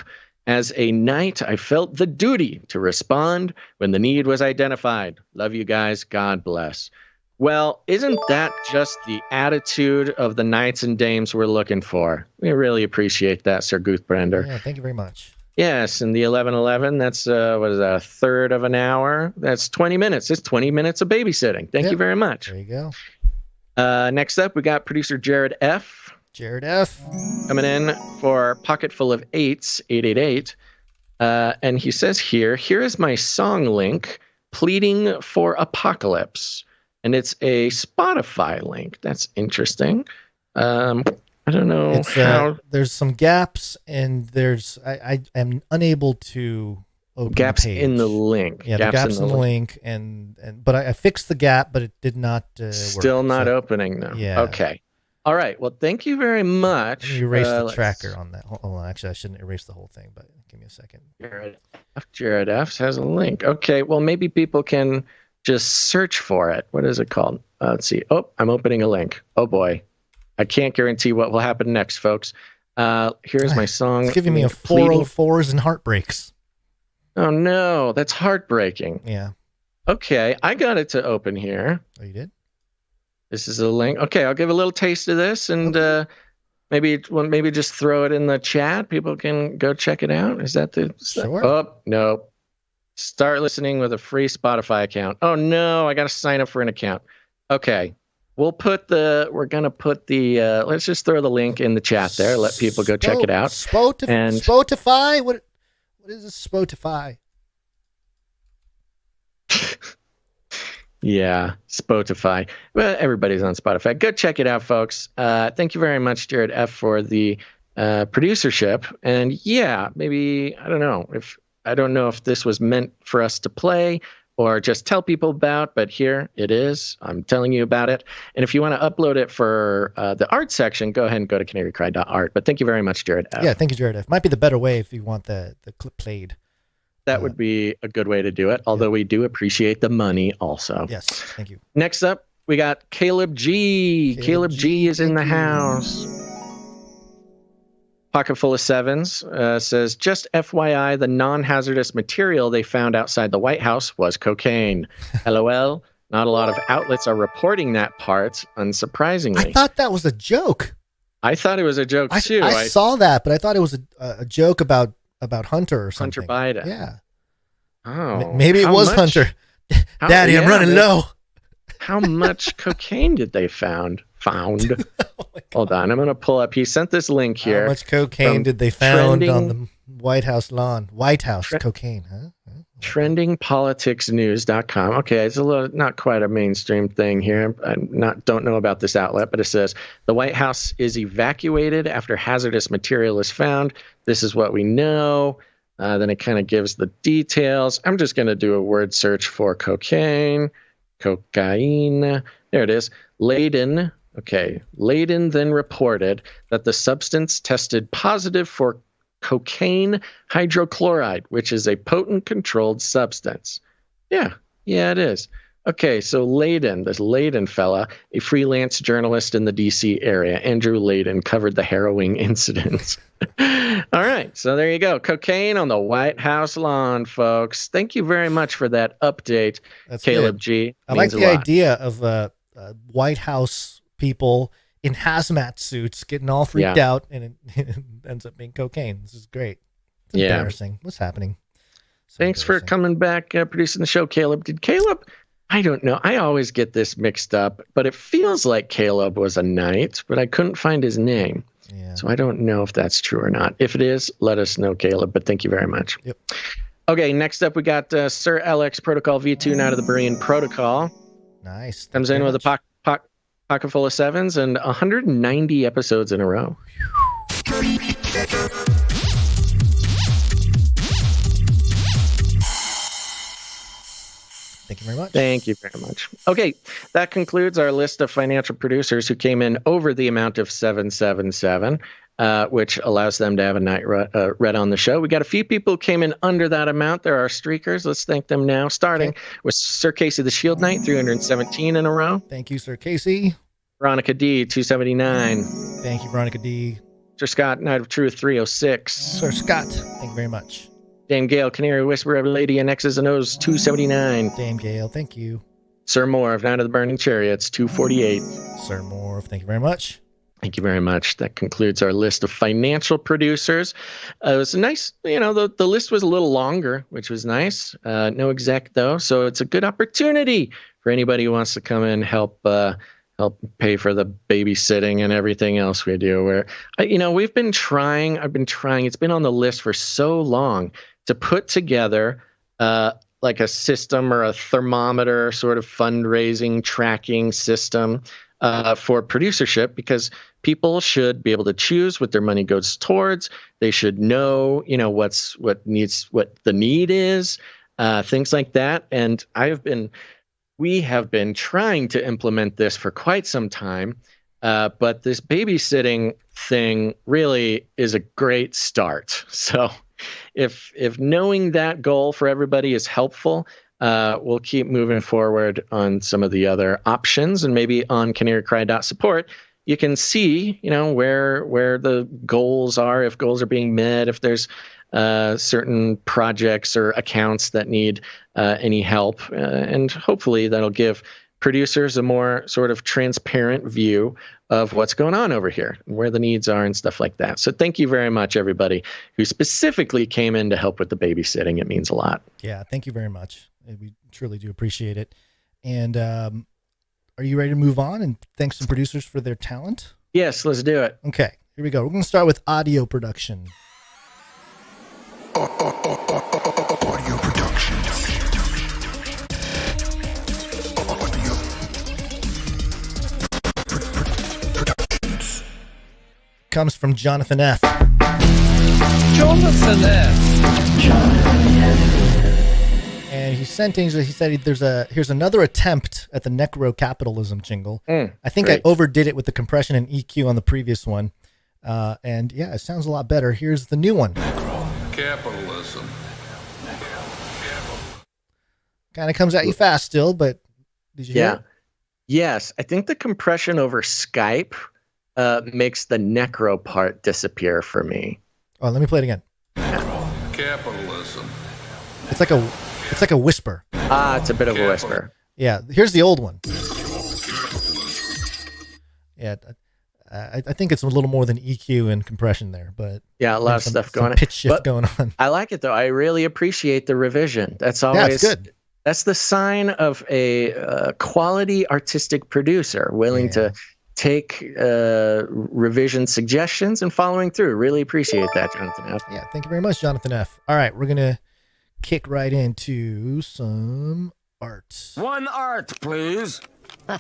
As a knight, I felt the duty to respond when the need was identified. Love you guys. God bless. Well, isn't that just the attitude of the knights and dames we're looking for? We really appreciate that, Sir Guthbrander. Yeah, thank you very much. Yes, and the 1111, that's, what is that, a third of an hour? That's 20 minutes. It's 20 minutes of babysitting. Thank you very much. There you go. Next up, we got producer Jared F. Jared F. Coming in for Pocket Full of Eights, 888. And he says here is my song link, Pleading for Apocalypse. And it's a Spotify link. That's interesting. I don't know how. There's some gaps, and I am unable to open gaps the page. In the link. Yeah, the gaps in the link, but I fixed the gap, but it did not Still work, not opening though. Yeah. Okay. All right. Well, thank you very much. Let me erase the tracker on that. Hold on. Actually, I shouldn't erase the whole thing, but give me a second. Jared F has a link. Okay. Well, maybe people can just search for it. What is it called? Let's see. Oh, I'm opening a link. Oh boy. I can't guarantee what will happen next, folks. Here's my song. It's giving me a 404s and heartbreaks. Oh no, that's heartbreaking. Yeah. Okay, I got it to open here. Oh, you did? This is a link. Okay, I'll give a little taste of this, and maybe just throw it in the chat. People can go check it out. Is that the? Sure. Oh no. Start listening with a free Spotify account. Oh no, I got to sign up for an account. Okay. We're gonna put the, let's just throw the link in the chat there. Let people go check it out. Spotify? What is this Spotify? Yeah, Spotify. Well, everybody's on Spotify. Go check it out, folks. Thank you very much, Jared F, for the producership. And yeah, maybe, I don't know if this was meant for us to play or just tell people about, but here it is. I'm telling you about it. And if you want to upload it for the art section, go ahead and go to canarycry.art. But thank you very much, Jared F. Yeah, thank you, Jared F. Might be the better way if you want the clip played. That would be a good way to do it, although we do appreciate the money also. Yes, thank you. Next up, we got Caleb G. Caleb G is in the house. Pocket Full of Sevens says, just FYI, the non-hazardous material they found outside the White House was cocaine. LOL. Not a lot of outlets are reporting that part, unsurprisingly. I thought that was a joke. I thought it was a joke, too. I saw that, but I thought it was a joke about Hunter or something. Hunter Biden. Yeah. Oh. Maybe it was Hunter. Daddy, I'm running low. How much cocaine did they found? Hold on, I'm going to pull up. He sent this link here. How much cocaine did they found on the White House lawn? White House cocaine, huh? Trendingpoliticsnews.com. Okay, it's not quite a mainstream thing here. I don't know about this outlet, but it says the White House is evacuated after hazardous material is found. This is what we know. Then it kind of gives the details. I'm just going to do a word search for cocaine. There it is. Layden. Okay. Layden then reported that the substance tested positive for cocaine hydrochloride, which is a potent controlled substance. Yeah, it is. Okay, so Layden, this Layden fella, a freelance journalist in the D.C. area, Andrew Layden, covered the harrowing incidents. All right, so there you go. Cocaine on the White House lawn, folks. Thank you very much for that update, That's Caleb good. G. I like the idea of White House people in hazmat suits getting all freaked out, and it ends up being cocaine. This is great. It's embarrassing. What's happening? Thanks for coming back, producing the show, Caleb. Did Caleb... I don't know. I always get this mixed up, but it feels like Caleb was a knight, but I couldn't find his name. Yeah. So I don't know if that's true or not. If it is, let us know, Caleb, but thank you very much. Yep. Okay, next up we got Sir LX Protocol V2 out of the Berean Protocol. Nice. Comes in with a Pocket full of sevens and 190 episodes in a row. Thank you very much. Thank you very much. Okay, that concludes our list of financial producers who came in over the amount of 777, which allows them to have a night read on the show. We got a few people who came in under that amount. There are streakers. Let's thank them now, starting with Sir Casey the Shield Knight, 317 in a row. Thank you, Sir Casey. Veronica D, 279. Thank you, Veronica D. Sir Scott, Knight of Truth, 306. Sir Scott, thank you very much. Dame Gale, Canary, Whisperer, Lady, and X's and O's, 279. Dame Gale, thank you. Sir Moore of Night of the Burning Chariots, 248. Sir Moore, thank you very much. Thank you very much. That concludes our list of financial producers. It was nice, the list was a little longer, which was nice. No exec, though, so it's a good opportunity for anybody who wants to come in and help pay for the babysitting and everything else we do. Where, I've been trying, it's been on the list for so long to put together like a system or a thermometer sort of fundraising tracking system for producership, because people should be able to choose what their money goes towards. They should know, what the need is, things like that. And we have been trying to implement this for quite some time, but this babysitting thing really is a great start. So if knowing that goal for everybody is helpful, we'll keep moving forward on some of the other options, and maybe on canarycry.support, you can see, where the goals are, if goals are being met, if there's certain projects or accounts that need any help, and hopefully that'll give producers a more sort of transparent view of what's going on over here, where the needs are and stuff like that. So thank you very much, everybody who specifically came in to help with the babysitting. It means a lot. Yeah, thank you very much. We truly do appreciate it. And are you ready to move on and thank some producers for their talent? Yes, let's do it. Okay, here we go. We're going to start with audio production. Audio production. Comes from Jonathan F. Jonathan F. And he said here's another attempt at the necro-capitalism jingle. I think great. I overdid it with the compression and EQ on the previous one. And yeah, it sounds a lot better. Here's the new one. Capitalism. Kind of comes at you fast still, but did you hear it? Yes, I think the compression over Skype makes the necro part disappear for me. Oh, let me play it again. Capitalism. It's like a whisper. It's a bit of a whisper. Yeah, here's the old one. Yeah, I think it's a little more than EQ and compression there, but yeah, a lot of stuff going on. Pitch shift going on. I like it though. I really appreciate the revision. That's always it's good. That's the sign of a quality artistic producer willing to take revision suggestions and following through. Really appreciate that, Jonathan F. Yeah, thank you very much, Jonathan F. All right, we're gonna kick right into some art. One art, please. We're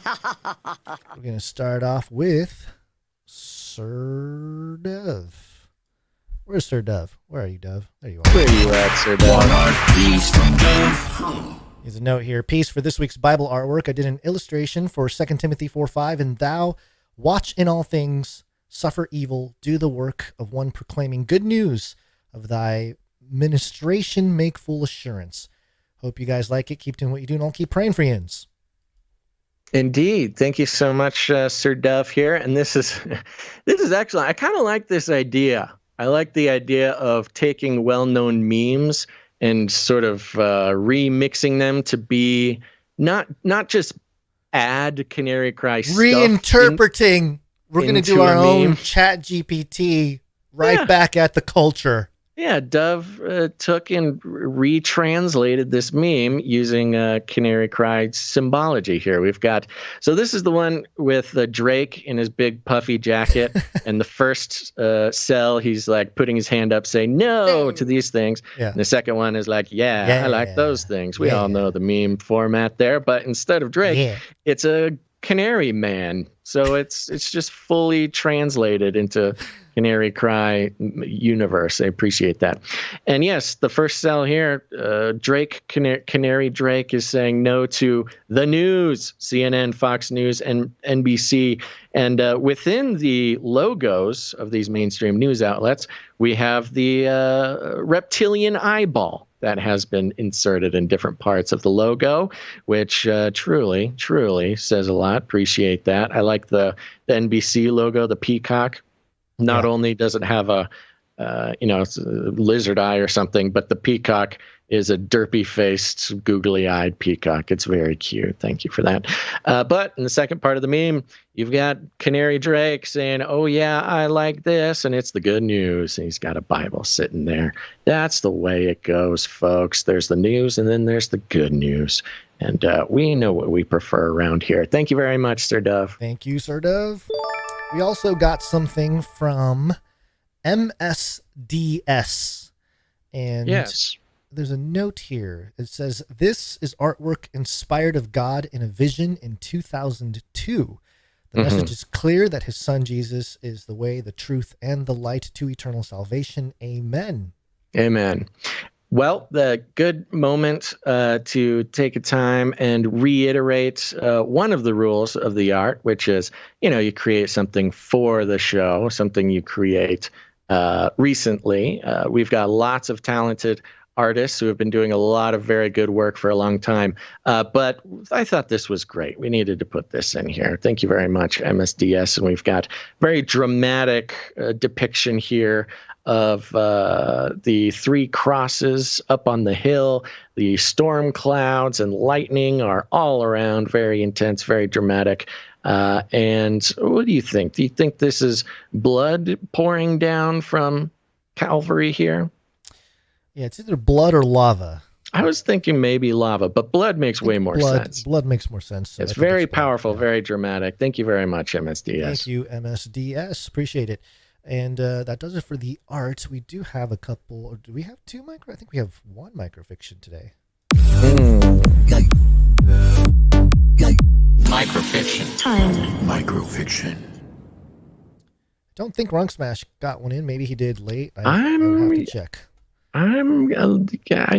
gonna start off with Sir Dove. Where's Sir Dove? Where are you, Dove? There you are. Where are you at, Sir Dove? One art, please, from Dove. There's a note here. Piece for this week's Bible artwork. I did an illustration for 2 Timothy 4:5, and thou watch in all things, suffer evil, do the work of one proclaiming good news of thy ministration, make full assurance. Hope you guys like it. Keep doing what you do, and I'll keep praying for yins. Indeed. Thank you so much, Sir Dove here. And this is excellent. I kind of like this idea. I like the idea of taking well-known memes and sort of remixing them to be not just add Canary Cry stuff. Reinterpreting. We're going to do our own Chat GPT back at the culture. Yeah, Dove took and retranslated this meme using Canary Cry symbology here. So this is the one with Drake in his big puffy jacket, and the first cell, he's like putting his hand up saying no to these things. Yeah. And the second one is like, I like those things. We all know the meme format there, but instead of Drake, it's a Canary Man. So it's just fully translated into Canary Cry universe. I appreciate that. And yes, the first cell here, Drake, Canary Drake is saying no to the news, CNN, Fox News, and NBC. And within the logos of these mainstream news outlets, we have the reptilian eyeball that has been inserted in different parts of the logo, which truly says a lot. Appreciate that. I like the NBC logo, the peacock. Not only does it have a it's a lizard eye or something, but the peacock is a derpy-faced, googly-eyed peacock. It's very cute. Thank you for that. But in the second part of the meme, you've got Canary Drake saying, oh, yeah, I like this, and it's the good news. And he's got a Bible sitting there. That's the way it goes, folks. There's the news, and then there's the good news. And we know what we prefer around here. Thank you very much, Sir Dove. Thank you, Sir Dove. We also got something from MSDS. And yes. There's a note here. It says, this is artwork inspired of God in a vision in 2002. The message is clear that his son Jesus is the way, the truth, and the light to eternal salvation. Amen. Amen. Well, the good moment to take a time and reiterate one of the rules of the art, which is, you create something for the show, something you create recently. We've got lots of talented artists who have been doing a lot of very good work for a long time. But I thought this was great. We needed to put this in here. Thank you very much, MSDS. And we've got very dramatic depiction here of the three crosses up on the hill. The storm clouds and lightning are all around, very intense, very dramatic. And what do you think? Do you think this is blood pouring down from Calvary here? Yeah, it's either blood or lava. I was thinking maybe lava, but blood makes way more sense. Blood makes more sense. So it's very powerful, very dramatic. Thank you very much, MSDS. Thank you, MSDS. Appreciate it. And that does it for the art. We do have a couple, or do we have two micro? I think we have one microfiction today. Microfiction. Time. Microfiction. Don't think Runk Smash got one in. Maybe he did late. I would have to check. I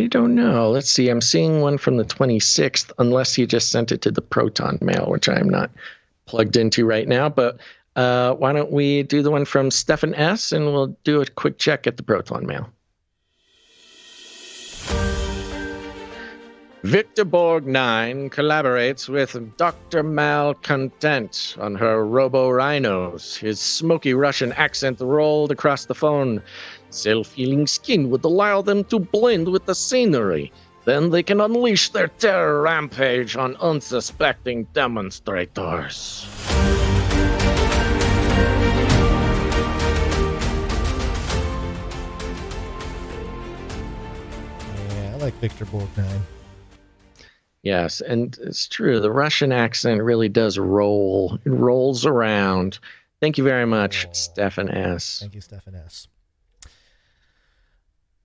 don't know. Let's see. I'm seeing one from the 26th, unless he just sent it to the Proton Mail, which I'm not plugged into right now. But why don't we do the one from Stefan S. and we'll do a quick check at the Proton Mail. Victor Borg 9 collaborates with Dr. Malcontent on her robo-rhinos. His smoky Russian accent rolled across the phone. Self-healing skin would allow them to blend with the scenery. Then they can unleash their terror rampage on unsuspecting demonstrators. Yeah, I like Victor Borg 9. Yes, and it's true. The Russian accent really does roll. It rolls around. Thank you very much, Stefan S. Thank you, Stefan S.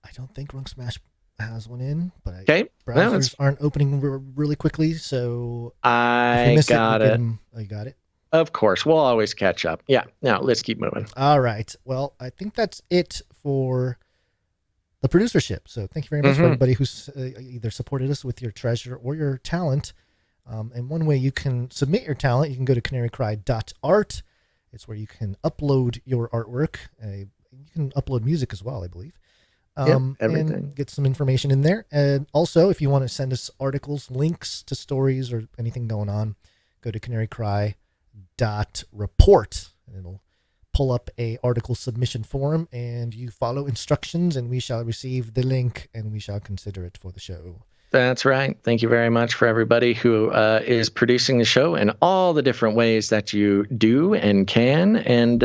I don't think Runk Smash has one in, but browsers aren't opening really quickly, so I got it. Oh, you got it? Of course. We'll always catch up. Yeah. Now, let's keep moving. All right. Well, I think that's it for the producership. So thank you very much for everybody who's either supported us with your treasure or your talent. And one way you can submit your talent, you can go to canarycry.art. It's where you can upload your artwork. You can upload music as well, I believe. Everything. And get some information in there. And also, if you want to send us articles, links to stories or anything going on, go to canarycry.report and it'll pull up a article submission form, and you follow instructions, and we shall receive the link and we shall consider it for the show. That's right. Thank you very much for everybody who is producing the show in all the different ways that you do and can. And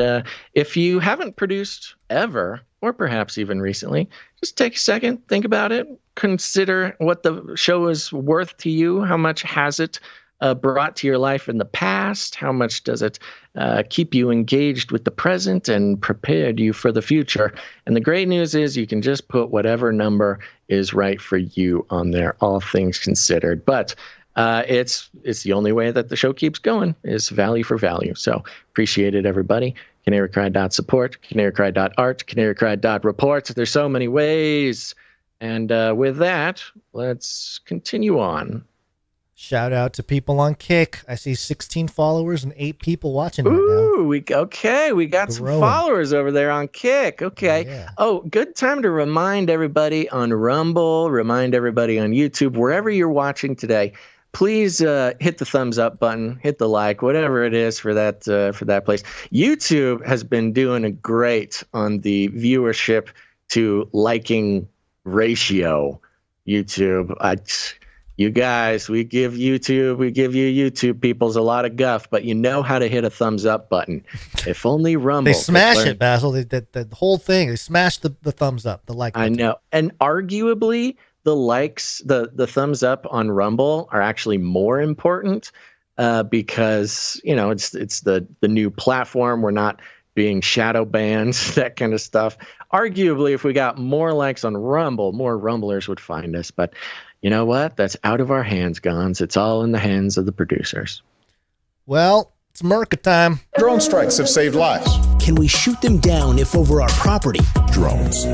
if you haven't produced ever, or perhaps even recently, just take a second, think about it, consider what the show is worth to you. How much has it brought to your life in the past? How much does it keep you engaged with the present and prepared you for the future? And the great news is you can just put whatever number is right for you on there, all things considered. But It's the only way that the show keeps going is value for value. So appreciate it, everybody. CanaryCry.support, CanaryCry.art, CanaryCry.report. There's so many ways. And with that, let's continue on. Shout out to people on Kick. I see 16 followers and 8 people watching right now. Ooh, we got some followers over there on Kick. Okay. Yeah. Oh, good time to remind everybody on Rumble, remind everybody on YouTube, wherever you're watching today. Please hit the thumbs up button, hit the like, whatever it is for that place. YouTube has been doing a great on the viewership to liking ratio. YouTube, you guys, we give you YouTube peoples a lot of guff, but you know how to hit a thumbs up button. If only Rumble. They smash it, Basil. The whole thing. They smash the thumbs up, the like button. I know, and arguably, the likes, the thumbs up on Rumble are actually more important because it's the new platform. We're not being shadow banned, that kind of stuff. Arguably, if we got more likes on Rumble, more Rumblers would find us. But you know what? That's out of our hands, Gons. It's all in the hands of the producers. Well, it's Merca time. Drone strikes have saved lives. Can we shoot them down if over our property? Drones.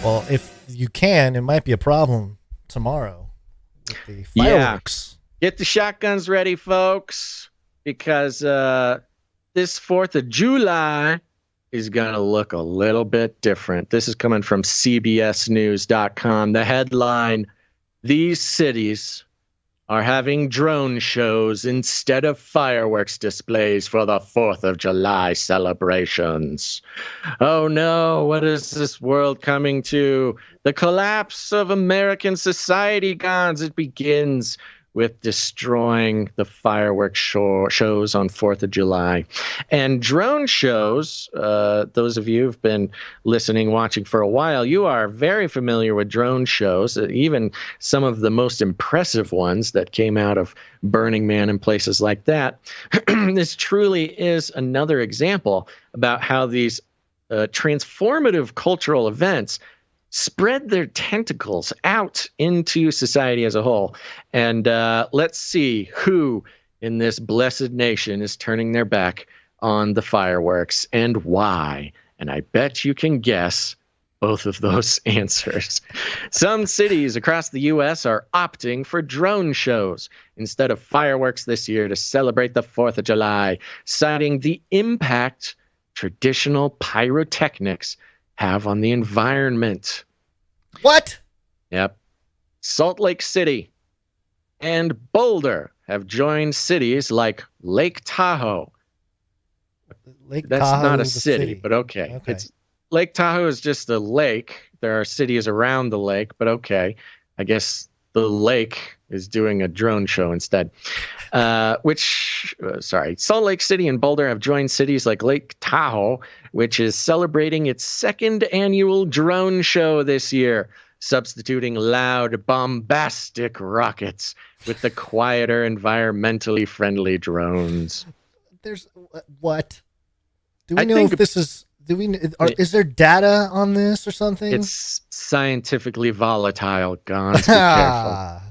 Well, if you can, it might be a problem tomorrow with the fireworks. Yeah. Get the shotguns ready, folks, because this 4th of July is going to look a little bit different. This is coming from CBSNews.com. The headline, "These cities are having drone shows instead of fireworks displays for the 4th of July celebrations." Oh no, what is this world coming to? The collapse of American society, Gons. It begins with destroying the fireworks shows on 4th of July. And drone shows, those of you who've been listening, watching for a while, you are very familiar with drone shows, even some of the most impressive ones that came out of Burning Man and places like that. This truly is another example about how these transformative cultural events spread their tentacles out into society as a whole. And let's see who in this blessed nation is turning their back on the fireworks and why. And I bet you can guess both of those answers. Some cities across the U.S. are opting for drone shows instead of fireworks this year to celebrate the 4th of July, citing the impact traditional pyrotechnics have on the environment. What? Yep. Salt Lake City and Boulder have joined cities like Lake Tahoe. That's Tahoe, not a city, but okay. It's Lake Tahoe is just a lake. There are cities around the lake, but okay. I guess the lake is doing a drone show instead. Salt Lake City and Boulder have joined cities like Lake Tahoe, which is celebrating its 2nd annual drone show this year, substituting loud, bombastic rockets with the quieter, environmentally friendly drones. There's what? Do we know if this is? Is there data on this or something? It's scientifically volatile, Gons. Be careful. I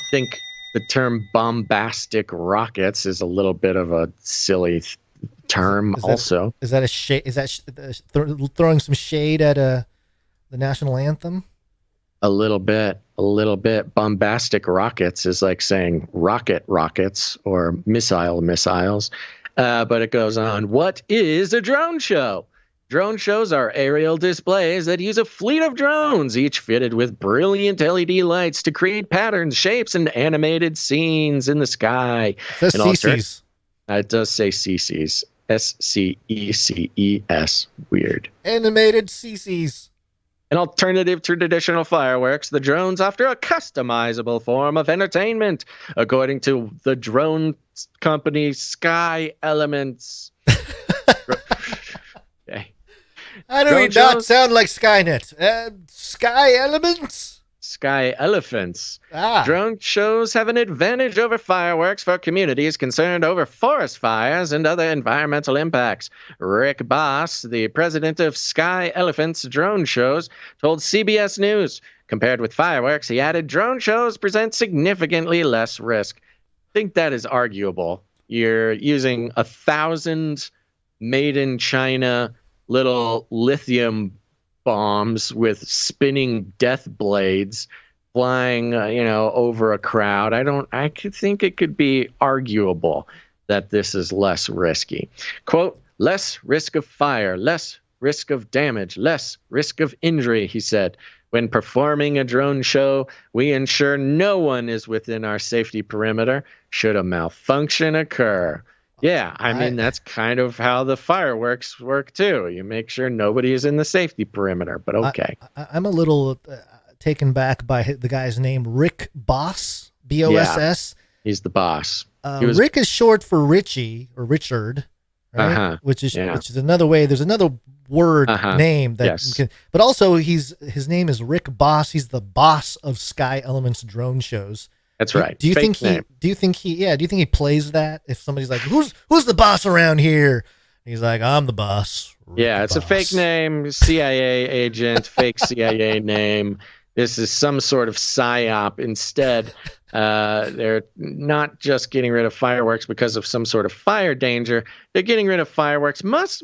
think the term bombastic rockets is a little bit of a silly term also. Is that a shade? Is that throwing some shade at the national anthem? A little bit. Bombastic rockets is like saying rockets or missiles. But it goes on. What is a drone show? Drone shows are aerial displays that use a fleet of drones, each fitted with brilliant LED lights to create patterns, shapes, and animated scenes in the sky. It says CCs. It does say CCs. SCECES. Weird. Animated CCs. An alternative to traditional fireworks, the drones offer a customizable form of entertainment, according to the drone company Sky Elements. Okay. How do we not sound like Skynet? Sky Elements? sky elephants. Drone shows have an advantage over fireworks for communities concerned over forest fires and other environmental impacts. Rick Boss, the president of Sky Elephants drone shows, told CBS News. Compared with fireworks, he added, drone shows present significantly less risk. I think that is arguable. You're using 1,000 made in China little lithium bombs with spinning death blades flying, over a crowd. I could think it could be arguable that this is less risky. Quote, less risk of fire, less risk of damage, less risk of injury, he said. When performing a drone show, we ensure no one is within our safety perimeter should a malfunction occur. Yeah, I mean, that's kind of how the fireworks work, too. You make sure nobody is in the safety perimeter, but okay. I'm a little taken back by the guy's name, Rick Boss, B-O-S-S. Yeah, he's the boss. Rick is short for Richie, or Richard, right? Which is another way. There's another word name that but also his name is Rick Boss. He's the boss of Sky Elements drone shows. That's right. Do you think he plays that? If somebody's like, who's the boss around here? He's like, I'm the boss. It's a fake name, CIA agent, fake CIA name. This is some sort of psyop. Instead, they're not just getting rid of fireworks because of some sort of fire danger. They're getting rid of fireworks much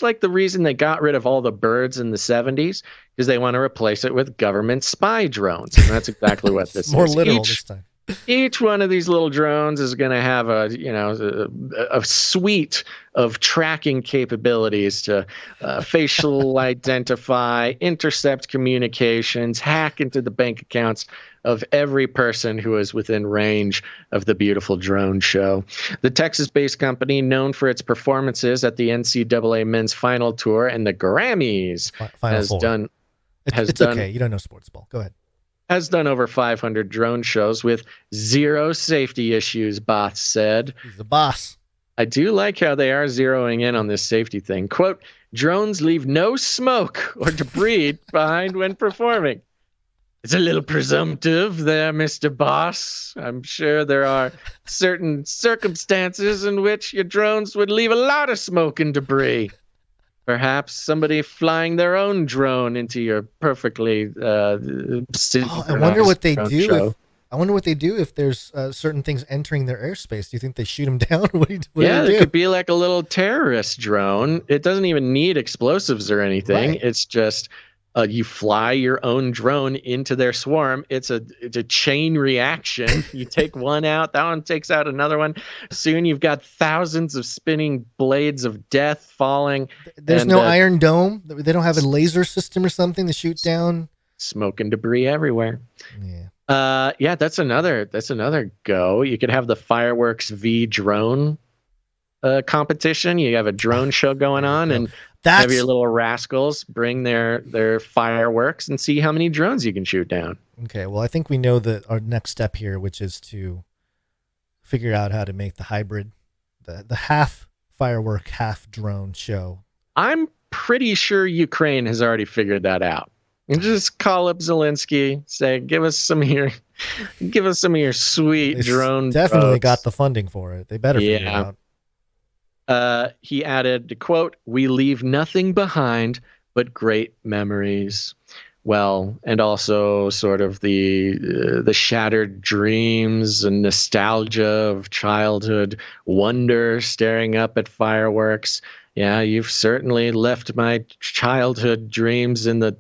like the reason they got rid of all the birds in the 70s, because they want to replace it with government spy drones. And that's exactly what this more is. Literal this time. Each one of these little drones is going to have a suite of tracking capabilities to facial identify, intercept communications, hack into the bank accounts of every person who is within range of the beautiful drone show. The Texas-based company, known for its performances at the NCAA Men's Final Tour and the Grammys, It's okay. You don't know sports ball. Go ahead. Has done over 500 drone shows with zero safety issues, Boss said. He's the boss. I do like how they are zeroing in on this safety thing. Quote, drones leave no smoke or debris behind when performing. It's a little presumptive there, Mr. Boss. I'm sure there are certain circumstances in which your drones would leave a lot of smoke and debris. Perhaps somebody flying their own drone into your perfectly I wonder what they do. I wonder what they do if there's certain things entering their airspace. Do you think they shoot them down? What do it could be like a little terrorist drone. It doesn't even need explosives or anything. Right. It's just you fly your own drone into their swarm. It's a chain reaction. You take one out, that one takes out another one. Soon you've got thousands of spinning blades of death falling. There's no Iron Dome? They don't have a laser system or something to shoot down? Smoke and debris everywhere. Yeah. That's another go. You could have the Fireworks v drone competition. You have a drone show going on, and have your little rascals bring their fireworks and see how many drones you can shoot down. Okay, well, I think we know that our next step here, which is to figure out how to make the hybrid, the half firework, half drone show. I'm pretty sure Ukraine has already figured that out. You just call up Zelensky, say, give us some of your sweet drone. Definitely boats. got the funding for it. They better figure it out. He added, quote, we leave nothing behind but great memories. Well, and also sort of the shattered dreams and nostalgia of childhood wonder staring up at fireworks. Yeah, you've certainly left my childhood dreams in the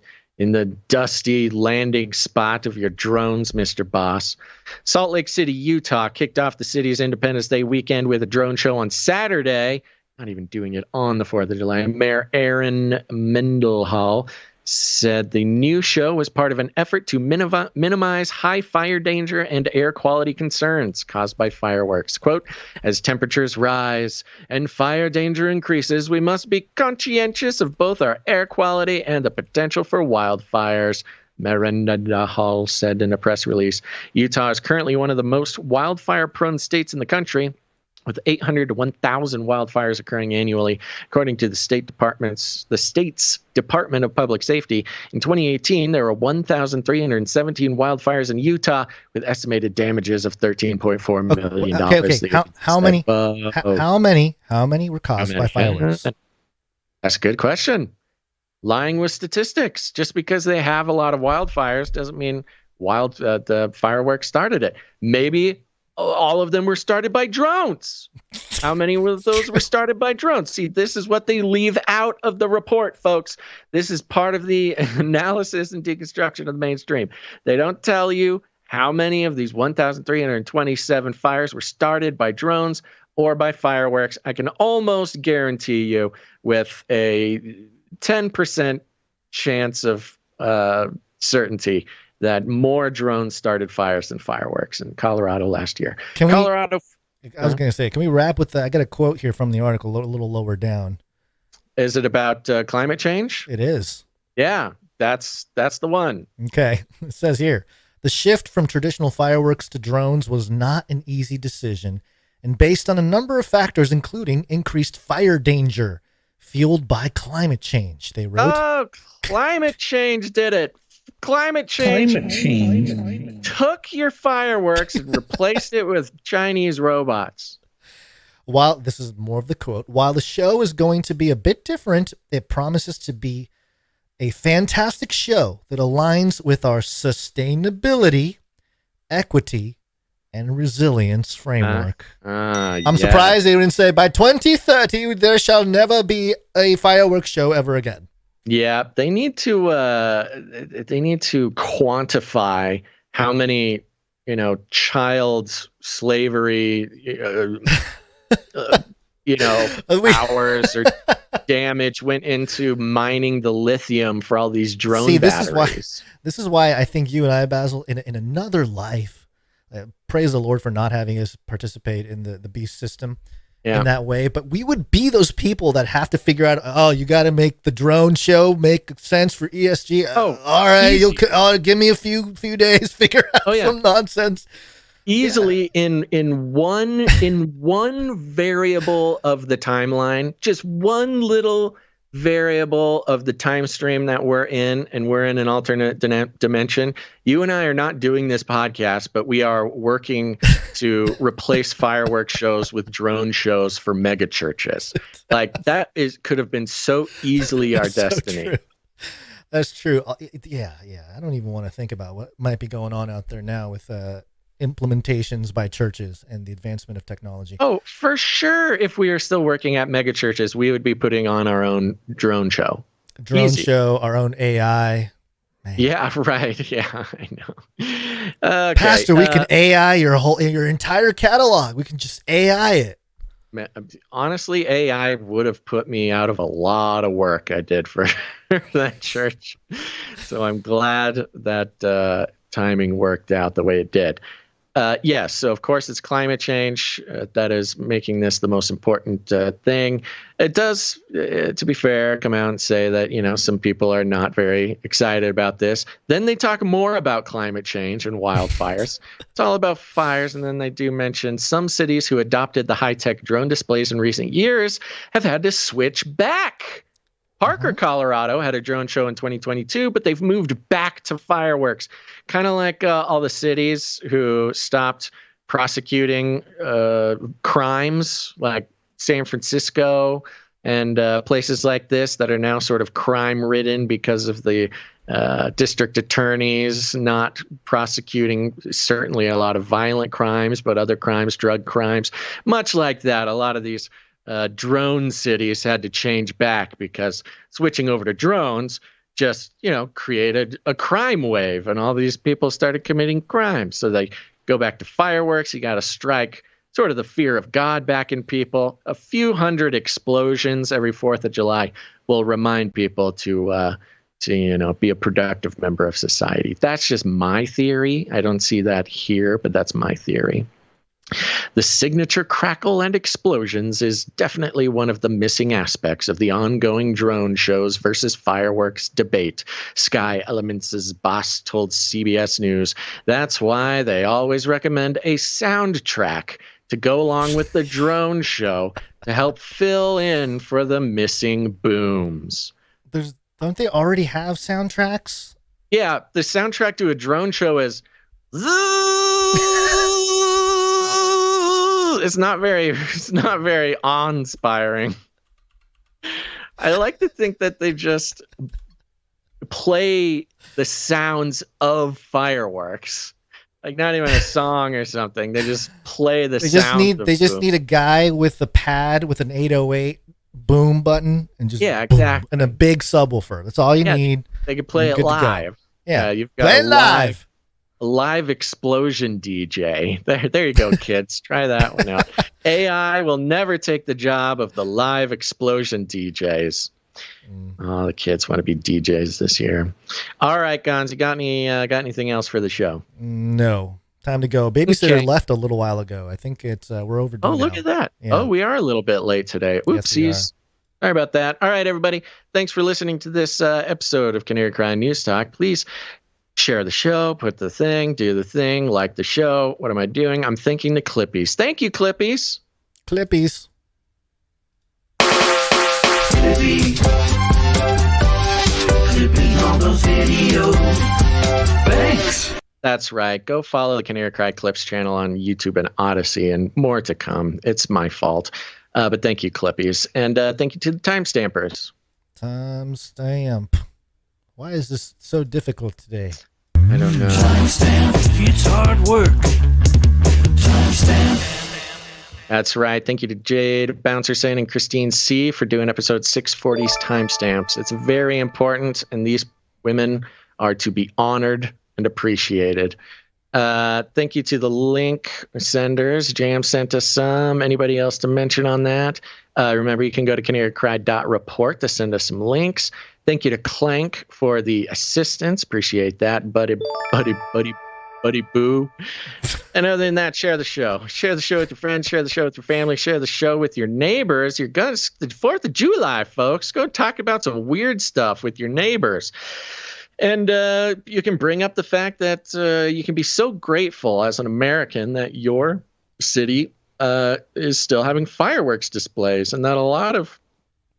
dusty landing spot of your drones, Mr. Boss. Salt Lake City, Utah kicked off the city's Independence Day weekend with a drone show on Saturday. Not even doing it on the 4th of July. Mayor Aaron Mendenhall said the new show was part of an effort to minimize high fire danger and air quality concerns caused by fireworks. Quote, as temperatures rise and fire danger increases, we must be conscientious of both our air quality and the potential for wildfires, Mendenhall said in a press release. Utah is currently one of the most wildfire-prone states in the country, with 800 to 1,000 wildfires occurring annually, according to the state's Department of Public Safety. In 2018, there were 1,317 wildfires in Utah, with estimated damages of $13.4 million. Okay. How many were caused by fireworks? That's a good question. Lying with statistics. Just because they have a lot of wildfires doesn't mean the fireworks started it. Maybe all of them were started by drones. How many of those were started by drones? See, this is what they leave out of the report, folks. This is part of the analysis and deconstruction of the mainstream. They don't tell you how many of these 1,327 fires were started by drones or by fireworks. I can almost guarantee you with a 10% chance of certainty that more drones started fires than fireworks in Colorado last year. I was going to say, can we wrap with I got a quote here from the article a little lower down. Is it about climate change? It is. Yeah, that's the one. Okay. It says here, the shift from traditional fireworks to drones was not an easy decision, and based on a number of factors, including increased fire danger fueled by climate change, they wrote. Oh, climate change did it. Climate change took your fireworks and replaced it with Chinese robots. While this is more of the quote, while the show is going to be a bit different, it promises to be a fantastic show that aligns with our sustainability, equity, and resilience framework. I'm surprised they didn't say by 2030 there shall never be a fireworks show ever again. Yeah, they need to quantify how many, child slavery, hours or damage went into mining the lithium for all these drone batteries. This is why I think you and I, Basil, in another life, praise the Lord for not having us participate in the beast system. Yeah. In that way, but we would be those people that have to figure out, you got to make the drone show make sense for ESG. All right, easy. You'll give me a few days, figure out some nonsense. Easily in one variable of the timeline, just one little variable of the time stream that we're in, and we're in an alternate dimension. You and I are not doing this podcast, but we are working to replace fireworks shows with drone shows for mega churches. Like that could have been so easily our destiny. True. That's true. Yeah. I don't even want to think about what might be going on out there now with implementations by churches and the advancement of technology. Oh, for sure. If we are still working at mega churches, we would be putting on our own drone show. Show, our own AI. Man. Yeah, right. Yeah, I know. Okay, Pastor, we can AI your entire catalog. We can just AI it. Man, honestly, AI would have put me out of a lot of work I did for that church. So I'm glad that timing worked out the way it did. Yes, so of course it's climate change that is making this the most important thing. It does, to be fair, come out and say that, some people are not very excited about this. Then they talk more about climate change and wildfires. It's all about fires, and then they do mention some cities who adopted the high-tech drone displays in recent years have had to switch back. Parker, Colorado had a drone show in 2022, but they've moved back to fireworks. Kind of like all the cities who stopped prosecuting crimes like San Francisco and places like this that are now sort of crime-ridden because of the district attorneys not prosecuting certainly a lot of violent crimes, but other crimes, drug crimes. Much like that, a lot of these drone cities had to change back because switching over to drones just, created a crime wave, and all these people started committing crimes. So they go back to fireworks. You got to strike sort of the fear of God back in people. A few hundred explosions every 4th of July will remind people to be a productive member of society. That's just my theory. I don't see that here, but that's my theory. The signature crackle and explosions is definitely one of the missing aspects of the ongoing drone shows versus fireworks debate, Sky Elements' boss told CBS News. That's why they always recommend a soundtrack to go along with the drone show to help fill in for the missing booms. Don't they already have soundtracks? Yeah, the soundtrack to a drone show is it's not very awe-inspiring. I like to think that they just play the sounds of fireworks. Like not even a song or something. They just play the sounds. They just need a guy with a pad with an 808 boom button and just exactly, and a big subwoofer. That's all you need. They can play it live. Yeah, you've got play it live. A live explosion DJ. There you go, kids. Try that one out. AI will never take the job of the live explosion DJs. Oh, the kids want to be DJs this year. All right, Gons, you got anything else for the show? No. Time to go. Babysitter left a little while ago. I think it's we're overdue. Oh, look at that. Yeah. Oh, we are a little bit late today. Oopsies. Yes, sorry about that. All right, everybody. Thanks for listening to this episode of Canary Cry News Talk. Please share the show, do the thing, like the show. What am I doing? I'm thanking the Clippies. Thank you, Clippies. Clippies. Clipping all those videos. Thanks. That's right. Go follow the Canary Cry Clips channel on YouTube and Odyssey, and more to come. It's my fault. But thank you, Clippies. And thank you to the timestampers. Timestamp. Why is this so difficult today? I don't know. Timestamp. It's hard work. Timestamp. That's right. Thank you to Jade, Bouncer Sane, and Christine C. for doing episode 640's timestamps. It's very important, and these women are to be honored and appreciated. Thank you to the link senders. Jam sent us some. Anybody else to mention on that? Remember, you can go to canarycry.report to send us some links. Thank you to Clank for the assistance. Appreciate that. Buddy boo. And other than that, share the show. Share the show with your friends. Share the show with your family. Share the show with your neighbors. You're going to the 4th of July, folks. Go talk about some weird stuff with your neighbors. And you can bring up the fact that you can be so grateful as an American that your city is still having fireworks displays, and that a lot of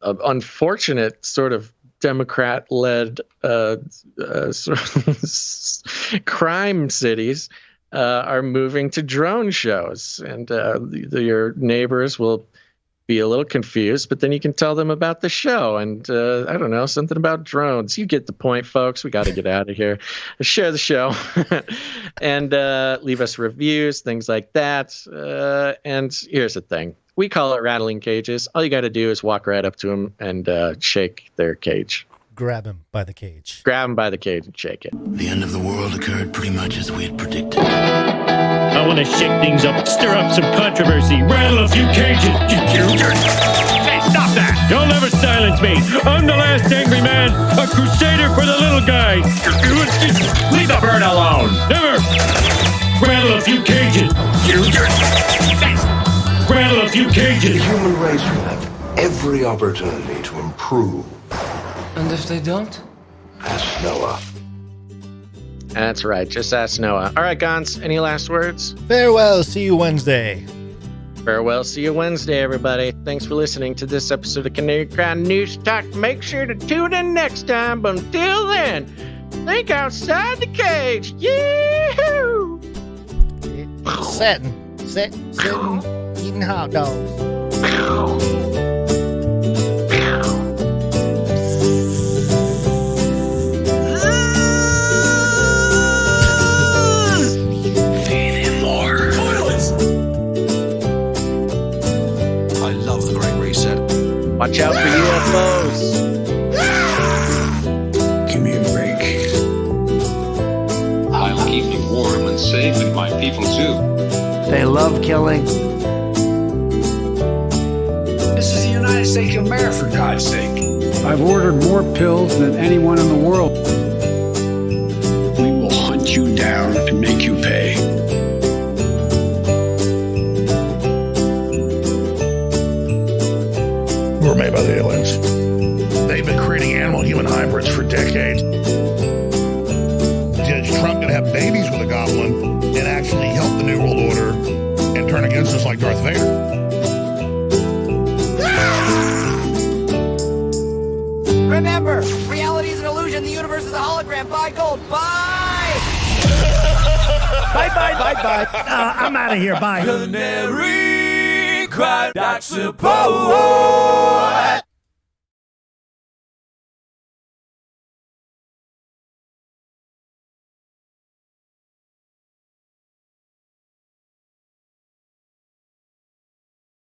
unfortunate sort of Democrat-led sort of crime cities are moving to drone shows, and your neighbors will be a little confused, but then you can tell them about the show and I don't know, something about drones. You get the point, folks. We got to get out of here. Share the show and leave us reviews, things like that. And here's the thing. We call it rattling cages. All you got to do is walk right up to them and shake their cage. Grab him by the cage. Grab him by the cage and shake it. The end of the world occurred pretty much as we had predicted. I want to shake things up, stir up some controversy, rattle a few cages. Hey, stop that! You'll never silence me. I'm the last angry man, a crusader for the little guy. Leave the bird alone. Never. Rattle a few cages. Rattle a few cages. The human race will have every opportunity to improve. And if they don't? Ask Noah. That's right. Just ask Noah. All right, Gons, any last words? Farewell. See you Wednesday. Farewell. See you Wednesday, everybody. Thanks for listening to this episode of Canary Cry News Talk. Make sure to tune in next time. But until then, think outside the cage. Yee-hoo! Sitting, eating hot dogs. Watch out for UFOs. Give me a break. I'll keep you warm and safe and my people too. They love killing. This is the United States of America, for God's sake. I've ordered more pills than anyone in the world. We will hunt you down and make you pay. We're made by the aliens. They've been creating animal-human hybrids for decades. Is Trump going to have babies with a goblin and actually help the New World Order and turn against us like like Darth Vader. Remember, reality is an illusion. The universe is a hologram. Buy gold. Bye! Bye. I'm out of here. Bye. Canary cried, I suppose.